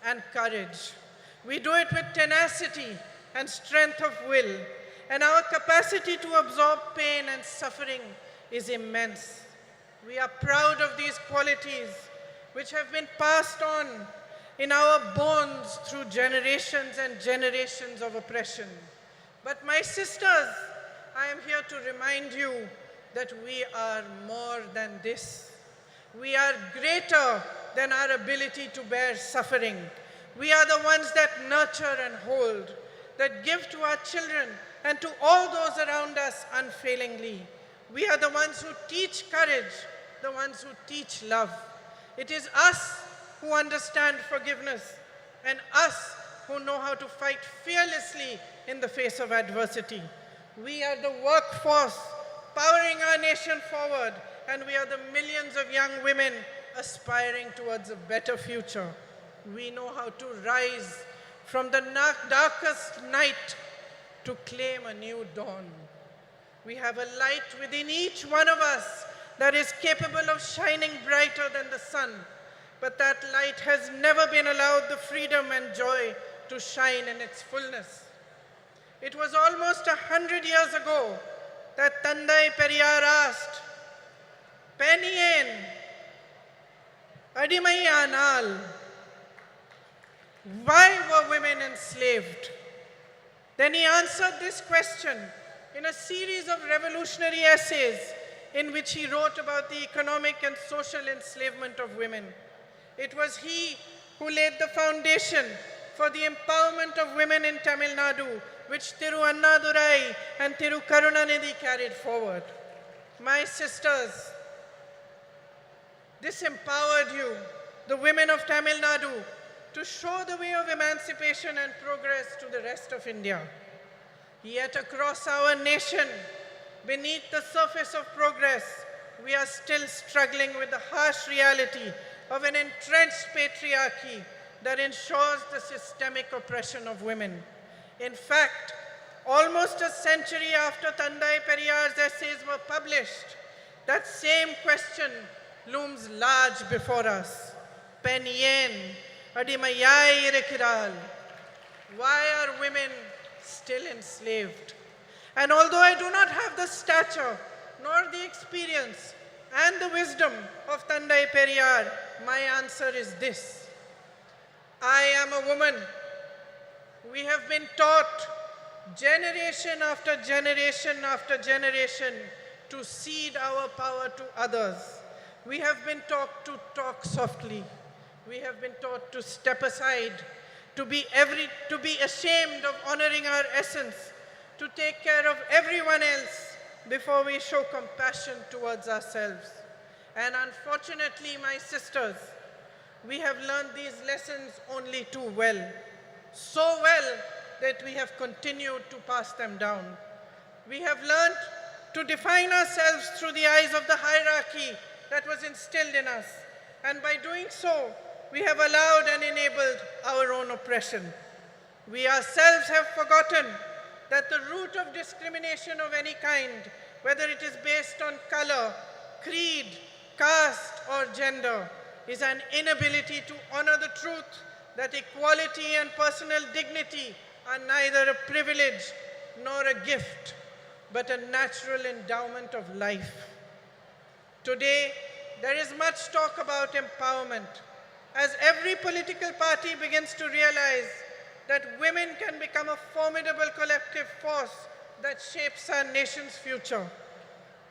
and courage. We do it with tenacity and strength of will. And our capacity to absorb pain and suffering is immense. We are proud of these qualities which have been passed on in our bones through generations and generations of oppression. But my sisters, I am here to remind you that we are more than this. We are greater than our ability to bear suffering. We are the ones that nurture and hold, that give to our children and to all those around us unfailingly. We are the ones who teach courage, the ones who teach love. It is us who understand forgiveness and us who know how to fight fearlessly in the face of adversity. We are the workforce powering our nation forward, and we are the millions of young women aspiring towards a better future. We know how to rise from the darkest night to claim a new dawn. We have a light within each one of us that is capable of shining brighter than the sun. But that light has never been allowed the freedom and joy to shine in its fullness. It was almost 100 years ago that Tandai Periyar asked, Penien, Adimayanal, why were women enslaved? Then he answered this question in a series of revolutionary essays in which he wrote about the economic and social enslavement of women. It was he who laid the foundation for the empowerment of women in Tamil Nadu, which Thiru Annadurai and Thiru Karunanidhi carried forward. My sisters, this empowered you, the women of Tamil Nadu, to show the way of emancipation and progress to the rest of India. Yet across our nation, beneath the surface of progress, we are still struggling with the harsh reality of an entrenched patriarchy that ensures the systemic oppression of women. In fact, almost a century after Tandai Periyar's essays were published, that same question looms large before us. Penien, Adimayai Irekiral. Why are women still enslaved? And although I do not have the stature, nor the experience, and the wisdom of Tandai Periyar, my answer is this. I am a woman. We have been taught generation after generation after generation to cede our power to others. We have been taught to talk softly. We have been taught to step aside, to be ashamed of honoring our essence, to take care of everyone else before we show compassion towards ourselves. And unfortunately, my sisters, we have learned these lessons only too well. So well that we have continued to pass them down. We have learned to define ourselves through the eyes of the hierarchy that was instilled in us. And by doing so, we have allowed and enabled our own oppression. We ourselves have forgotten that the root of discrimination of any kind, whether it is based on color, creed, caste, or gender, is an inability to honor the truth that equality and personal dignity are neither a privilege nor a gift, but a natural endowment of life. Today, there is much talk about empowerment, as every political party begins to realize that women can become a formidable collective force that shapes our nation's future.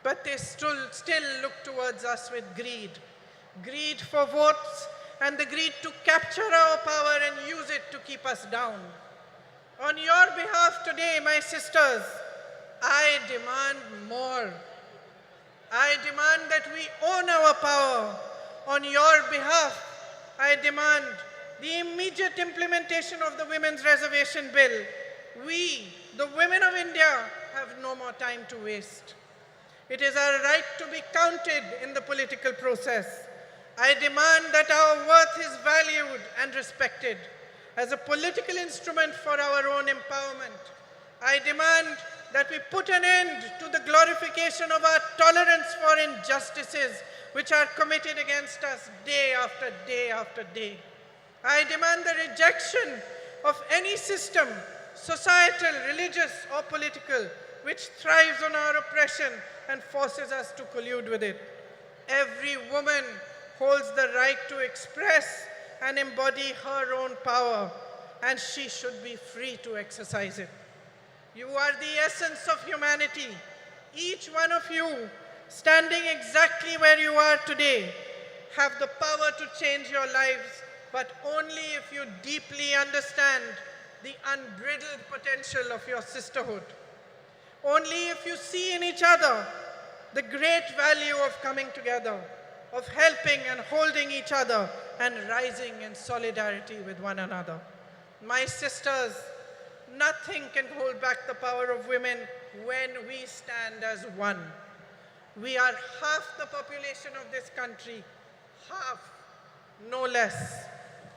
But they still look towards us with greed. Greed for votes and the greed to capture our power and use it to keep us down. On your behalf today, my sisters, I demand more. I demand that we own our power. On your behalf, I demand the immediate implementation of the Women's Reservation Bill. We, the women of India, have no more time to waste. It is our right to be counted in the political process. I demand that our worth is valued and respected as a political instrument for our own empowerment. I demand that we put an end to the glorification of our tolerance for injustices which are committed against us day after day after day. I demand the rejection of any system, societal, religious, or political, which thrives on our oppression and forces us to collude with it. Every woman holds the right to express and embody her own power, and she should be free to exercise it. You are the essence of humanity. Each one of you, standing exactly where you are today, have the power to change your lives, but only if you deeply understand the unbridled potential of your sisterhood. Only if you see in each other the great value of coming together, of helping and holding each other and rising in solidarity with one another. My sisters, nothing can hold back the power of women when we stand as one. We are half the population of this country, half, no less.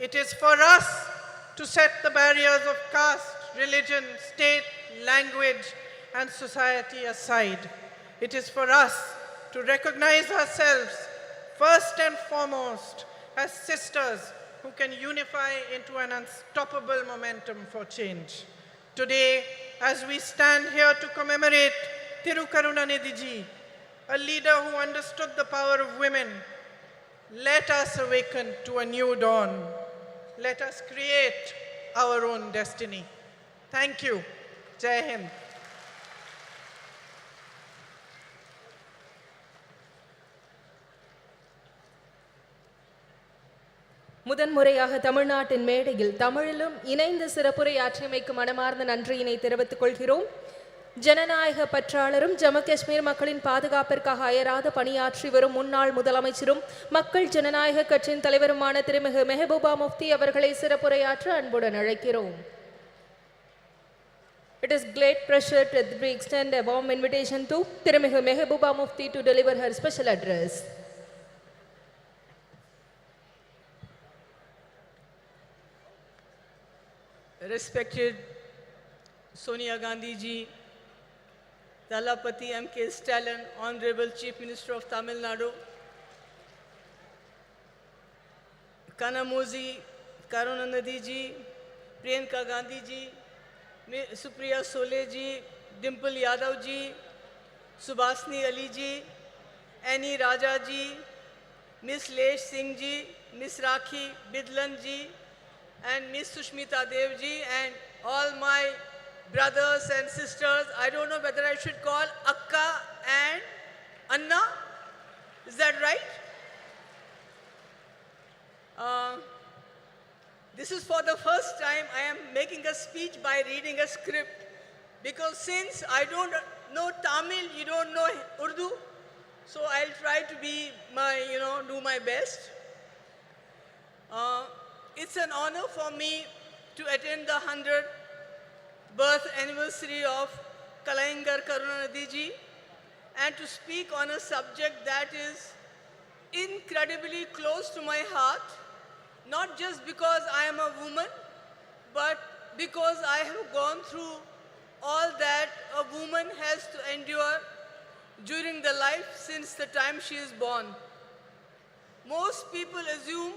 It is for us to set the barriers of caste, religion, state, language, and society aside. It is for us to recognize ourselves first and foremost as sisters who can unify into an unstoppable momentum for change. Today, as we stand here to commemorate Thirukarunanidhi Ji, a leader who understood the power of women, let us awaken to a new dawn. Let us create our own destiny. Thank you. Jai Hind. முதன்முறையாக தமிழ்நாட்டின் மேடையில் தமிழிலும் இணைந்து சிறப்புரையாற்றியமைக்கு மனமார்ந்த நன்றியினை தெரிவித்துக் கொள்கிறோம். ஜனநாயக பற்றாளரும் ஜம்மு காஷ்மீர் மக்களின் பாதுகாப்பிற்காக அயராது பணியாற்றி வரும் முன்னாள் முதலமைச்சரும் மக்கள் ஜனநாயக கட்சியின் தலைவருமான திருமிகு மெஹபூபா முஃப்தி அவர்களை சிறப்புரையாற்ற அன்புடன் அழைக்கிறோம். It is great pleasure to extend a warm invitation to Tiramihu Mehbooba Mufti to deliver her special address. Respected Sonia Gandhi ji, Dalapati M.K. Stalin, Honorable Chief Minister of Tamil Nadu, Kanamozi Karunanidhi ji, Priyanka Gandhi ji, Supriya Sole ji, Dimple Yadav ji, Subhasni Ali ji, Annie Raja ji, Miss Lesh Singh ji, Miss Rakhi Bidlan ji, and Miss Sushmita Dev ji, and all my brothers and sisters. I don't know whether I should call Akka and Anna. Is that right? This is for the first time I am making a speech by reading a script, because since I don't know Tamil, you don't know Urdu, so I'll try to be do my best. It's an honor for me to attend the 100th birth anniversary of Kalaignar Karunanidhi ji and to speak on a subject that is incredibly close to my heart, not just because I am a woman, but because I have gone through all that a woman has to endure during the life since the time she is born. Most people assume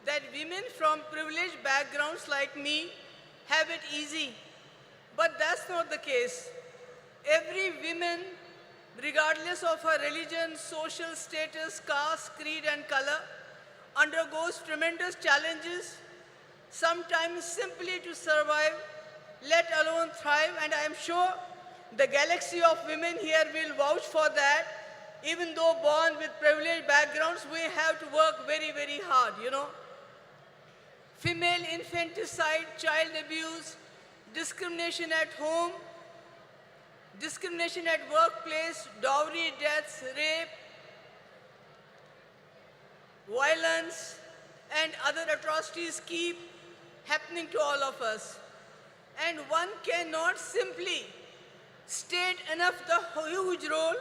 that women from privileged backgrounds like me have it easy, but that's not the case. Every woman, regardless of her religion, social status, caste, creed and color, undergoes tremendous challenges, sometimes simply to survive, let alone thrive, and I am sure the galaxy of women here will vouch for that. Even though born with privileged backgrounds, we have to work very, very hard, Female infanticide, child abuse, discrimination at home, discrimination at workplace, dowry deaths, rape, violence, and other atrocities keep happening to all of us. And one cannot simply state enough the huge role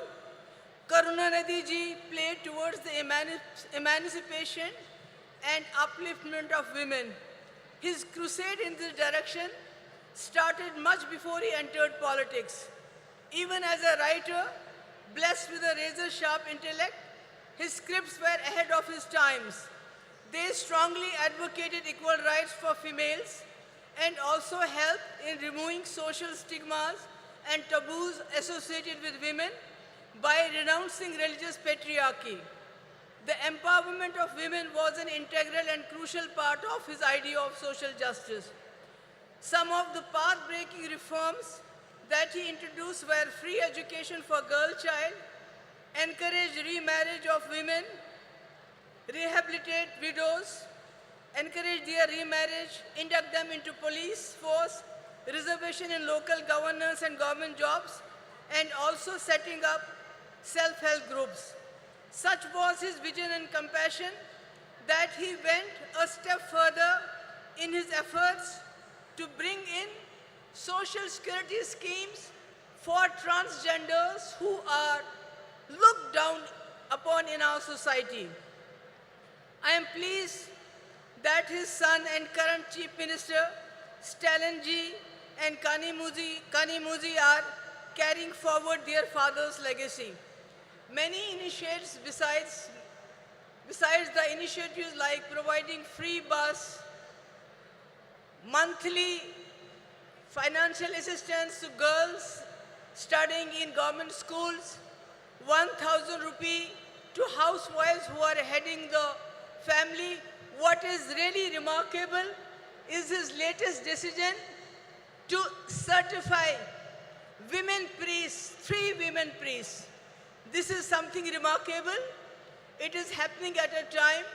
Karunanidhi ji played towards the emancipation and upliftment of women. His crusade in this direction started much before he entered politics. Even as a writer, blessed with a razor-sharp intellect, his scripts were ahead of his times. They strongly advocated equal rights for females and also helped in removing social stigmas and taboos associated with women by renouncing religious patriarchy. The empowerment of women was an integral and crucial part of his idea of social justice. Some of the path-breaking reforms that he introduced were free education for girl child, encourage remarriage of women, rehabilitate widows, encourage their remarriage, induct them into police force, reservation in local governance and government jobs, and also setting up self-help groups. Such was his vision and compassion that he went a step further in his efforts to bring in social security schemes for transgenders who are looked down upon in our society. I am pleased that his son and current Chief Minister, Stalin ji and Kanimuzi are carrying forward their father's legacy. Many initiatives besides the initiatives like providing free bus, monthly financial assistance to girls studying in government schools, 1,000 rupee to housewives who are heading the family. What is really remarkable is his latest decision to certify women priests, 3 women priests. This is something remarkable. It is happening at a time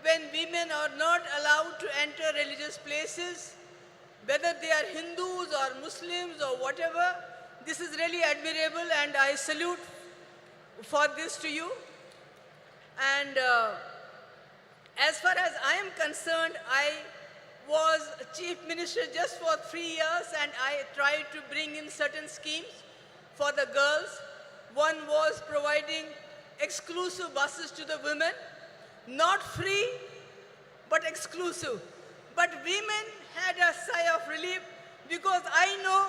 when women are not allowed to enter religious places, whether they are Hindus or Muslims or whatever. This is really admirable, and I salute for this to you. And as far as I am concerned, I was chief minister just for 3 years, and I tried to bring in certain schemes for the girls. One was providing exclusive buses to the women, not free, but exclusive. But women had a sigh of relief, because I know,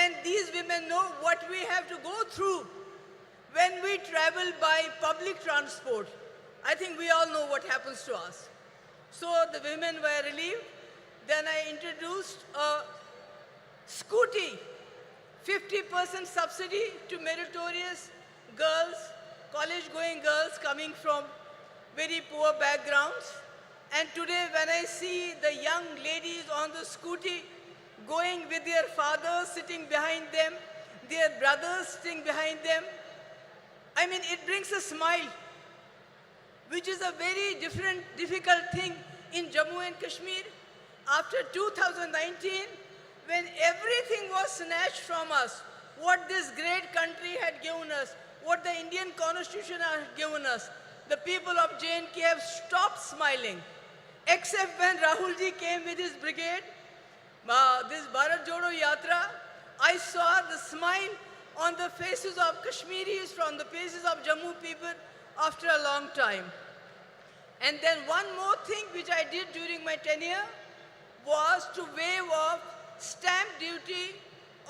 and these women know, what we have to go through when we travel by public transport. I think we all know what happens to us. So the women were relieved. Then I introduced a scooty, 50% subsidy to meritorious girls, college-going girls coming from very poor backgrounds. And today when I see the young ladies on the scooty going with their fathers sitting behind them, their brothers sitting behind them, I mean, it brings a smile, which is a very difficult thing in Jammu and Kashmir. After 2019, when everything was snatched from us, what this great country had given us, what the Indian Constitution had given us, the people of J&K have stopped smiling, except when Rahulji came with his brigade, this Bharat Jodo Yatra. I saw the smile on the faces of Kashmiris, from the faces of Jammu people after a long time. And then one more thing which I did during my tenure was to waive off stamp duty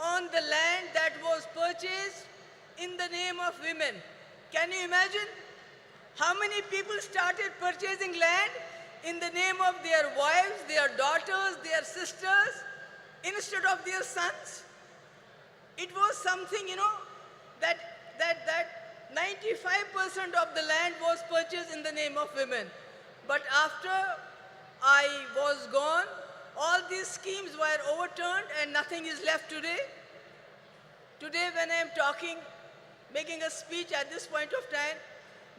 on the land that was purchased in the name of women. Can you imagine how many people started purchasing land in the name of their wives, their daughters, their sisters, instead of their sons? It was something, that 95% of the land was purchased in the name of women. But after I was gone, all these schemes were overturned and nothing is left today. Today when I am talking, making a speech at this point of time,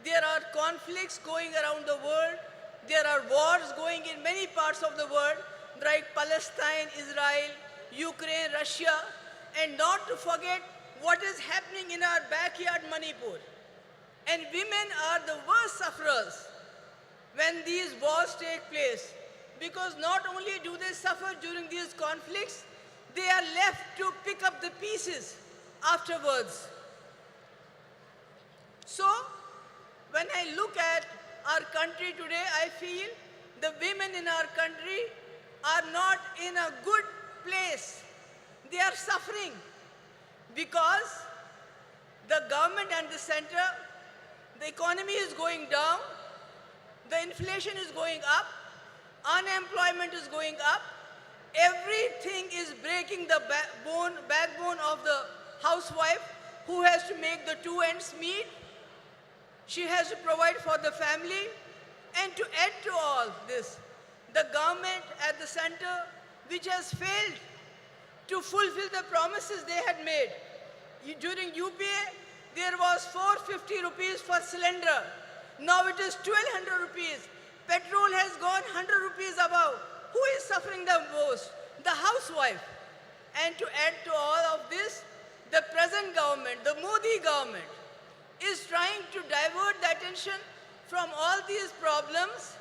there are conflicts going around the world. There are wars going in many parts of the world, like Palestine, Israel, Ukraine, Russia, and not to forget what is happening in our backyard, Manipur. And women are the worst sufferers when these wars take place, because not only do they suffer during these conflicts, they are left to pick up the pieces afterwards. So, when I look at our country today, I feel the women in our country are not in a good place. They are suffering because the government and the center, the economy is going down, the inflation is going up, unemployment is going up, everything is breaking the backbone of the housewife who has to make the 2 ends meet. She has to provide for the family. And to add to all this, the government at the center, which has failed to fulfill the promises they had made. During UPA, there was 450 rupees for cylinder. Now it is 1200 rupees. Petrol has gone 100 rupees above. Who is suffering the most? The housewife. And to add to all of this, the present government, the Modi government, is trying to divert the attention from all these problems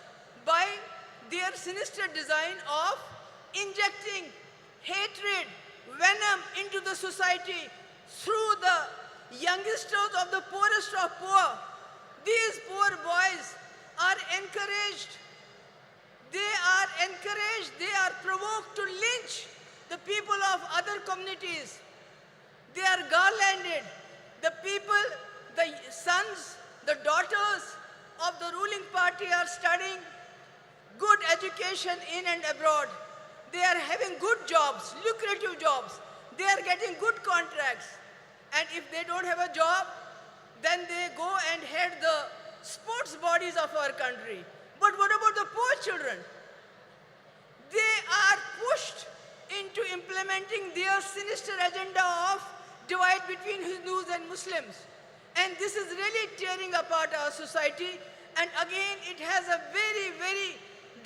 by their sinister design of injecting hatred, venom into the society through the youngsters of the poorest of poor. These poor boys are encouraged. They are provoked to lynch the people of other communities. They are garlanded. The people, the sons, the daughters of the ruling party are studying good education in and abroad. They are having good jobs, lucrative jobs. They are getting good contracts. And if they don't have a job, then they go and head the sports bodies of our country. But what about the poor children? They are pushed into implementing their sinister agenda of divide between Hindus and Muslims. And this is really tearing apart our society. And again, it has a very, very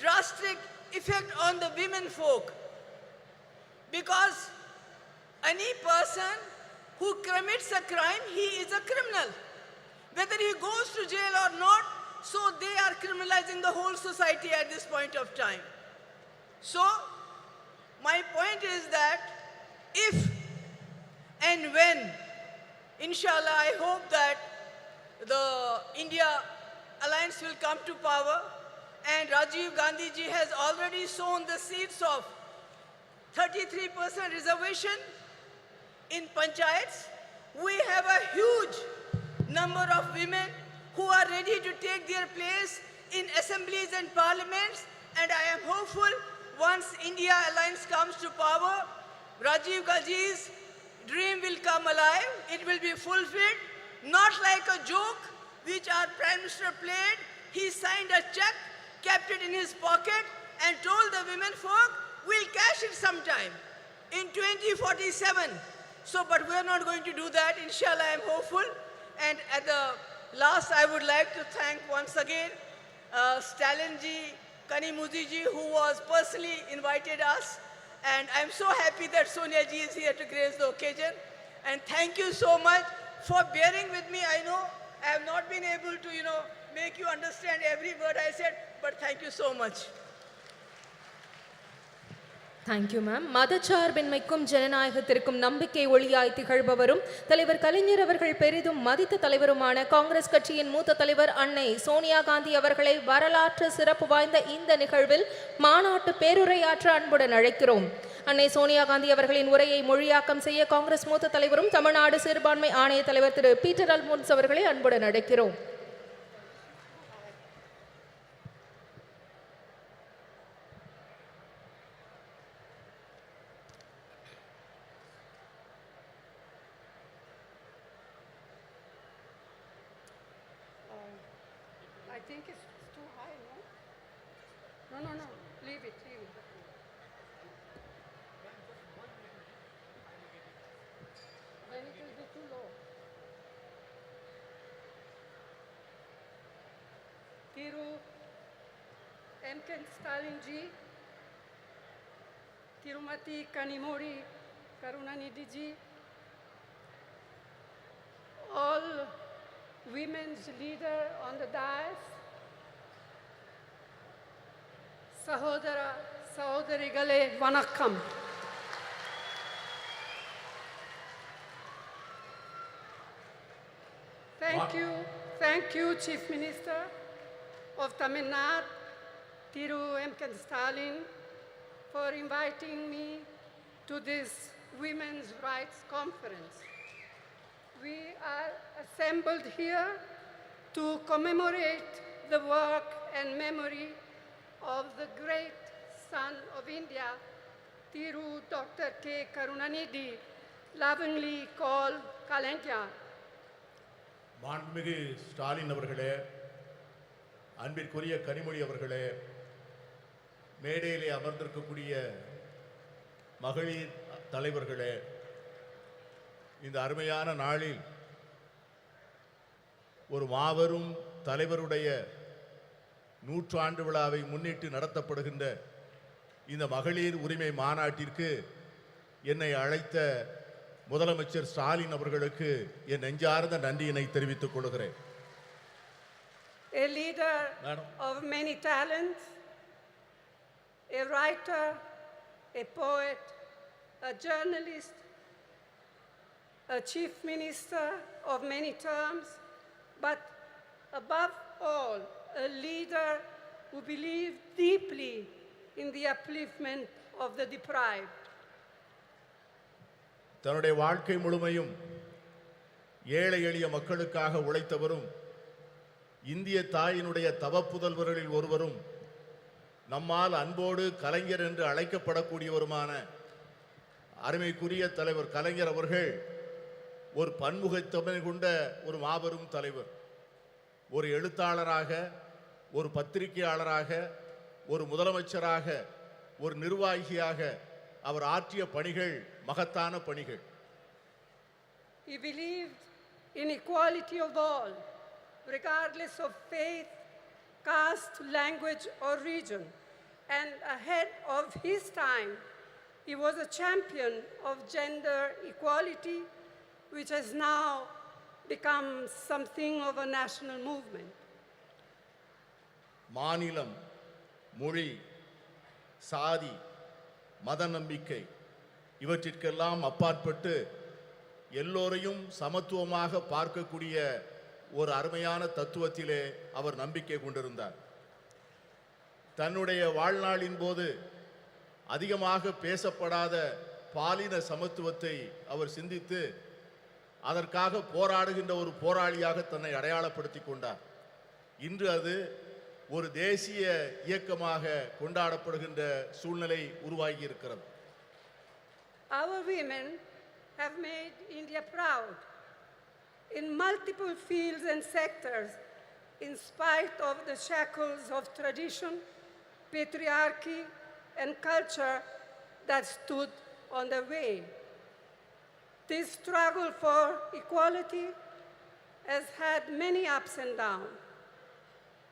drastic effect on the women folk. Because any person who commits a crime, he is a criminal. Whether he goes to jail or not, so they are criminalizing the whole society at this point of time. So, my point is that if and when, inshallah, I hope that the India Alliance will come to power, and Rajiv Gandhi ji has already sown the seeds of 33% reservation in panchayats. We have a huge number of women who are ready to take their place in assemblies and parliaments, and I am hopeful once India Alliance comes to power, Rajiv Gandhi's dream will come alive. It will be fulfilled, not like a joke which our Prime Minister played. He signed a check, kept it in his pocket, and told the women folk, we'll cash it sometime in 2047. So, but we're not going to do that. Inshallah, I'm hopeful. And at the last, I would like to thank once again Stalin ji, Kanimudi ji, who was personally invited us. And I'm so happy that Sonia ji is here to grace the occasion. And thank you so much for bearing with me. I know I have not been able to, make you understand every word I said, but thank you so much. Thank you ma'am. மதச்சார்பின்மைக்கும் ஜனநாயகத்திற்கும் நம்பிக்கை ஒளியாய் திகழ்பவரும் தலைவர் கலைஞர் அவர்கள் பெரிதும் மதித்த தலைவருமான காங்கிரஸ் கட்சியின் மூத்த தலைவர் அன்னை சோனியா காந்தி அவர்களை வரலாற்று சிறப்பு வாய்ந்த இந்த நிகழ்வில் மாநாட்டு பேருரையாற்ற அன்புடன் அழைக்கிறோம். அன்னை சோனியா காந்தி அவர்களின் உரையை மொழியாக்கம் செய்ய காங்கிரஸ் மூத்த தலைவரும் தமிழ்நாடு சிறுபான்மை ஆணைய தலைவர் திரு பீட்டர் அல்மோன்ஸ் அவர்களை அன்புடன் அழைக்கிறோம். I think it's too high, no? No. Leave it. Then it will be too low. Thiru M.K. Stalin ji, Tirumati Kanimori Karunanidhi ji, all women's leader on the dais, Sahodara, Sahodarigale, Vanakkam. Thank you, Chief Minister of Tamil Nadu, Thiru M.K. Stalin, for inviting me to this Women's Rights Conference. We are assembled here to commemorate the work and memory of the great son of India, Thiru Dr. K. Karunanidhi, lovingly called Kalengya. மாண்புமிகு ஸ்டாலின் அவர்களே, அன்பிற்குரிய கனிமொழி அவர்களே, மேடையிலே அமர்ந்திருக்கக்கூடிய மகளிர் தலைவர்களே, இந்த அருமையான நாளில் ஒரு மாபெரும் தலைவருடைய 100 ஆண்டு விழாவை முன்னிட்டு நடத்தப்படுகின்ற இந்த மகளிர் உரிமை மாநாட்டிற்கு என்னை அழைத்த முதலமைச்சர் ஸ்டாலின் அவர்களுக்கு என் நெஞ்சார்ந்த நன்றியினை தெரிவித்துக் கொள்கிறேன். A leader of many talents, a writer, a poet, a journalist, a chief minister of many terms, but above all, a leader who believed deeply in the upliftment of the deprived. தன்னுடைய வாழ்க்கை முழுமையும் ஏழை எளிய மக்களுக்காக உழைத்தவரும் இந்திய தாயினுடைய தவப்புதல்வர்களில் ஒருவரும் நம்மால் அன்போடு கலைஞர் என்று அழைக்கப்படக்கூடியவருமான அருமைக்குரிய தலைவர் கலைஞர் அவர்கள் ஒரு பன்முகத்தன்மை கொண்ட ஒரு மாபெரும் தலைவர். ஒரு எழுத்தாளராக, ஒரு பத்திரிகையாளராக, ஒரு முதலமைச்சராக, ஒரு நிர்வாகியாக அவர் ஆற்றிய பணிகள் மகத்தான பணிகள். He believed in equality of all, regardless of faith, caste, language, or region. And ahead of his time, he was a champion of gender equality, which has now become something of a national movement. மாநிலம், மொழி, சாதி, மத நம்பிக்கை இவற்றிற்கெல்லாம் அப்பாற்பட்டு எல்லோரையும் சமத்துவமாக பார்க்கக்கூடிய ஒரு அருமையான தத்துவத்திலே அவர் நம்பிக்கை கொண்டிருந்தார். தன்னுடைய வாழ்நாளின் போது அதிகமாக பேசப்படாத பாலின சமத்துவத்தை அவர் சிந்தித்து அதற்காக போராடுகின்ற ஒரு போராளியாக தன்னை அடையாளப்படுத்தி கொண்டார். இன்று அது ஒரு தேசிய இயக்கமாக கொண்டாடப்படுகின்ற சூழ்நிலை உருவாகி இருக்கிறது. Our women have made India proud in multiple fields and sectors, in spite of the shackles of tradition, patriarchy, and culture that stood on their way. This struggle for equality has had many ups and downs.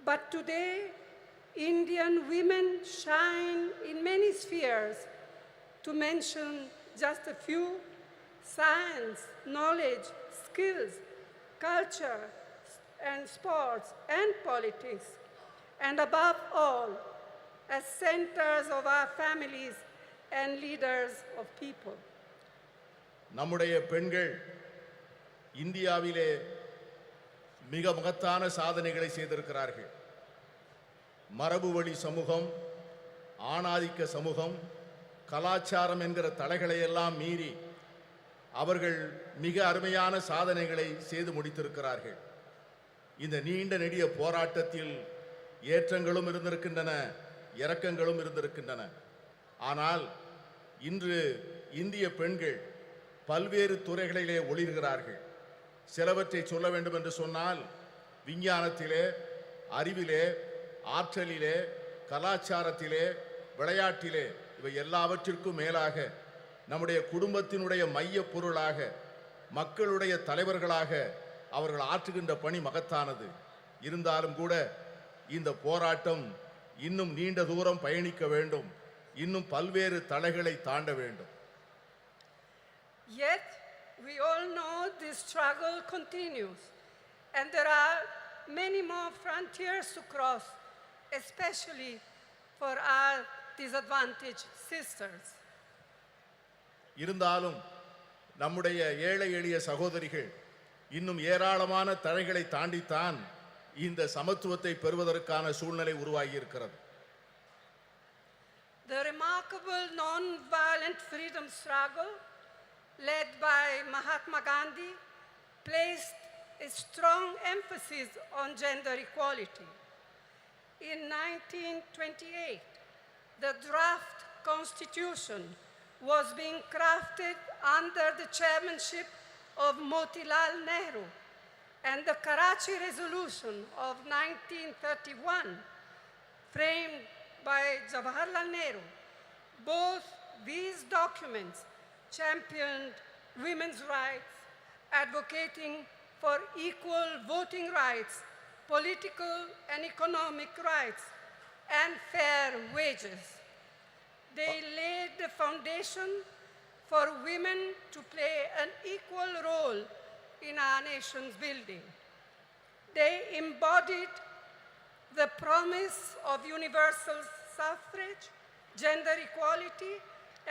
But today, Indian women shine in many spheres. To mention just a few: science, knowledge, skills, culture, and sports, and politics. And above all, as centers of our families and leaders of people. நம்முடைய பெண்கள் இந்தியாவிலே மிக மகத்தான சாதனைகளை செய்திருக்கிறார்கள். மரபு வழி சமூகம், ஆணாதிக்க சமூகம், கலாச்சாரம் என்கிற தடைகளை எல்லாம் மீறி அவர்கள் மிக அருமையான சாதனைகளை செய்து முடித்திருக்கிறார்கள். இந்த நீண்ட நெடிய போராட்டத்தில் ஏற்றங்களும் இருந்திருக்கின்றன, இரக்கங்களும் இருந்திருக்கின்றன. ஆனால் இன்று இந்திய பெண்கள் பல்வேறு துறைகளிலே ஒளிர்கிறார்கள். சிலவற்றை சொல்ல வேண்டும் என்று சொன்னால், விஞ்ஞானத்திலே, அறிவிலே, ஆற்றலிலே, கலாச்சாரத்திலே, விளையாட்டிலே, இவை எல்லாவற்றிற்கும் மேலாக நம்முடைய குடும்பத்தினுடைய மைய பொருளாக, மக்களுடைய தலைவர்களாக அவர்கள் ஆற்றுகின்ற பணி மகத்தானது. இருந்தாலும் கூட இந்த போராட்டம் இன்னும் நீண்ட தூரம் பயணிக்க வேண்டும், இன்னும் பல்வேறு தடைகளை தாண்ட வேண்டும். Yet, we all know this struggle continues, and there are many more frontiers to cross, especially for our disadvantaged sisters. இருந்தாலும் நம்முடைய ஏழை எளிய சகோதரிகள் இன்னும் ஏராளமான தடைகளை தாண்டித்தான் இந்த சமத்துவத்தை பெறுவதற்கான சூழ்நிலை உருவாகி இருக்கிறது. The remarkable non-violent freedom struggle led by Mahatma Gandhi placed a strong emphasis on gender equality. In 1928, the draft constitution was being crafted under the chairmanship of Motilal Nehru, and the Karachi Resolution of 1931, framed by Jawaharlal Nehru. Both these documents championed women's rights, advocating for equal voting rights, political and economic rights, and fair wages. They laid the foundation for women to play an equal role in our nation's building. They embodied the promise of universal suffrage, gender equality,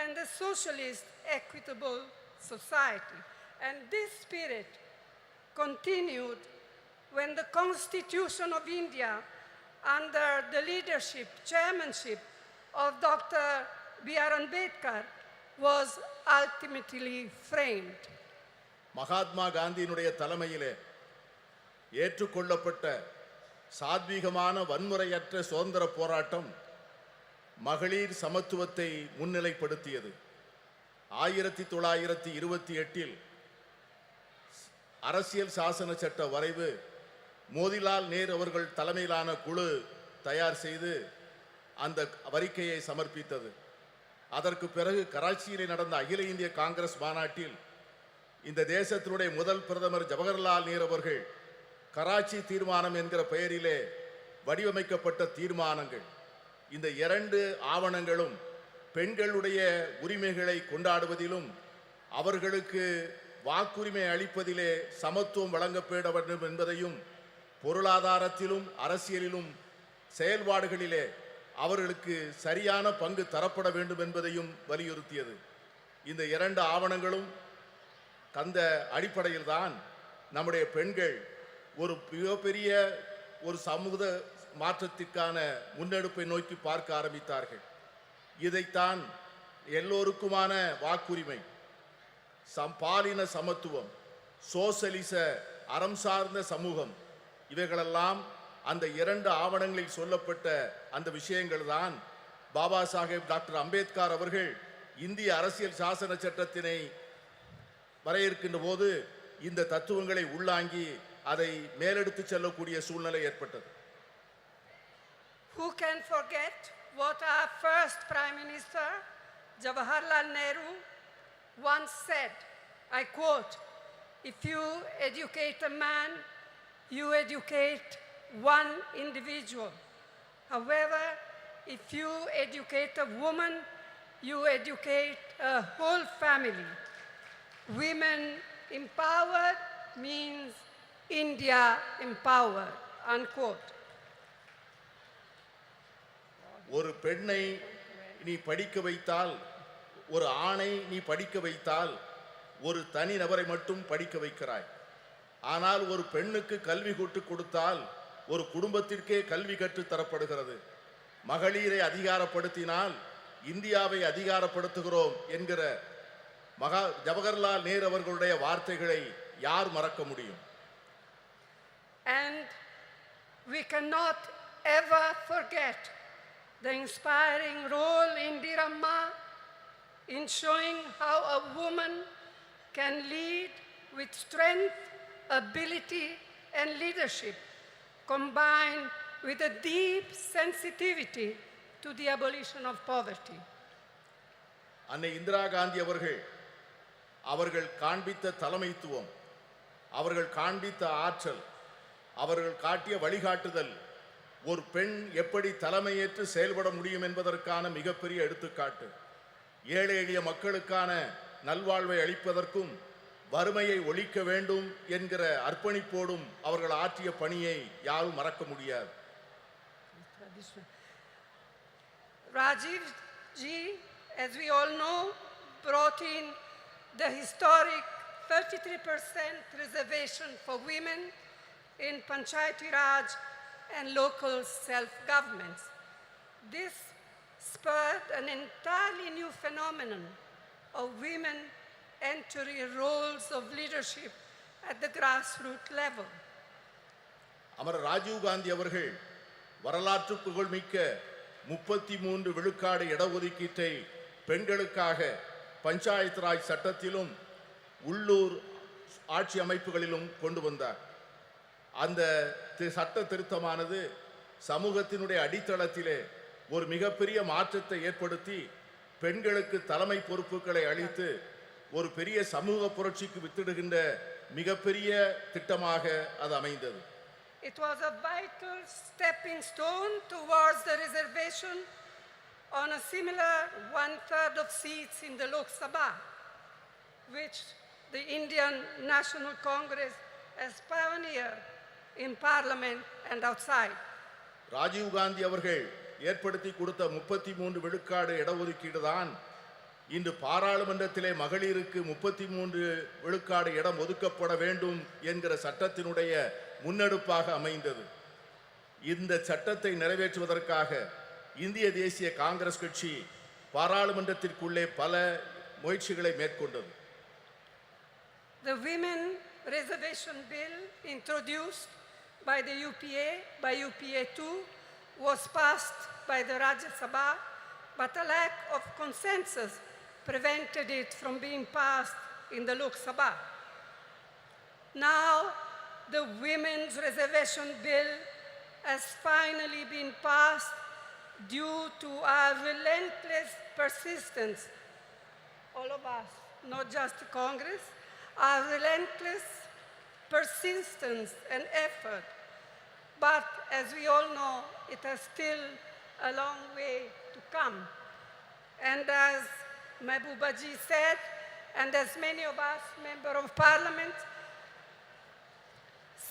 and the socialist equitable society. And this spirit continued when the Constitution of India, under the leadership, chairmanship of Dr. B.R. Ambedkar, was ultimately framed. Mahatma காந்தியினுடைய தலைமையிலே ஏற்றுக்கொள்ளப்பட்ட சாத்வீகமான வன்முறையற்ற சுதந்திர போராட்டம் மகளிர் சமத்துவத்தை முன்னிலைப்படுத்தியது. 1928 அரசியல் சாசன சட்ட வரைவு மோதிலால் நேரு அவர்கள் தலைமையிலான குழு தயார் செய்து அந்த அறிக்கையை சமர்ப்பித்தது. அதற்கு பிறகு கராச்சியிலே நடந்த அகில இந்திய காங்கிரஸ் மாநாட்டில் இந்த தேசத்தினுடைய முதல் பிரதமர் ஜவஹர்லால் நேரு அவர்கள் கராச்சி தீர்மானம் என்கிற பெயரிலே வடிவமைக்கப்பட்ட தீர்மானங்கள், இந்த 2 ஆவணங்களும் பெண்களுடைய உரிமைகளை கொண்டாடுவதிலும் அவர்களுக்கு வாக்குரிமை அளிப்பதிலே சமத்துவம் வழங்கப்பட வேண்டும் என்பதையும், பொருளாதாரத்திலும் அரசியலிலும் செயல்பாடுகளிலே அவர்களுக்கு சரியான பங்கு தரப்பட வேண்டும் என்பதையும் வலியுறுத்தியது. இந்த 2 ஆவணங்களும் அந்த அடிப்படையில் தான் நம்முடைய பெண்கள் ஒரு மிகப்பெரிய ஒரு சமூக மாற்றத்திற்கான முன்னெடுப்பை நோக்கி பார்க்க ஆரம்பித்தார்கள். இதைத்தான் எல்லோருக்குமான வாக்குரிமை, பாலின சமத்துவம், சோசலிச அறம் சார்ந்த சமூகம், இவைகளெல்லாம் அந்த 2 ஆவணங்களில் சொல்லப்பட்ட அந்த விஷயங்கள் தான் பாபா சாஹேப் டாக்டர் அம்பேத்கர் அவர்கள் இந்திய அரசியல் சாசன சட்டத்தினை வரையறுக்கின்ற போது இந்த தத்துவங்களை உள்ளாங்கி அதை மேலெடுத்து செல்லக்கூடிய சூழ்நிலை ஏற்பட்டது. Who can forget what our first Prime Minister, Jawaharlal Nehru, once said, I quote, "If you educate a man, you educate one individual. However, if you educate a woman, you educate a whole family. Women empowered means India empowered," unquote. ஒரு பெண்ணை நீ படிக்க வைத்தால், ஒரு ஆணை நீ படிக்க வைத்தால் ஒரு தனி நபரை மட்டும் படிக்க வைக்கிறாய். ஆனால் ஒரு பெண்ணுக்கு கல்வி கற்றுக் கொடுத்தால் ஒரு குடும்பத்திற்கே கல்வி கற்றுத் தரப்படுகிறது. மகளிரை அதிகாரப்படுத்தினால் இந்தியாவை அதிகாரப்படுத்துகிறோம் என்கிற ஜவஹர்லால் நேரு அவர்களுடைய வார்த்தைகளை யார் மறக்க முடியும்? And we cannot ever forget the inspiring role Indira Amma in showing how a woman can lead with strength, ability and leadership, combined with a deep sensitivity to the abolition of poverty. அன்னை இந்திரா காந்தி அவர்கள் காண்பித்த தலைமைத்துவம், அவர்கள் காண்பித்த ஆற்றல், அவர்கள் காட்டிய வழிகாட்டுதல் ஒரு பெண் எப்படி தலைமையேற்று செயல்பட முடியும் என்பதற்கான மிகப்பெரிய எடுத்துக்காட்டு. ஏழை எளிய மக்களுக்கான நல்வாழ்வை அளிப்பதற்கும் வறுமையை ஒழிக்க வேண்டும் என்கிற அர்ப்பணிப்போடும் அவர்கள் ஆற்றிய பணியை யாரும் மறக்க முடியாது. Rajiv ji, as we all know, brought in the historic 33% reservation for women in Panchayati Raj and local self-governments. This spurred an entirely new phenomenon of women entering roles of leadership at the grassroots level. அமர ராஜீவ் காந்தி அவர்கள் வரலாற்று புகழ்மிக்க 33 விழுக்காடு இடஒதுக்கீட்டை பெண்களுக்காக பஞ்சாயத்து ராஜ் சட்டத்திலும் உள்ளூர் ஆட்சி அமைப்புகளிலும் கொண்டு வந்தார். அந்த சட்ட திருத்தமானது சமூகத்தினுடைய அடித்தளத்திலே ஒரு மிகப்பெரிய மாற்றத்தை ஏற்படுத்தி பெண்களுக்கு தலைமை பொறுப்புகளை அளித்து ஒரு பெரிய சமூக புரட்சிக்கு வித்திடுகின்ற மிகப்பெரிய திட்டமாக அது அமைந்தது. It was a vital stepping stone towards the reservation on a similar 1/3 of seats in the Lok Sabha, which the Indian National Congress has pioneered in Parliament and outside. Rajiv Gandhi அவர்கள் ஏற்படுத்தி கொடுத்த 33 விழுக்காடு இடஒதுக்கீடு தான் இன்று பாராளுமன்றத்திலே மகளிருக்கு 33 விழுக்காடு இடம் ஒதுக்கப்பட வேண்டும் என்கிற சட்டத்தினுடைய முன்னெடுப்பாக அமைந்தது. இந்த சட்டத்தை நிறைவேற்றுவதற்காக இந்திய தேசிய காங்கிரஸ் கட்சி பாராளுமன்றத்திற்குள்ளே பல முயற்சிகளை மேற்கொண்டது. The Women Reservation Bill introduced by the UPA, by UPA 2, was passed by the Rajya Sabha, but a lack of consensus prevented it from being passed in the Lok Sabha. Now, the Women's Reservation Bill has finally been passed due to our relentless persistence, all of us, not just Congress, our relentless persistence and effort. But as we all know, it has still a long way to come. And as Mehbooba ji said, and as many of us, Member of Parliament,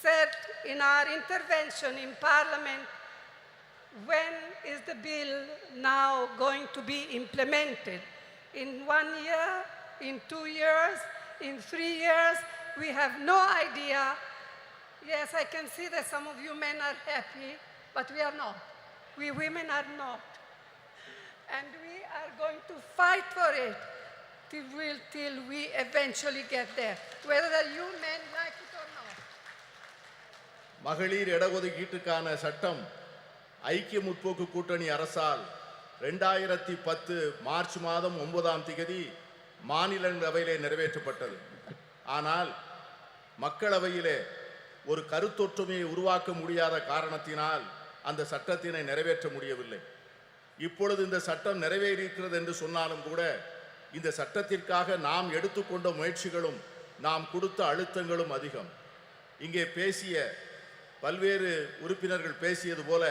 said in our intervention in Parliament, when is the bill now going to be implemented? In 1 year, in 2 years, in 3 years? We have no idea. Yes, I can see that some of you men are happy, but we are not. We women are not. And we are going to fight for it till we eventually get there, whether you men like it or not. மகளிர் இடஒதுக்கீட்டுக்கான சட்டம் ஐக்கிய முற்போக்கு கூட்டணி அரசால் 2010 March மாதம் 9ஆம் தேதி மாநிலங்களவையிலே நிறைவேற்றப்பட்டது. ஆனால் மக்களவையிலே ஒரு கருத்தொற்றுமையை உருவாக்க முடியாத காரணத்தினால் அந்த சட்டத்தினை நிறைவேற்ற முடியவில்லை. இப்பொழுது இந்த சட்டம் நிறைவேறியிருக்கிறது என்று சொன்னாலும் கூட இந்த சட்டத்திற்காக நாம் எடுத்துக்கொண்ட முயற்சிகளும் நாம் கொடுத்த அழுத்தங்களும் அதிகம். இங்கே பேசிய பல்வேறு உறுப்பினர்கள் பேசியது போல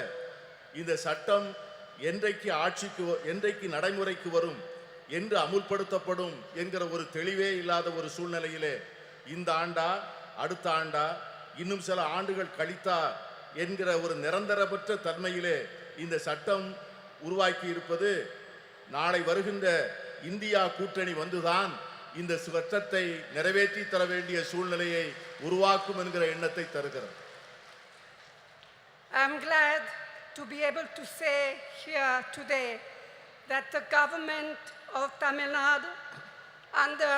இந்த சட்டம் என்றைக்கு நடைமுறைக்கு வரும், என்று அமுல்படுத்தப்படும் என்கிற ஒரு தெளிவே இல்லாத ஒரு சூழ்நிலையிலே இந்த ஆண்டா அடுத்த ஆண்டா இன்னும் சில ஆண்டுகள் கழித்தா என்கிற ஒரு நிரந்தரமற்ற தன்மையிலே இந்த சட்டம் உருவாக்கி இருப்பது நாளை வருகின்ற இந்தியா கூட்டணி வந்துதான் இந்த சட்டத்தை நிறைவேற்றி தர வேண்டிய சூழ்நிலையை உருவாக்கும் என்கிற எண்ணத்தை தருகிறது. I'm glad to be able to say here today that the government of Tamil Nadu under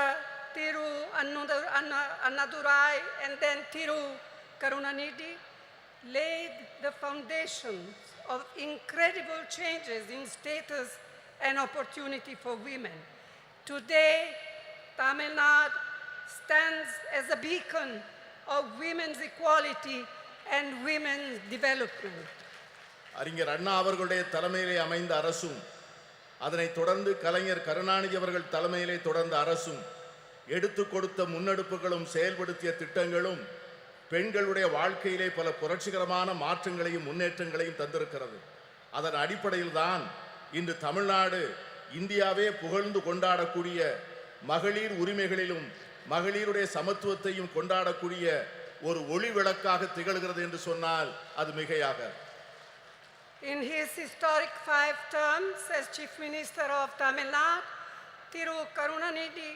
Thiru Annadurai and then Thiru Karunanidhi laid the foundations of incredible changes in status and opportunity for women. Today, Tamil Nadu stands as a beacon of women's equality and women's development. அறிஞர் அண்ணா அவர்களுடைய தலைமையிலே அமைந்த அரசும் அதனை தொடர்ந்து கலைஞர் கருணாநிதி அவர்கள் தலைமையிலே தொடர்ந்த அரசும் எடுத்து கொடுத்த முன்னெடுப்புகளும் செயல்படுத்திய திட்டங்களும் பெண்களுடைய வாழ்க்கையிலே பல புரட்சிகரமான மாற்றங்களையும் முன்னேற்றங்களையும் தந்திருக்கிறது. அதன் அடிப்படையில் தான் இன்று தமிழ்நாடு இந்தியாவே புகழ்ந்து கொண்டாடக்கூடிய மகளிர் உரிமைகளிலும் மகளிருடைய சமத்துவத்தையும் கொண்டாடக்கூடிய ஒரு ஒளி விளக்காக திகழ்கிறது என்று சொன்னால் அது மிகையாக. In his historic 5 terms as Chief Minister of Tamil Nadu, Thiru Karunanidhi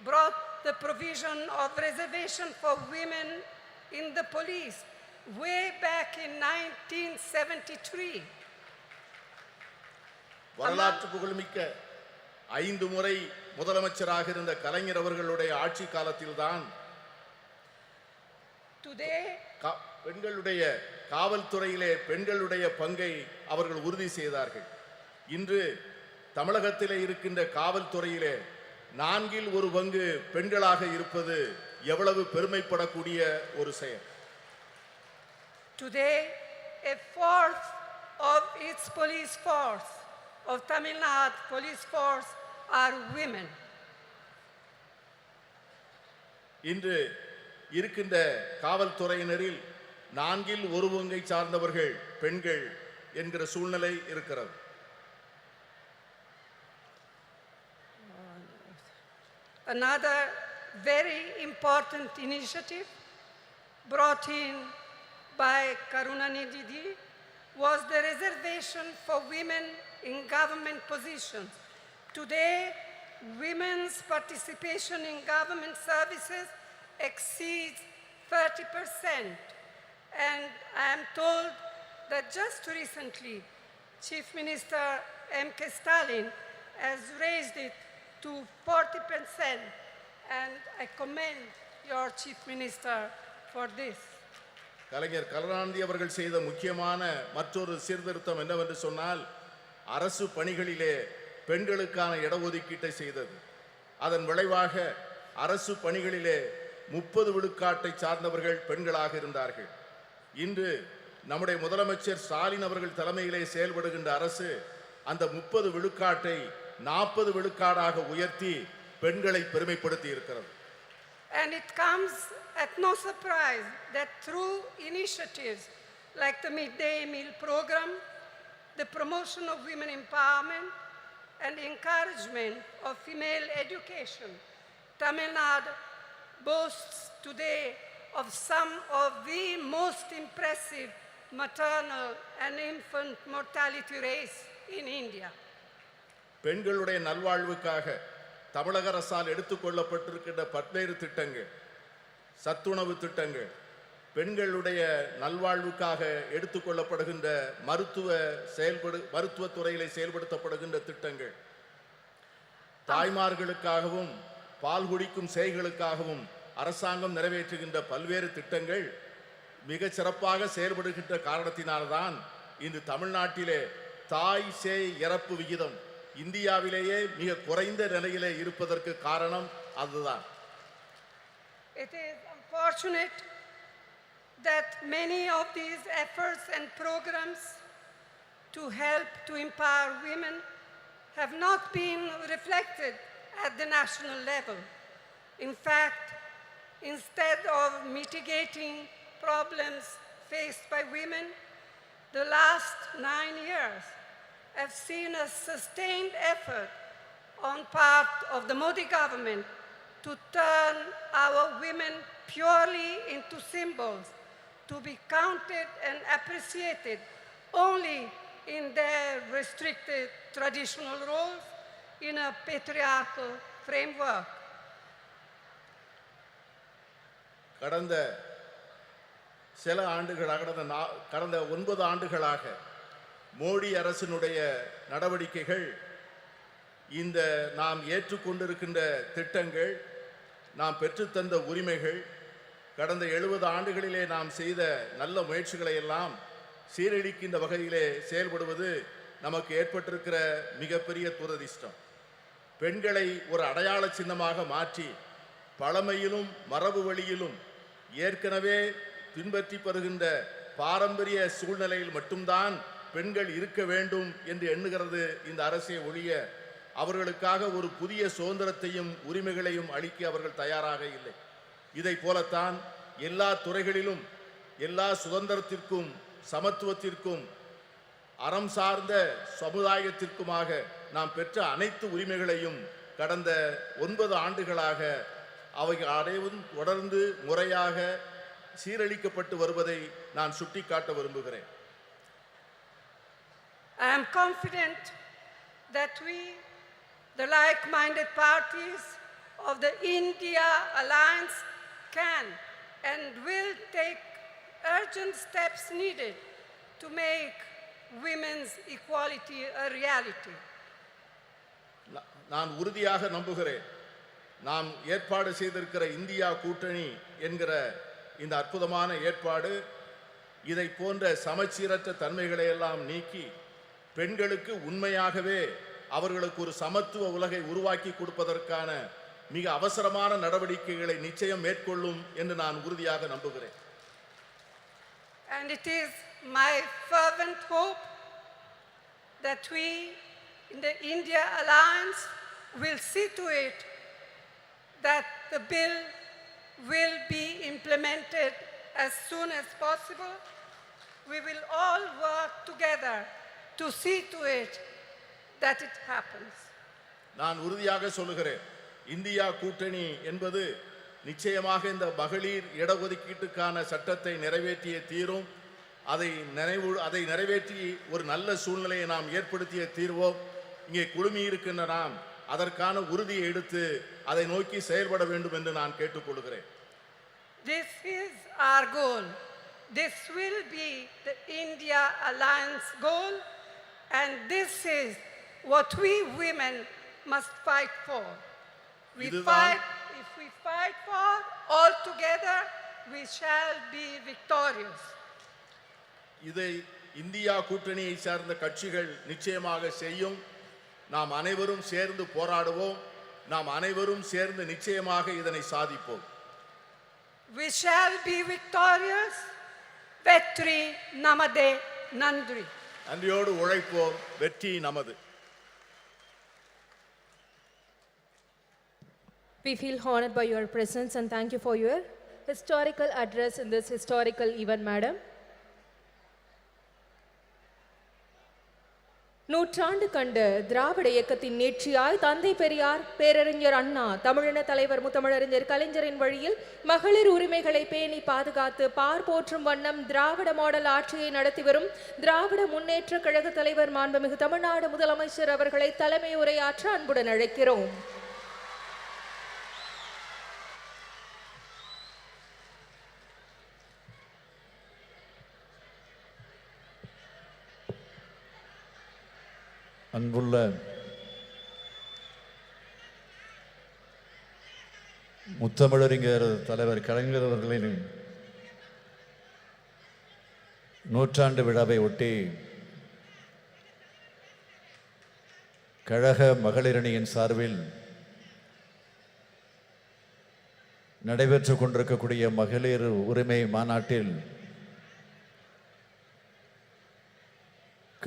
brought the provision of reservation for women in the police way back in 1973. வரலாற்று புகழ்மிக்க 5 முறை முதலமைச்சராக இருந்த கலைஞர் அவர்களுடைய ஆட்சி காலத்தில்தான் பெண்களுடைய காவல்துறையிலே பெண்களுடைய பங்கை அவர்கள் உறுதி செய்தார்கள். இன்று தமிழகத்திலே இருக்கின்ற காவல்துறையிலே 1/4 பங்கு பெண்களாக இருப்பது எவ்வளவு பெருமைப்படக்கூடிய ஒரு செயல். Today, 1/4 of its police force, of Tamil Nadu police force, are women. இன்று இருக்கின்ற காவல்துறையினரில் 1/4 பங்கை சார்ந்தவர்கள் பெண்கள் என்கிற சூழ்நிலை இருக்கிறது. Another very important initiative brought in by Karunanidhi was the reservation for women in government positions. Today, women's participation in government services exceeds 30%. And I am told that just recently, Chief Minister M.K. Stalin has raised it to 40%, and I commend your Chief Minister for this. கலைஞர் கருணாநிதி அவர்கள் செய்த முக்கியமான மற்றொரு சீர்திருத்தம் என்னவென்று சொன்னால் அரசு பணிகளிலே பெண்களுக்கான இடஒதுக்கீட்டை செய்தது. அதன் விளைவாக அரசு பணிகளிலே 30 விழுக்காட்டை சார்ந்தவர்கள் பெண்களாக இருந்தார்கள். இன்று நம்முடைய முதலமைச்சர் ஸ்டாலின் அவர்கள் தலைமையிலே செயல்படுகின்ற அரசு அந்த 30 விழுக்காட்டை 40 விழுக்காடாக உயர்த்தி பெண்களை பெருமைப்படுத்தி இருக்கிறது. And it comes at no surprise that through initiatives like the midday meal program, the promotion of women empowerment, and encouragement of female education, Tamil Nadu boasts today of some of the most impressive maternal and infant mortality rates in India. பெண்களுடைய நல்வாழ்வுக்காக தமிழக அரசால் எடுத்துக்கொள்ளப்பட்டிருக்கின்ற பல்வேறு திட்டங்கள், சத்துணவு திட்டங்கள், பெண்களுடைய நல்வாழ்வுக்காக எடுத்துக்கொள்ளப்படுகின்ற மருத்துவத்துறையிலே செயல்படுத்தப்படுகின்ற திட்டங்கள், தாய்மார்களுக்காகவும் பால் குடிக்கும் சேய்களுக்காகவும் அரசாங்கம் நிறைவேற்றுகின்ற பல்வேறு திட்டங்கள் மிக சிறப்பாக செயல்படுகின்ற காரணத்தினால்தான் இன்று தமிழ்நாட்டிலே தாய் சேய் இறப்பு விகிதம் இந்தியாவிலேயே மிக குறைந்த நிலையிலே இருப்பதற்கு காரணம் அதுதான். It is unfortunate that many of these efforts and programs to help to empower women have not been reflected at the national level. In fact, instead of mitigating problems faced by women, the last 9 years have seen a sustained effort on part of the Modi government to turn our women purely into symbols, to be counted and appreciated only in their restricted traditional roles in a patriarchal framework. கடந்த 9 ஆண்டுகளாக மோடி அரசினுடைய நடவடிக்கைகள், இந்த நாம் ஏற்றுக்கொண்டிருக்கின்ற திட்டங்கள், நாம் பெற்றுத்தந்த உரிமைகள், கடந்த 70 ஆண்டுகளிலே நாம் செய்த நல்ல முயற்சிகளை எல்லாம் சீரழிக்கின்ற வகையிலே செயல்படுவது நமக்கு ஏற்பட்டிருக்கிற மிகப்பெரிய துரதிர்ஷ்டம். பெண்களை ஒரு அடையாள சின்னமாக மாற்றி பழமையிலும் மரபு வழியிலும் ஏற்கனவே பின்பற்றி வருகின்ற பாரம்பரிய சூழ்நிலையில் மட்டும்தான் பெண்கள் இருக்க வேண்டும் என்று எண்ணுகிறது இந்த அரசே ஒழிய அவர்களுக்காக ஒரு புதிய சுதந்திரத்தையும் உரிமைகளையும் அளிக்க அவர்கள் தயாராக இல்லை. இதை போலத்தான் எல்லா துறைகளிலும் எல்லா சுதந்திரத்திற்கும் சமத்துவத்திற்கும் அறம் சார்ந்த சமுதாயத்திற்குமாக நாம் பெற்ற அனைத்து உரிமைகளையும் கடந்த 9 ஆண்டுகளாக அவைகள் அனைவரும் தொடர்ந்து முறையாக சீரழிக்கப்பட்டு வருவதை நான் சுட்டிக்காட்ட விரும்புகிறேன். I am confident that we, the like-minded parties of the India Alliance, can and will take urgent steps needed to make women's equality a reality. நான் உறுதியாக நம்புகிறேன், நாம் ஏற்பாடு செய்திருக்கிற இந்தியா கூட்டணி என்கிற இந்த அற்புதமான ஏற்பாடு இதை போன்ற சமச்சீரற்ற தன்மைகளை எல்லாம் நீக்கி பெண்களுக்கு உண்மையாகவே அவர்களுக்கு ஒரு சமத்துவ உலகை உருவாக்கி கொடுப்பதற்கான மிக அவசரமான நடவடிக்கைகளை நிச்சயம் மேற்கொள்ளும் என்று நான் உறுதியாக நம்புகிறேன். And it is my fervent hope that we in the India Alliance will see to it that the bill will be implemented as soon as possible. We will all work together to see to it that it happens. நான் உறுதியாக சொல்லுகிறேன், India கூட்டணி என்பது நிச்சயமாக இந்த மகளிர் இடஒதுக்கீட்டுக்கான சட்டத்தை நிறைவேற்றிய தீரும். அதை நிறைவேற்றி ஒரு நல்ல சூழ்நிலையை நாம் ஏற்படுத்திய தீர்வோம். இங்கே குழுமி இருக்கின்ற நாம் அதற்கான உறுதியை எடுத்து அதை நோக்கி செயல்பட வேண்டும் என்று நான் கேட்டுக்கொள்கிறேன். This is our goal. This will be the India Alliance goal, and this is what we women must fight for. இதுதான் If we fight for all together, we shall be victorious. இதை இந்தியா கூட்டணியை சார்ந்த கட்சிகள் நிச்சயமாக செய்யும். நாம் அனைவரும் சேர்ந்து போராடுவோம். நாம் அனைவரும் சேர்ந்து நிச்சயமாக இதனை சாதிப்போம். We shall be victorious. Vetri Namade Nandri. நன்றியோடு உழைப்போம். வெற்றி நமது. We feel honored by your presence and thank you for your historical address in this historical event, madam. நூற்றாண்டு கண்ட திராவிட இயக்கத்தின் நீட்சியாய் தந்தை பெரியார், பேரறிஞர் அண்ணா, தமிழின தலைவர் முத்தமிழறிஞர் கலைஞரின் வழியில் மகளிர் உரிமைகளை பேணி பாதுகாத்து பார் போற்றும் வண்ணம் திராவிட மாடல் ஆட்சியை நடத்தி வரும் திராவிட முன்னேற்ற கழக தலைவர் மாண்புமிகு தமிழ்நாடு முதலமைச்சர் அவர்களை தலைமை உரையாற்ற அன்புடன் அழைக்கிறோம். அன்புள்ள முத்தமிழறிஞர் தலைவர் கலைஞர் அவர்களின் நூற்றாண்டு விழாவை ஒட்டி கழக மகளிரணியின் சார்பில் நடைபெற்று கொண்டிருக்கக்கூடிய மகளிர் உரிமை மாநாட்டில்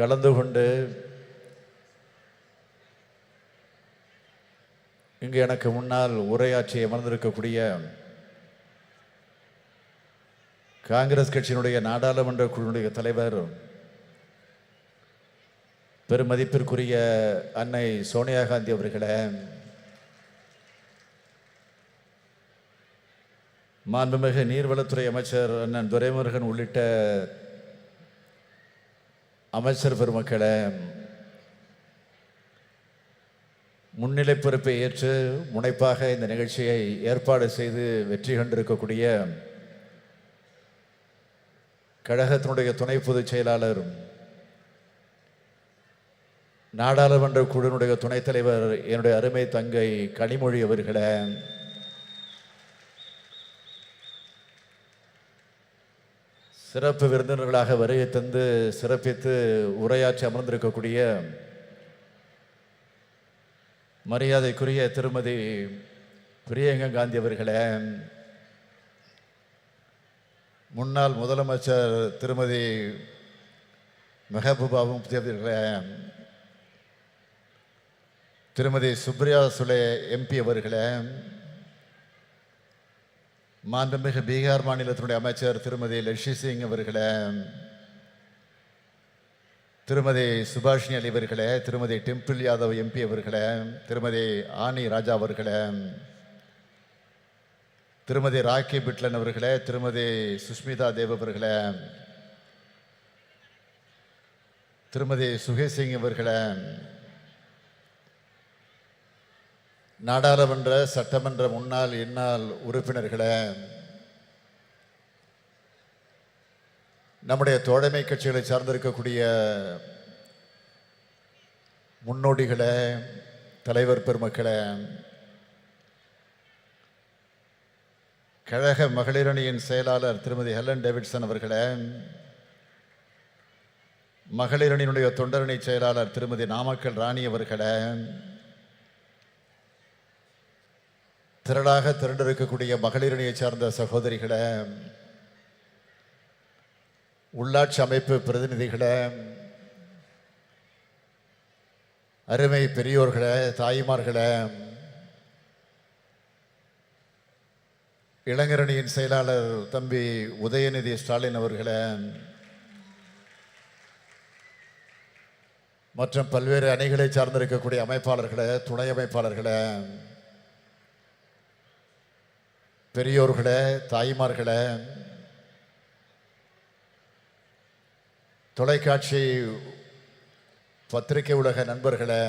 கலந்து கொண்டு இங்கு எனக்கு முன்னால் உரையாற்றி அமர்ந்திருக்கக்கூடிய காங்கிரஸ் கட்சியினுடைய நாடாளுமன்ற குழுவுடைய தலைவர் பெருமதிப்பிற்குரிய அன்னை சோனியா காந்தி அவர்களே, மாண்புமிகு நீர்வளத்துறை அமைச்சர் அண்ணன் துரைமுருகன் உள்ளிட்ட அமைச்சர் பெருமக்களே, முன்னிலை பொறுப்பை ஏற்று முனைப்பாக இந்த நிகழ்ச்சியை ஏற்பாடு செய்து வெற்றி கண்டிருக்கக்கூடிய கழகத்தினுடைய துணை பொதுச் செயலாளர், நாடாளுமன்ற குழுவினுடைய துணைத் தலைவர் என்னுடைய அருமை தங்கை கனிமொழி அவர்களே, சிறப்பு விருந்தினர்களாக வருகை தந்து சிறப்பித்து உரையாற்றி அமர்ந்திருக்கக்கூடிய மரியாதைக்குரிய திருமதி பிரியங்கா காந்தி அவர்களே, முன்னாள் முதலமைச்சர் திருமதி மெஹபூபா முஃப்தி அவர்களே, திருமதி சுப்ரியா சுலே எம்பி அவர்களே, மாண்புமிகு பீகார் மாநிலத்தினுடைய அமைச்சர் திருமதி லட்சி சிங் அவர்களே, திருமதி சுபாஷினி அலி அவர்களே, திருமதி டிம்பிள் யாதவ் எம்பி அவர்களே, திருமதி ஆனி ராஜா அவர்களே, திருமதி ராக்கி பிட்லன் அவர்களே, திருமதி சுஷ்மிதா தேவ் அவர்களே, திருமதி சுகேசிங் அவர்களே, நாடாளுமன்ற சட்டமன்ற முன்னாள் இந்நாள் உறுப்பினர்களே, நம்முடைய தோழமை கட்சிகளை சார்ந்திருக்கக்கூடிய முன்னோடிகளே, தலைவர் பெருமக்களே, கழக மகளிரணியின் செயலாளர் திருமதி ஹெலன் டேவிட்சன் அவர்களே, மகளிரணியினுடைய தொண்டரணி செயலாளர் திருமதி நாமக்கல் ராணி அவர்களே, திரளாக திரண்டிருக்கக்கூடிய மகளிரணியை சார்ந்த சகோதரிகளே, உள்ளாட்சி அமைப்பு பிரதிநிதிகளே, அருமை பெரியோர்களே, தாய்மார்களே, இளைஞரணியின் செயலாளர் தம்பி உதயநிதி ஸ்டாலின் அவர்களே, மற்றும் பல்வேறு அணிகளை சார்ந்திருக்கக்கூடிய அமைப்பாளர்களே, துணை அமைப்பாளர்களே, பெரியோர்களே, தாய்மார்களே, தொலைக்காட்சி பத்திரிகை உலக நண்பர்களே,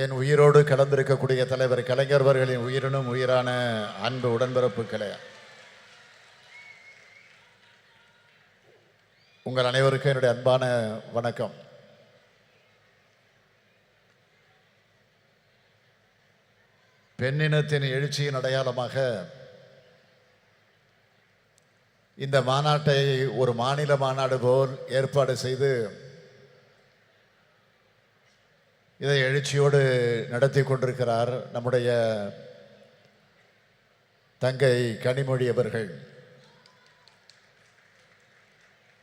என் உயிரோடு கலந்திருக்கக்கூடிய தலைவர் கலைஞர் அவர்களின் உயிரினும் உயிரான அன்பு உடன்பிறப்புகளே, உங்கள் அனைவருக்கும் என்னுடைய அன்பான வணக்கம். பெண்ணினத்தின் எழுச்சியின் அடையாளமாக இந்த மாநாட்டை ஒரு மாநில மாநாடு போல் ஏற்பாடு செய்து இதை எழுச்சியோடு நடத்தி கொண்டிருக்கிறார் நம்முடைய தங்கை கனிமொழி அவர்கள்.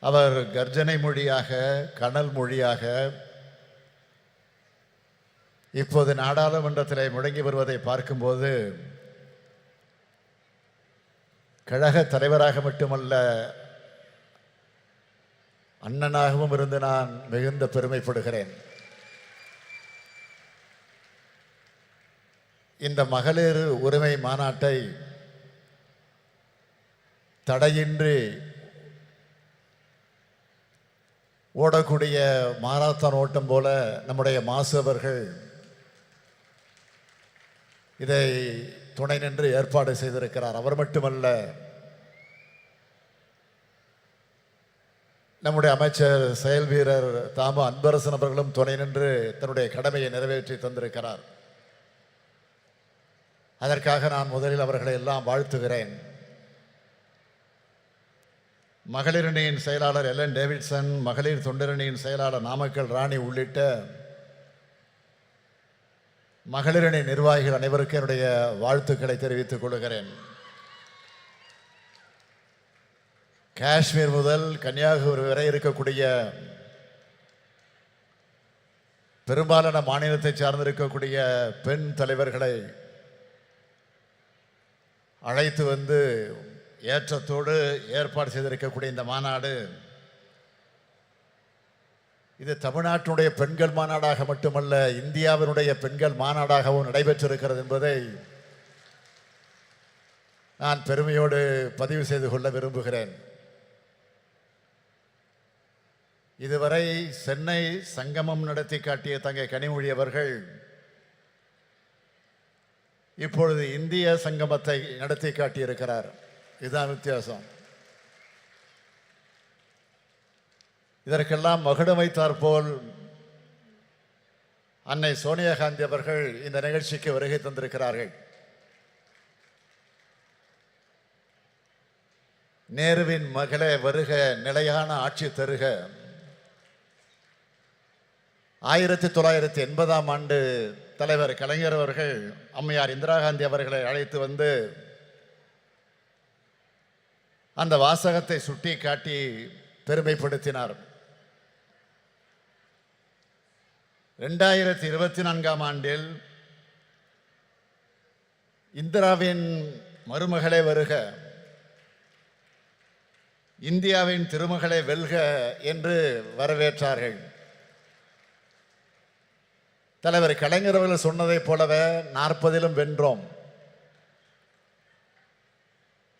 அவர் கர்ஜனை மொழியாக, கனல் மொழியாக இப்போது நாடாளுமன்றத்தில் முழங்கி வருவதை பார்க்கும்போது கழக தலைவராக மட்டுமல்ல, அண்ணனாகவும் இருந்து நான் மிகுந்த பெருமைப்படுகிறேன். இந்த மகளிர் உரிமை மாநாட்டை தடையின்றி ஓடக்கூடிய மாரத்தான் ஓட்டம் போல நம்முடைய மாசு அவர்கள் இதை துணை நின்று ஏற்பாடு செய்திருக்கிறார். அவர் மட்டுமல்ல, நம்முடைய அமைச்சர் செயல் வீரர் தாமு அன்பரசன் அவர்களும் துணை நின்று தன்னுடைய கடமையை நிறைவேற்றி தந்திருக்கிறார். அதற்காக நான் முதலில் அவர்களை எல்லாம் வாழ்த்துகிறேன். மகளிரணியின் செயலாளர் எல்என் டேவிட்சன், மகளிர் தொண்டரணியின் செயலாளர் நாமக்கல் ராணி உள்ளிட்ட மகளிரணி நிர்வாகிகள் அனைவருக்கும் என்னுடைய வாழ்த்துக்களை தெரிவித்துக் கொள்கிறேன். காஷ்மீர் முதல் கன்னியாகுமரி வரை இருக்கக்கூடிய பெரும்பாலான மாநிலத்தை சார்ந்திருக்கக்கூடிய பெண் தலைவர்களை அழைத்து வந்து ஏற்றத்தோடு ஏற்பாடு செய்திருக்கக்கூடிய இந்த மாநாடு இது தமிழ்நாட்டினுடைய பெண்கள் மாநாடாக மட்டுமல்ல, இந்தியாவினுடைய பெண்கள் மாநாடாகவும் நடைபெற்றிருக்கிறது என்பதை நான் பெருமையோடு பதிவு செய்து கொள்ள விரும்புகிறேன். இதுவரை சென்னை சங்கமம் நடத்தி காட்டிய தங்கை கனிமொழி அவர்கள் இப்பொழுது இந்திய சங்கமத்தை நடத்தி காட்டியிருக்கிறார். இதுதான் வித்தியாசம். இதற்கெல்லாம் மகுடம் வைத்தாற்போல் அன்னை சோனியா காந்தி அவர்கள் இந்த நிகழ்ச்சிக்கு வருகை தந்திருக்கிறார்கள். நேருவின் மகளே வருக, நிலையான ஆட்சி தருக. 1980ஆம் ஆண்டு தலைவர் கலைஞர் அவர்கள் அம்மையார் இந்திரா காந்தி அவர்களை அழைத்து வந்து அந்த வாசகத்தை சுட்டி காட்டி பெருமைப்படுத்தினார். 2024ஆம் ஆண்டில் இந்திராவின் மருமகளே வருக, இந்தியாவின் திருமகளே வெல்க என்று வரவேற்றார்கள். தலைவர் கலைஞர் அவர்கள் சொன்னதைப் போலவே 40லும் வென்றோம்.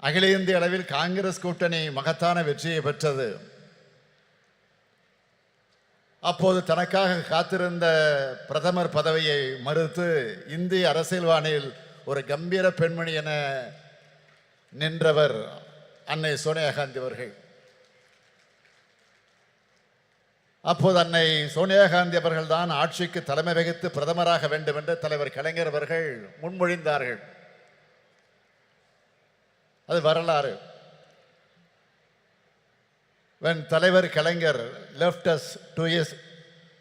அகில இந்திய அளவில் காங்கிரஸ் கூட்டணி மகத்தான வெற்றியை பெற்றது. அப்போது தனக்காக காத்திருந்த பிரதமர் பதவியை மறுத்து இந்திய அரசியல்வானில் ஒரு கம்பீர பெண்மணி என நின்றவர் அன்னை சோனியா காந்தி அவர்கள். அப்போது அன்னை சோனியா காந்தி அவர்கள் தான் ஆட்சிக்கு தலைமை வகித்து பிரதமராக வேண்டும் என்று தலைவர் கலைஞர் அவர்கள் முன்மொழிந்தார்கள். அது வரலாறு. When தலைவர் கலைஞர் left us to his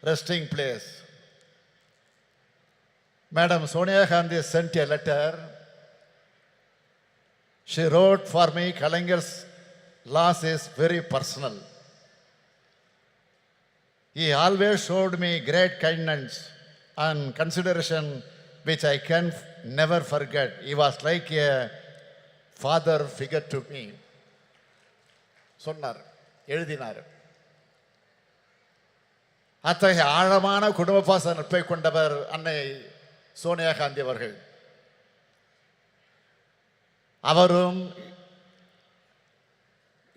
resting place, Madam Sonia Gandhi sent a letter. She wrote for me, Kalangar's loss is very personal. He always showed me great kindness and consideration which I can never forget. He was like a father figure to me. சொன்னார், எழுதினார். அத்தகைய ஆழமான குடும்ப பாச நட்பை கொண்டவர் அன்னை சோனியா காந்தி அவர்கள். அவரும்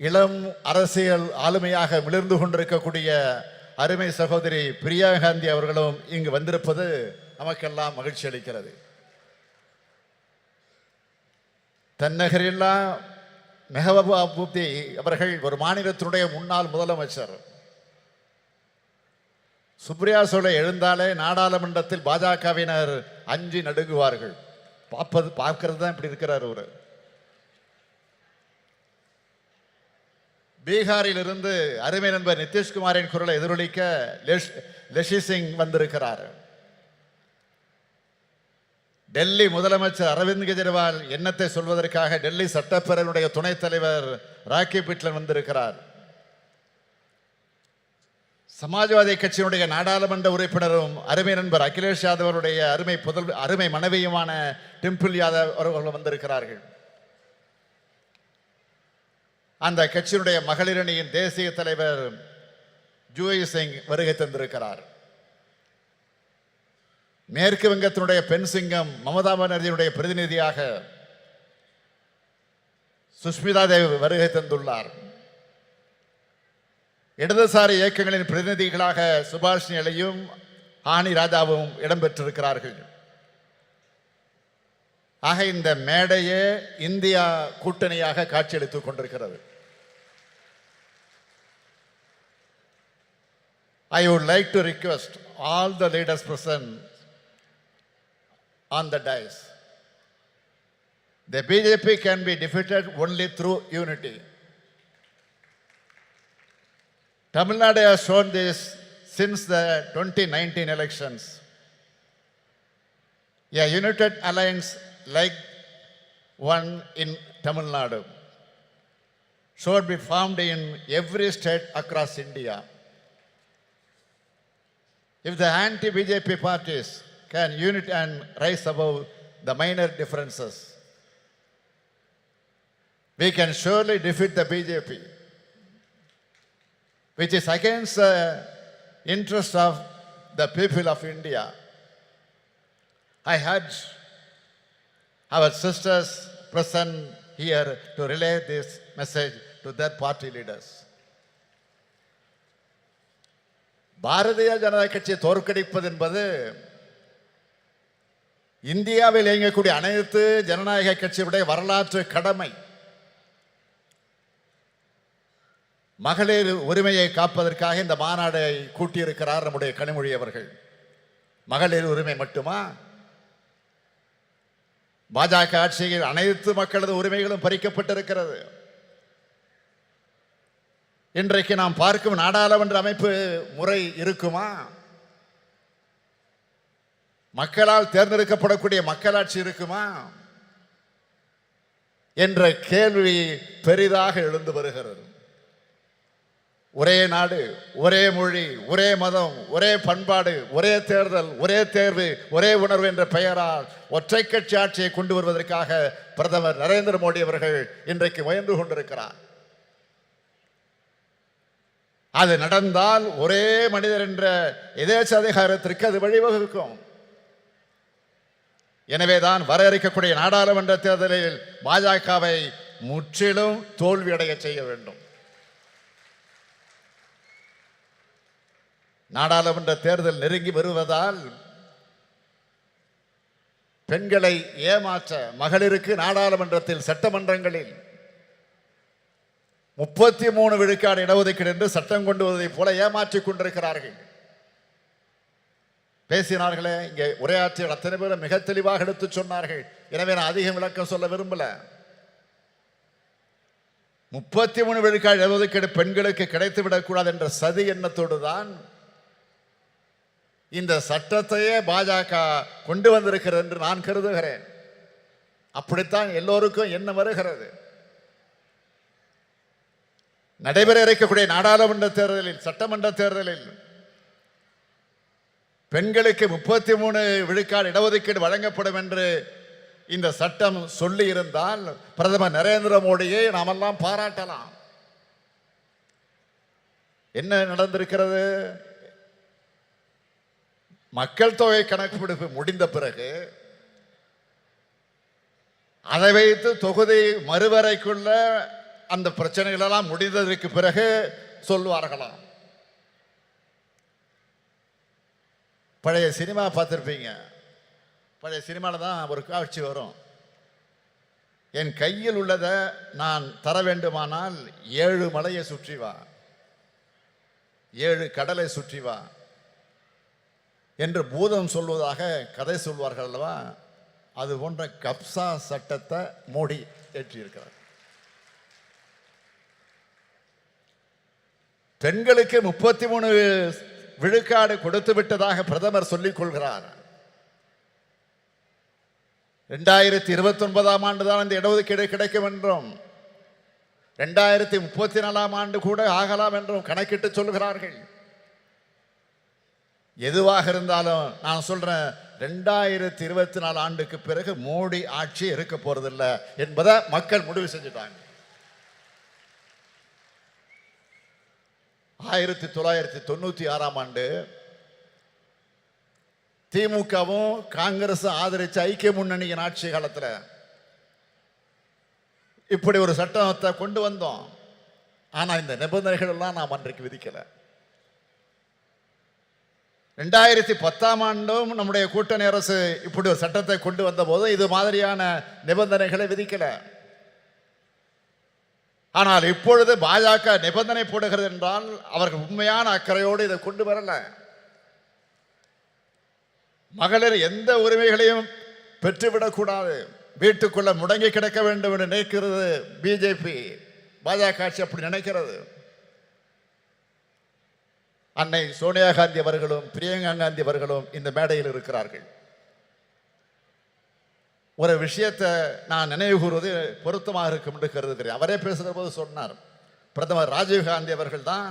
இளம் அரசியல் ஆளுமையாக மிளிர்ந்து கொண்டிருக்கக்கூடிய அருமை சகோதரி பிரியா காந்தி அவர்களும் இங்கு வந்திருப்பது நமக்கெல்லாம் மகிழ்ச்சி அளிக்கிறது. தென்னகரில்லா மெஹபூபா முஃப்தி அவர்கள் ஒரு மாநிலத்தினுடைய முன்னாள் முதலமைச்சர். சுப்ரியா சோலை எழுந்தாலே நாடாளுமன்றத்தில் பாஜகவினர் அஞ்சி நடுங்குவார்கள். பார்க்கறது தான் இப்படி இருக்கிறார் அவர். பீகாரிலிருந்து அருமை நண்பர் நிதிஷ்குமாரின் குரலை எதிரொலிக்க லஷி சிங் வந்திருக்கிறார். டெல்லி முதலமைச்சர் அரவிந்த் கெஜ்ரிவால் எண்ணத்தை சொல்வதற்காக டெல்லி சட்டப்பேரவையுடைய துணைத் தலைவர் ராக்கி பிட்லன் வந்திருக்கிறார். சமாஜ்வாதி கட்சியினுடைய நாடாளுமன்ற உறுப்பினரும் அருமை நண்பர் அகிலேஷ் யாதவ் அவருடைய அருமை மனைவியுமான டிம்பிள் யாதவ் அவர்கள் வந்திருக்கிறார்கள். அந்த கட்சியினுடைய மகளிர் அணியின் தேசிய தலைவர் ஜூயி சிங் வருகை தந்திருக்கிறார். மேற்கு வங்கத்தினுடைய பெண் சிங்கம் மமதா பானர்ஜியுடைய பிரதிநிதியாக சுஷ்மிதா தேவ் வருகை தந்துள்ளார். இடதுசாரி இயக்கங்களின் பிரதிநிதிகளாக சுபாஷினி அலியும் ஆனி ராஜாவும் இடம்பெற்றிருக்கிறார்கள். ஆக இந்த மேடையே இந்தியா கூட்டணியாக காட்சியளித்துக் கொண்டிருக்கிறது. I would like to request all the leaders present on the dais. The BJP can be defeated only through unity. Tamil Nadu has shown this since the 2019 elections. A united alliance like one in Tamil Nadu should be formed in every state across India. If the anti-BJP parties can unite and rise above the minor differences, we can surely defeat the BJP, which is against the interest of the people of India. I urge our sisters present here to relay this message to their party leaders. Bharatiya Janata கட்சியை தோற்கடிப்பது என்பது இந்தியாவில் இயங்கக்கூடிய அனைத்து ஜனநாயக கட்சியுடைய வரலாற்று கடமை. மகளிர் உரிமையை காப்பதற்காக இந்த மாநாடை கூட்டியிருக்கிறார் நம்முடைய கனிமொழி அவர்கள். மகளிர் உரிமை மட்டுமா? பாஜக ஆட்சியில் அனைத்து மக்களது உரிமைகளும் பறிக்கப்பட்டிருக்கிறது. இன்றைக்கு நாம் பார்க்கும் நாடாளுமன்ற அமைப்பு முறை இருக்குமா? மக்களால் தேர்ந்தெடுக்கப்படக்கூடிய மக்களாட்சி இருக்குமா என்ற கேள்வி பெரிதாக எழுந்து வருகிறது. ஒரே நாடு, ஒரே மொழி, ஒரே மதம், ஒரே பண்பாடு, ஒரே தேர்தல், ஒரே தேர்வு, ஒரே உணர்வு என்ற பெயரால் ஒற்றை கட்சி ஆட்சியை கொண்டு வருவதற்காக பிரதமர் நரேந்திர மோடி அவர்கள் இன்றைக்கு முயன்று கொண்டிருக்கிறார். அது நடந்தால் ஒரே மனிதர் என்ற எதேச்ச அதிகாரத்திற்கு அது வழிவகுக்கும். எனவேதான் வர இருக்கக்கூடிய நாடாளுமன்ற தேர்தலில் பாஜகவை முற்றிலும் தோல்வியடைய செய்ய வேண்டும். நாடாளுமன்ற தேர்தல் நெருங்கி வருவதால் பெண்களை ஏமாற்ற மகளிருக்கு நாடாளுமன்றத்தில் சட்டமன்றங்களில் 33 விழுக்காடு இடஒதுக்கீடு என்று சட்டம் கொண்டு வருவதைப் போல ஏமாற்றிக் கொண்டிருக்கிறார்கள். பேசினார்களே, இங்கே உரையாற்றிய அத்தனை பேரும் மிக தெளிவாக எடுத்து சொன்னார்கள். எனவே நான் அதிகம் விளக்கம் சொல்ல விரும்பல. 33 விழுக்காடு இடஒதுக்கீடு பெண்களுக்கு கிடைத்துவிடக்கூடாது என்ற சதி எண்ணத்தோடு தான் இந்த சட்டத்தையே பாஜக கொண்டு வந்திருக்கிறது என்று நான் கருதுகிறேன். அப்படித்தான் எல்லோருக்கும் என்ன வருகிறது. நடைபெற இருக்கக்கூடிய நாடாளுமன்ற தேர்தலில், சட்டமன்ற தேர்தலில் பெண்களுக்கு 33 விழுக்காடு இடஒதுக்கீடு வழங்கப்படும் என்று இந்த சட்டம் சொல்லி இருந்தால் பிரதமர் நரேந்திர மோடியை நாமெல்லாம் பாராட்டலாம். என்ன நடந்திருக்கிறது? மக்கள் தொகை கணக்கெடுப்பு முடிந்த பிறகு அதை வைத்து தொகுதி மறுவரைக்குள்ள அந்த பிரச்சனைகள் எல்லாம் முடிந்ததற்கு பிறகு சொல்லுவார்களாம். பழைய சினிமா பார்த்துருப்பீங்க. பழைய சினிமாவில் தான் ஒரு காட்சி வரும். என் கையில் உள்ளதை நான் தர வேண்டுமானால் 7 மலையை சுற்றி வா, 7 கடலை சுற்றி வா என்று பூதம் சொல்வதாக கதை சொல்வார்கள் அல்லவா? அது போன்ற கப்சா சட்டத்தை மோடி ஏற்றியிருக்கிறார். பெண்களுக்கு 33 விழுக்காடு கொடுத்து விட்டதாக பிரதமர் சொல்லிக் கொள்கிறார். 2029ஆம் ஆண்டு தான் இந்த இடஒதுக்கீடு கிடைக்கும் என்றும் 2034ஆம் ஆண்டு கூட ஆகலாம் என்றும் கணக்கிட்டு சொல்கிறார்கள். எதுவாக இருந்தாலும் நான் சொல்றேன், 2024 ஆண்டுக்கு பிறகு மோடி ஆட்சி இருக்க போறதில்லை என்பதை மக்கள் முடிவு செஞ்சுட்டாங்க. 1996ஆம் ஆண்டு திமுகவும் காங்கிரஸ் ஆதரிச்ச ஐக்கிய முன்னணியின் ஆட்சி காலத்தில் இப்படி ஒரு சட்டத்தை கொண்டு வந்தோம். ஆனா இந்த நிபந்தனைகள் எல்லாம் நாம் அன்றைக்கு விதிக்கல. 2010ஆம் ஆண்டும் நம்முடைய கூட்டணி அரசு இப்படி ஒரு சட்டத்தை கொண்டு வந்த போது இது மாதிரியான நிபந்தனைகளை விதிக்கல. ஆனால் இப்பொழுது பாஜக நிபந்தனை போடுகிறது என்றால் அவர்கள் உண்மையான அக்கறையோடு இதை கொண்டு வரல. மகளிர் எந்த உரிமைகளையும் பெற்றுவிடக்கூடாது, வீட்டுக்குள்ள முடங்கி கிடக்க வேண்டும் என்று நினைக்கிறது பிஜேபி. பாஜக ஆட்சி அப்படி நினைக்கிறது. அன்னை சோனியா காந்தி அவர்களும் பிரியங்கா காந்தி அவர்களும் இந்த மேடையில் இருக்கிறார்கள். ஒரு விஷயத்தை நான் நினைவு கூறுவது பொருத்தமாக இருக்கும் என்று கருதுகிறேன். அவரே பேசுகிற போது சொன்னார், பிரதமர் ராஜீவ் காந்தி அவர்கள் தான்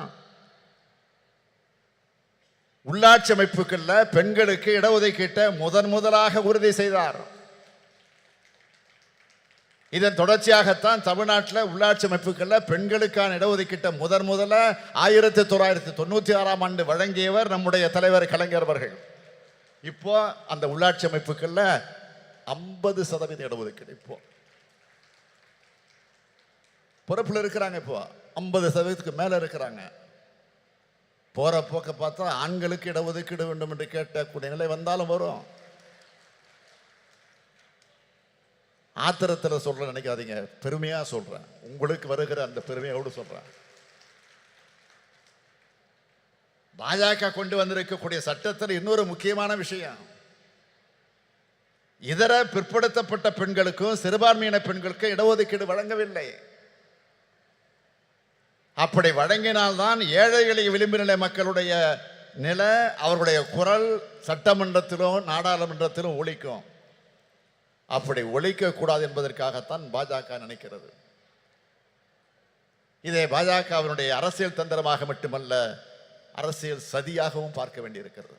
உள்ளாட்சி அமைப்புகள்ல பெண்களுக்கு இடஒதுக்கீட்டை முதலாக உறுதி செய்தார். இதன் தொடர்ச்சியாகத்தான் தமிழ்நாட்டில் உள்ளாட்சி அமைப்புகள்ல பெண்களுக்கான இடஒதுக்கீட்டை முதல்ல 1996ஆம் ஆண்டு வழங்கியவர் நம்முடைய தலைவர் கலைஞர் அவர்கள். இப்போ அந்த உள்ளாட்சி அமைப்புகள்ல 50% இடஒதுக்கீடு இப்போ பொறுப்பில் இருக்கிறாங்க. இப்போ 50%க்கு மேல இருக்கிறாங்க. போற போக்க பார்த்தா ஆண்களுக்கு இடஒதுக்கீடு வேண்டும் என்று கேட்கக்கூடிய நிலை வந்தாலும் வரும். ஆத்திரத்தில் சொல்ற நினைக்காதீங்க, பெருமையா சொல்றேன். உங்களுக்கு வருகிற அந்த பெருமையோடு சொல்றேன். பாஜக கொண்டு வந்திருக்கக்கூடிய சட்டத்தில் இன்னொரு முக்கியமான விஷயம், இதர பிற்படுத்தப்பட்ட பெண்களுக்கும் சிறுபான்மையின பெண்களுக்கும் இடஒதுக்கீடு வழங்கவில்லை. அப்படி வழங்கினால்தான் ஏழை எளிய விளிம்பு நிலை மக்களுடைய நிலை, அவருடைய குரல் சட்டமன்றத்திலும் நாடாளுமன்றத்திலும் ஒலிக்கும். அப்படி ஒலிக்க கூடாது என்பதற்காகத்தான் பாஜக நினைக்கிறது. இதை பாஜகவினுடைய அரசியல் தந்திரமாக மட்டுமல்ல, அரசியல் சதியாகவும் பார்க்க வேண்டியிருக்கிறது.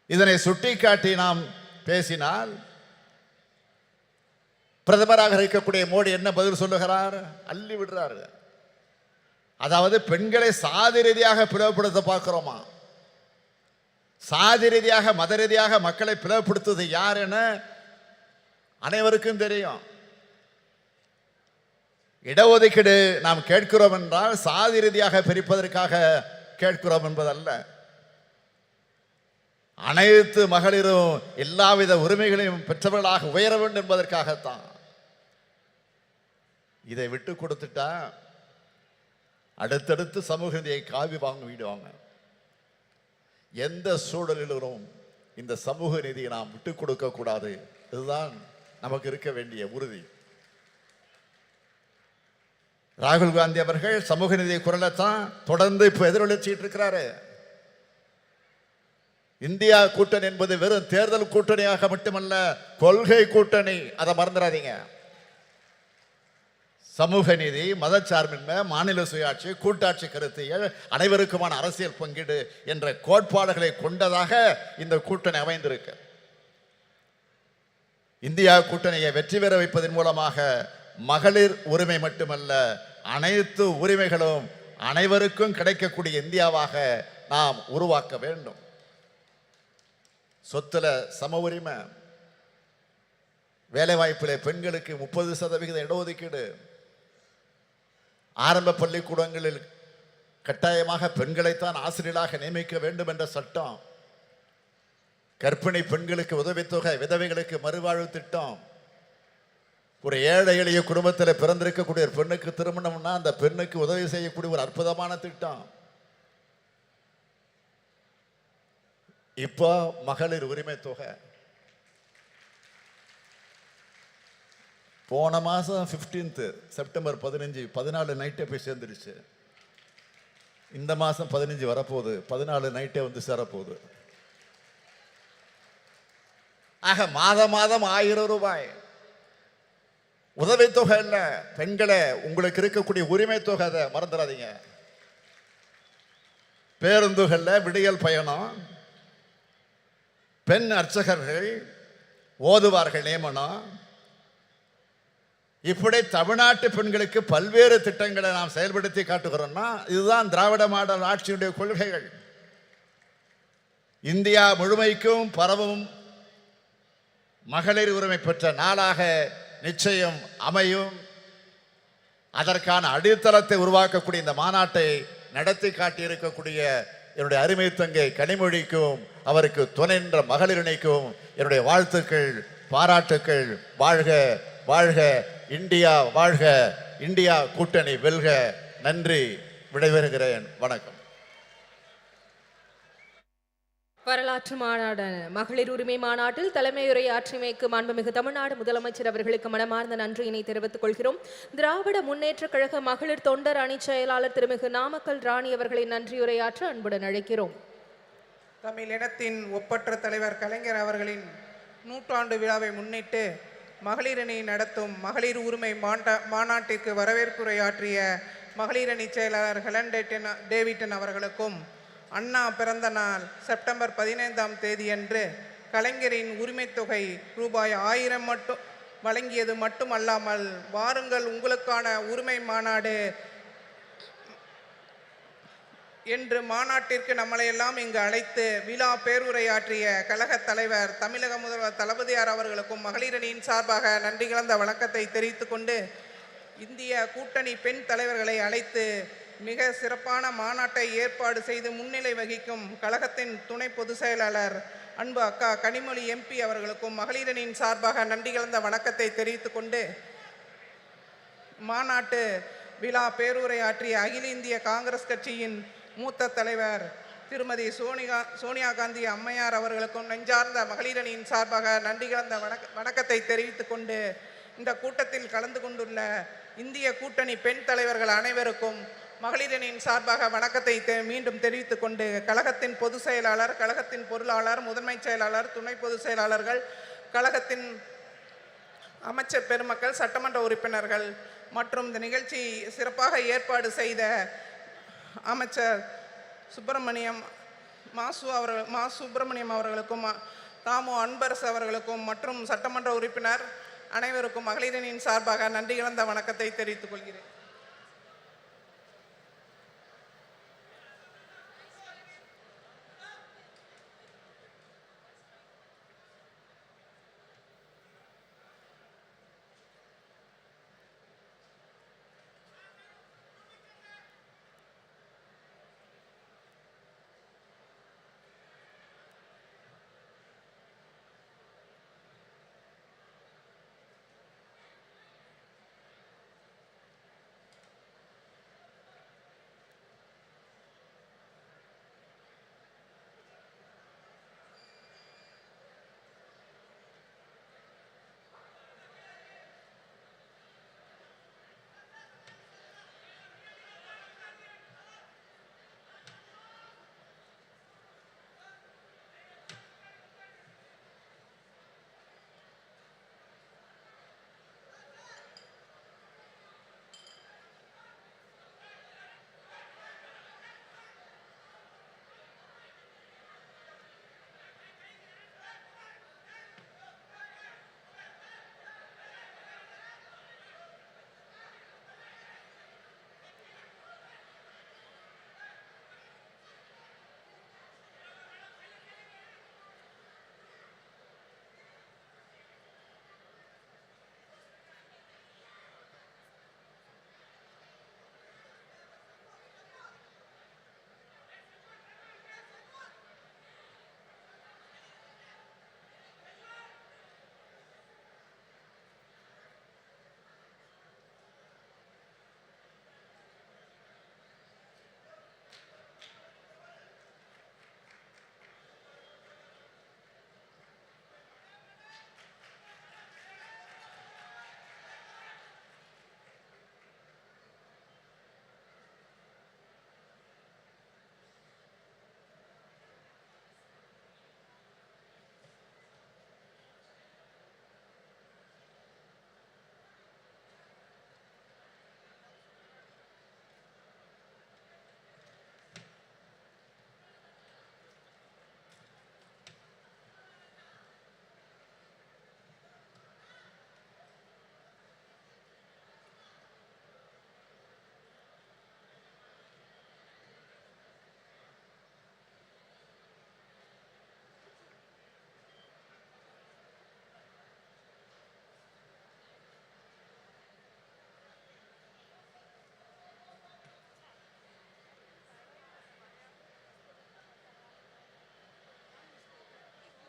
இதனை சுட்டிக்காட்டி நாம் பேசினால் பிரதமராக இருக்கக்கூடிய மோடி என்ன பதில் சொல்லுகிறார்? அள்ளி விடுறாரு. அதாவது பெண்களை சாதி ரீதியாக பிளவுபடுத்த பார்க்கிறோமா? சாதி ரீதியாக மத ரீதியாக மக்களை பிளவுபடுத்துவது யார் என அனைவருக்கும் தெரியும். இடஒதுக்கீடு நாம் கேட்கிறோம் என்றால் சாதி ரீதியாக பிரிப்பதற்காக கேட்கிறோம் என்பதல்ல. அனைத்து மகளிரும் எல்லாவித உரிமைகளையும் பெற்றவர்களாக உயர வேண்டும் என்பதற்காகத்தான். இதை விட்டு கொடுத்துட்டா அடுத்தடுத்து சமூக நீதியை காவி வாங்கிடுவாங்க. எந்த சூழலிலும் இந்த சமூக நீதியை நாம் விட்டு கொடுக்க கூடாது. இதுதான் நமக்கு இருக்க வேண்டிய உறுதி. ராகுல் காந்தி அவர்கள் சமூக நீதி குரலைத்தான் தொடர்ந்து இப்ப எதிரொலிச்சிட்டு இருக்கிறாரு. இந்தியா கூட்டணி என்பது வெறும் தேர்தல் கூட்டணியாக மட்டுமல்ல, கொள்கை கூட்டணி. அதை மறந்துடாதீங்க. சமூக நீதி, மதச்சார்பின்மை, மாநில சுயாட்சி, கூட்டாட்சி கருத்தியல், அனைவருக்குமான அரசியல் பங்கீடு என்ற கோட்பாடுகளை கொண்டதாக இந்த கூட்டணி அமைந்திருக்கு. இந்தியா கூட்டணியை வெற்றி பெற வைப்பதன் மூலமாக மகளிர் உரிமை மட்டுமல்ல, அனைத்து உரிமைகளும் அனைவருக்கும் கிடைக்கக்கூடிய இந்தியாவாக நாம் உருவாக்க வேண்டும். சொத்துல சம உரிமை, வேலை வாய்ப்பிலே பெண்களுக்கு 30% இடஒதுக்கீடு, ஆரம்ப பள்ளிக்கூடங்களில் கட்டாயமாக பெண்களைத்தான் ஆசிரியர்களாக நியமிக்க வேண்டும் என்ற சட்டம், கர்ப்பிணி பெண்களுக்கு உதவித்தொகை, விதவைகளுக்கு மறுவாழ்வு திட்டம், ஒரு ஏழை எளிய குடும்பத்தில் பிறந்திருக்கக்கூடிய ஒரு பெண்ணுக்கு திருமணம்னா அந்த பெண்ணுக்கு உதவி செய்யக்கூடிய ஒரு அற்புதமான திட்டம். இப்போ மகளிர் உரிமை தொகை, போன மாதம் 15 செப்டம்பர் 14 நைட்டே போய் சேர்ந்துருச்சு. இந்த மாதம் 15 வரப்போகுது, 14 நைட்டே வந்து சேரப்போகுது. ஆக மாதம் 1000 ரூபாய் உதவித்தொகை இல்லை, பெண்களே உங்களுக்கு இருக்கக்கூடிய உரிமை தொகை, அதை மறந்துடாதீங்க. பேருந்துகளில் விடியல் பயணம், பெண் அர்ச்சகர்கள், ஓதுவார்கள் நியமனம், இப்படி தமிழ்நாட்டு பெண்களுக்கு பல்வேறு திட்டங்களை நாம் செயல்படுத்தி காட்டுகிறோம்னா இதுதான் திராவிட மாடல் ஆட்சியுடைய கொள்கைகள். இந்தியா முழுமைக்கும் பரவும் மகளிர் உரிமை பெற்ற நாளாக நிச்சயம் அமையும். அதற்கான அடித்தளத்தை உருவாக்கக்கூடிய இந்த மாநாட்டை நடத்தி காட்டியிருக்கக்கூடிய என்னுடைய அருமை தங்கை கனிமொழிக்கும் அவருக்கு துணைன்ற மகளிரணிக்கும் என்னுடைய வாழ்த்துக்கள், பாராட்டுக்கள். வாழ்க வாழ்க இந்தியா, வாழ்க இந்தியா கூட்டணி வெல்க. நன்றி, விடைபெறுகிறேன். வணக்கம். வரலாற்று மாநாடான மகளிர் உரிமை மாநாட்டில் தலைமையுரையாற்றிமைக்கு மாண்புமிகு தமிழ்நாடு முதலமைச்சர் அவர்களுக்கு மனமார்ந்த நன்றியினை தெரிவித்துக் கொள்கிறோம். திராவிட முன்னேற்றக் கழக மகளிர் தொண்டர் அணி செயலாளர் திருமிகு நாமக்கல் ராணி அவர்களை நன்றியுரையாற்ற அன்புடன் அழைக்கிறோம். தமிழினத்தின் ஒப்பற்ற தலைவர் கலைஞர் அவர்களின் 100ஆண்டு விழாவை முன்னிட்டு மகளிரணி நடத்தும் மகளிர் உரிமை மாநாட்டிற்கு வரவேற்புரையாற்றிய மகளிரணி செயலாளர் ஹெலன் டேவிட்டன் அவர்களுக்கும், அண்ணா பிறந்த நாள் செப்டம்பர் 15ஆம் தேதியன்று கலைஞரின் உரிமை தொகை ரூபாய் 1000 மட்டும் வழங்கியது மட்டுமல்லாமல், வாருங்கள் உங்களுக்கான உரிமை மாநாடு என்று மாநாட்டிற்கு நம்மளையெல்லாம் இங்கு அழைத்து விழா பேருரையாற்றிய கழக தலைவர் தமிழக முதல்வர் தளபதியார் அவர்களுக்கும் மகளிரணியின் சார்பாக நன்றி கலந்த வணக்கத்தை தெரிவித்துக் கொண்டு, இந்திய கூட்டணி பெண் தலைவர்களை அழைத்து மிக சிறப்பான மாநாட்டை ஏற்பாடு செய்து முன்னிலை வகிக்கும் கழகத்தின் துணை பொதுச் செயலாளர் அன்பு அக்கா கனிமொழி MP அவர்களுக்கும் மகளிரணியின் சார்பாக நன்றி கலந்த வணக்கத்தை தெரிவித்துக் கொண்டு, மாநாட்டு விழா பேருரையாற்றிய அகில இந்திய காங்கிரஸ் கட்சியின் மூத்த தலைவர் திருமதி சோனியா காந்தி அம்மையார் அவர்களுக்கும் நெஞ்சார்ந்த மகளிரணியின் சார்பாக நன்றி கலந்த வணக்கத்தை தெரிவித்துக் கொண்டு, இந்த கூட்டத்தில் கலந்து கொண்டுள்ள இந்திய கூட்டணி பெண் தலைவர்கள் அனைவருக்கும் மகளிரணியின் சார்பாக வணக்கத்தை மீண்டும் தெரிவித்துக் கொண்டு, கழகத்தின் பொதுச் செயலாளர், கழகத்தின் பொருளாளர், முதன்மை செயலாளர், துணை பொதுச் செயலாளர்கள், கழகத்தின் அமைச்சர் பெருமக்கள், சட்டமன்ற உறுப்பினர்கள் மற்றும் இந்த நிகழ்ச்சி சிறப்பாக ஏற்பாடு செய்த அமைச்சர் மா சுப்பிரமணியம் அவர்களுக்கும், தாமு அன்பரசு அவர்களுக்கும் மற்றும் சட்டமன்ற உறுப்பினர் அனைவருக்கும் மகளிரணியின் சார்பாக நன்றி கலந்த வணக்கத்தை தெரிவித்துக் கொள்கிறேன்.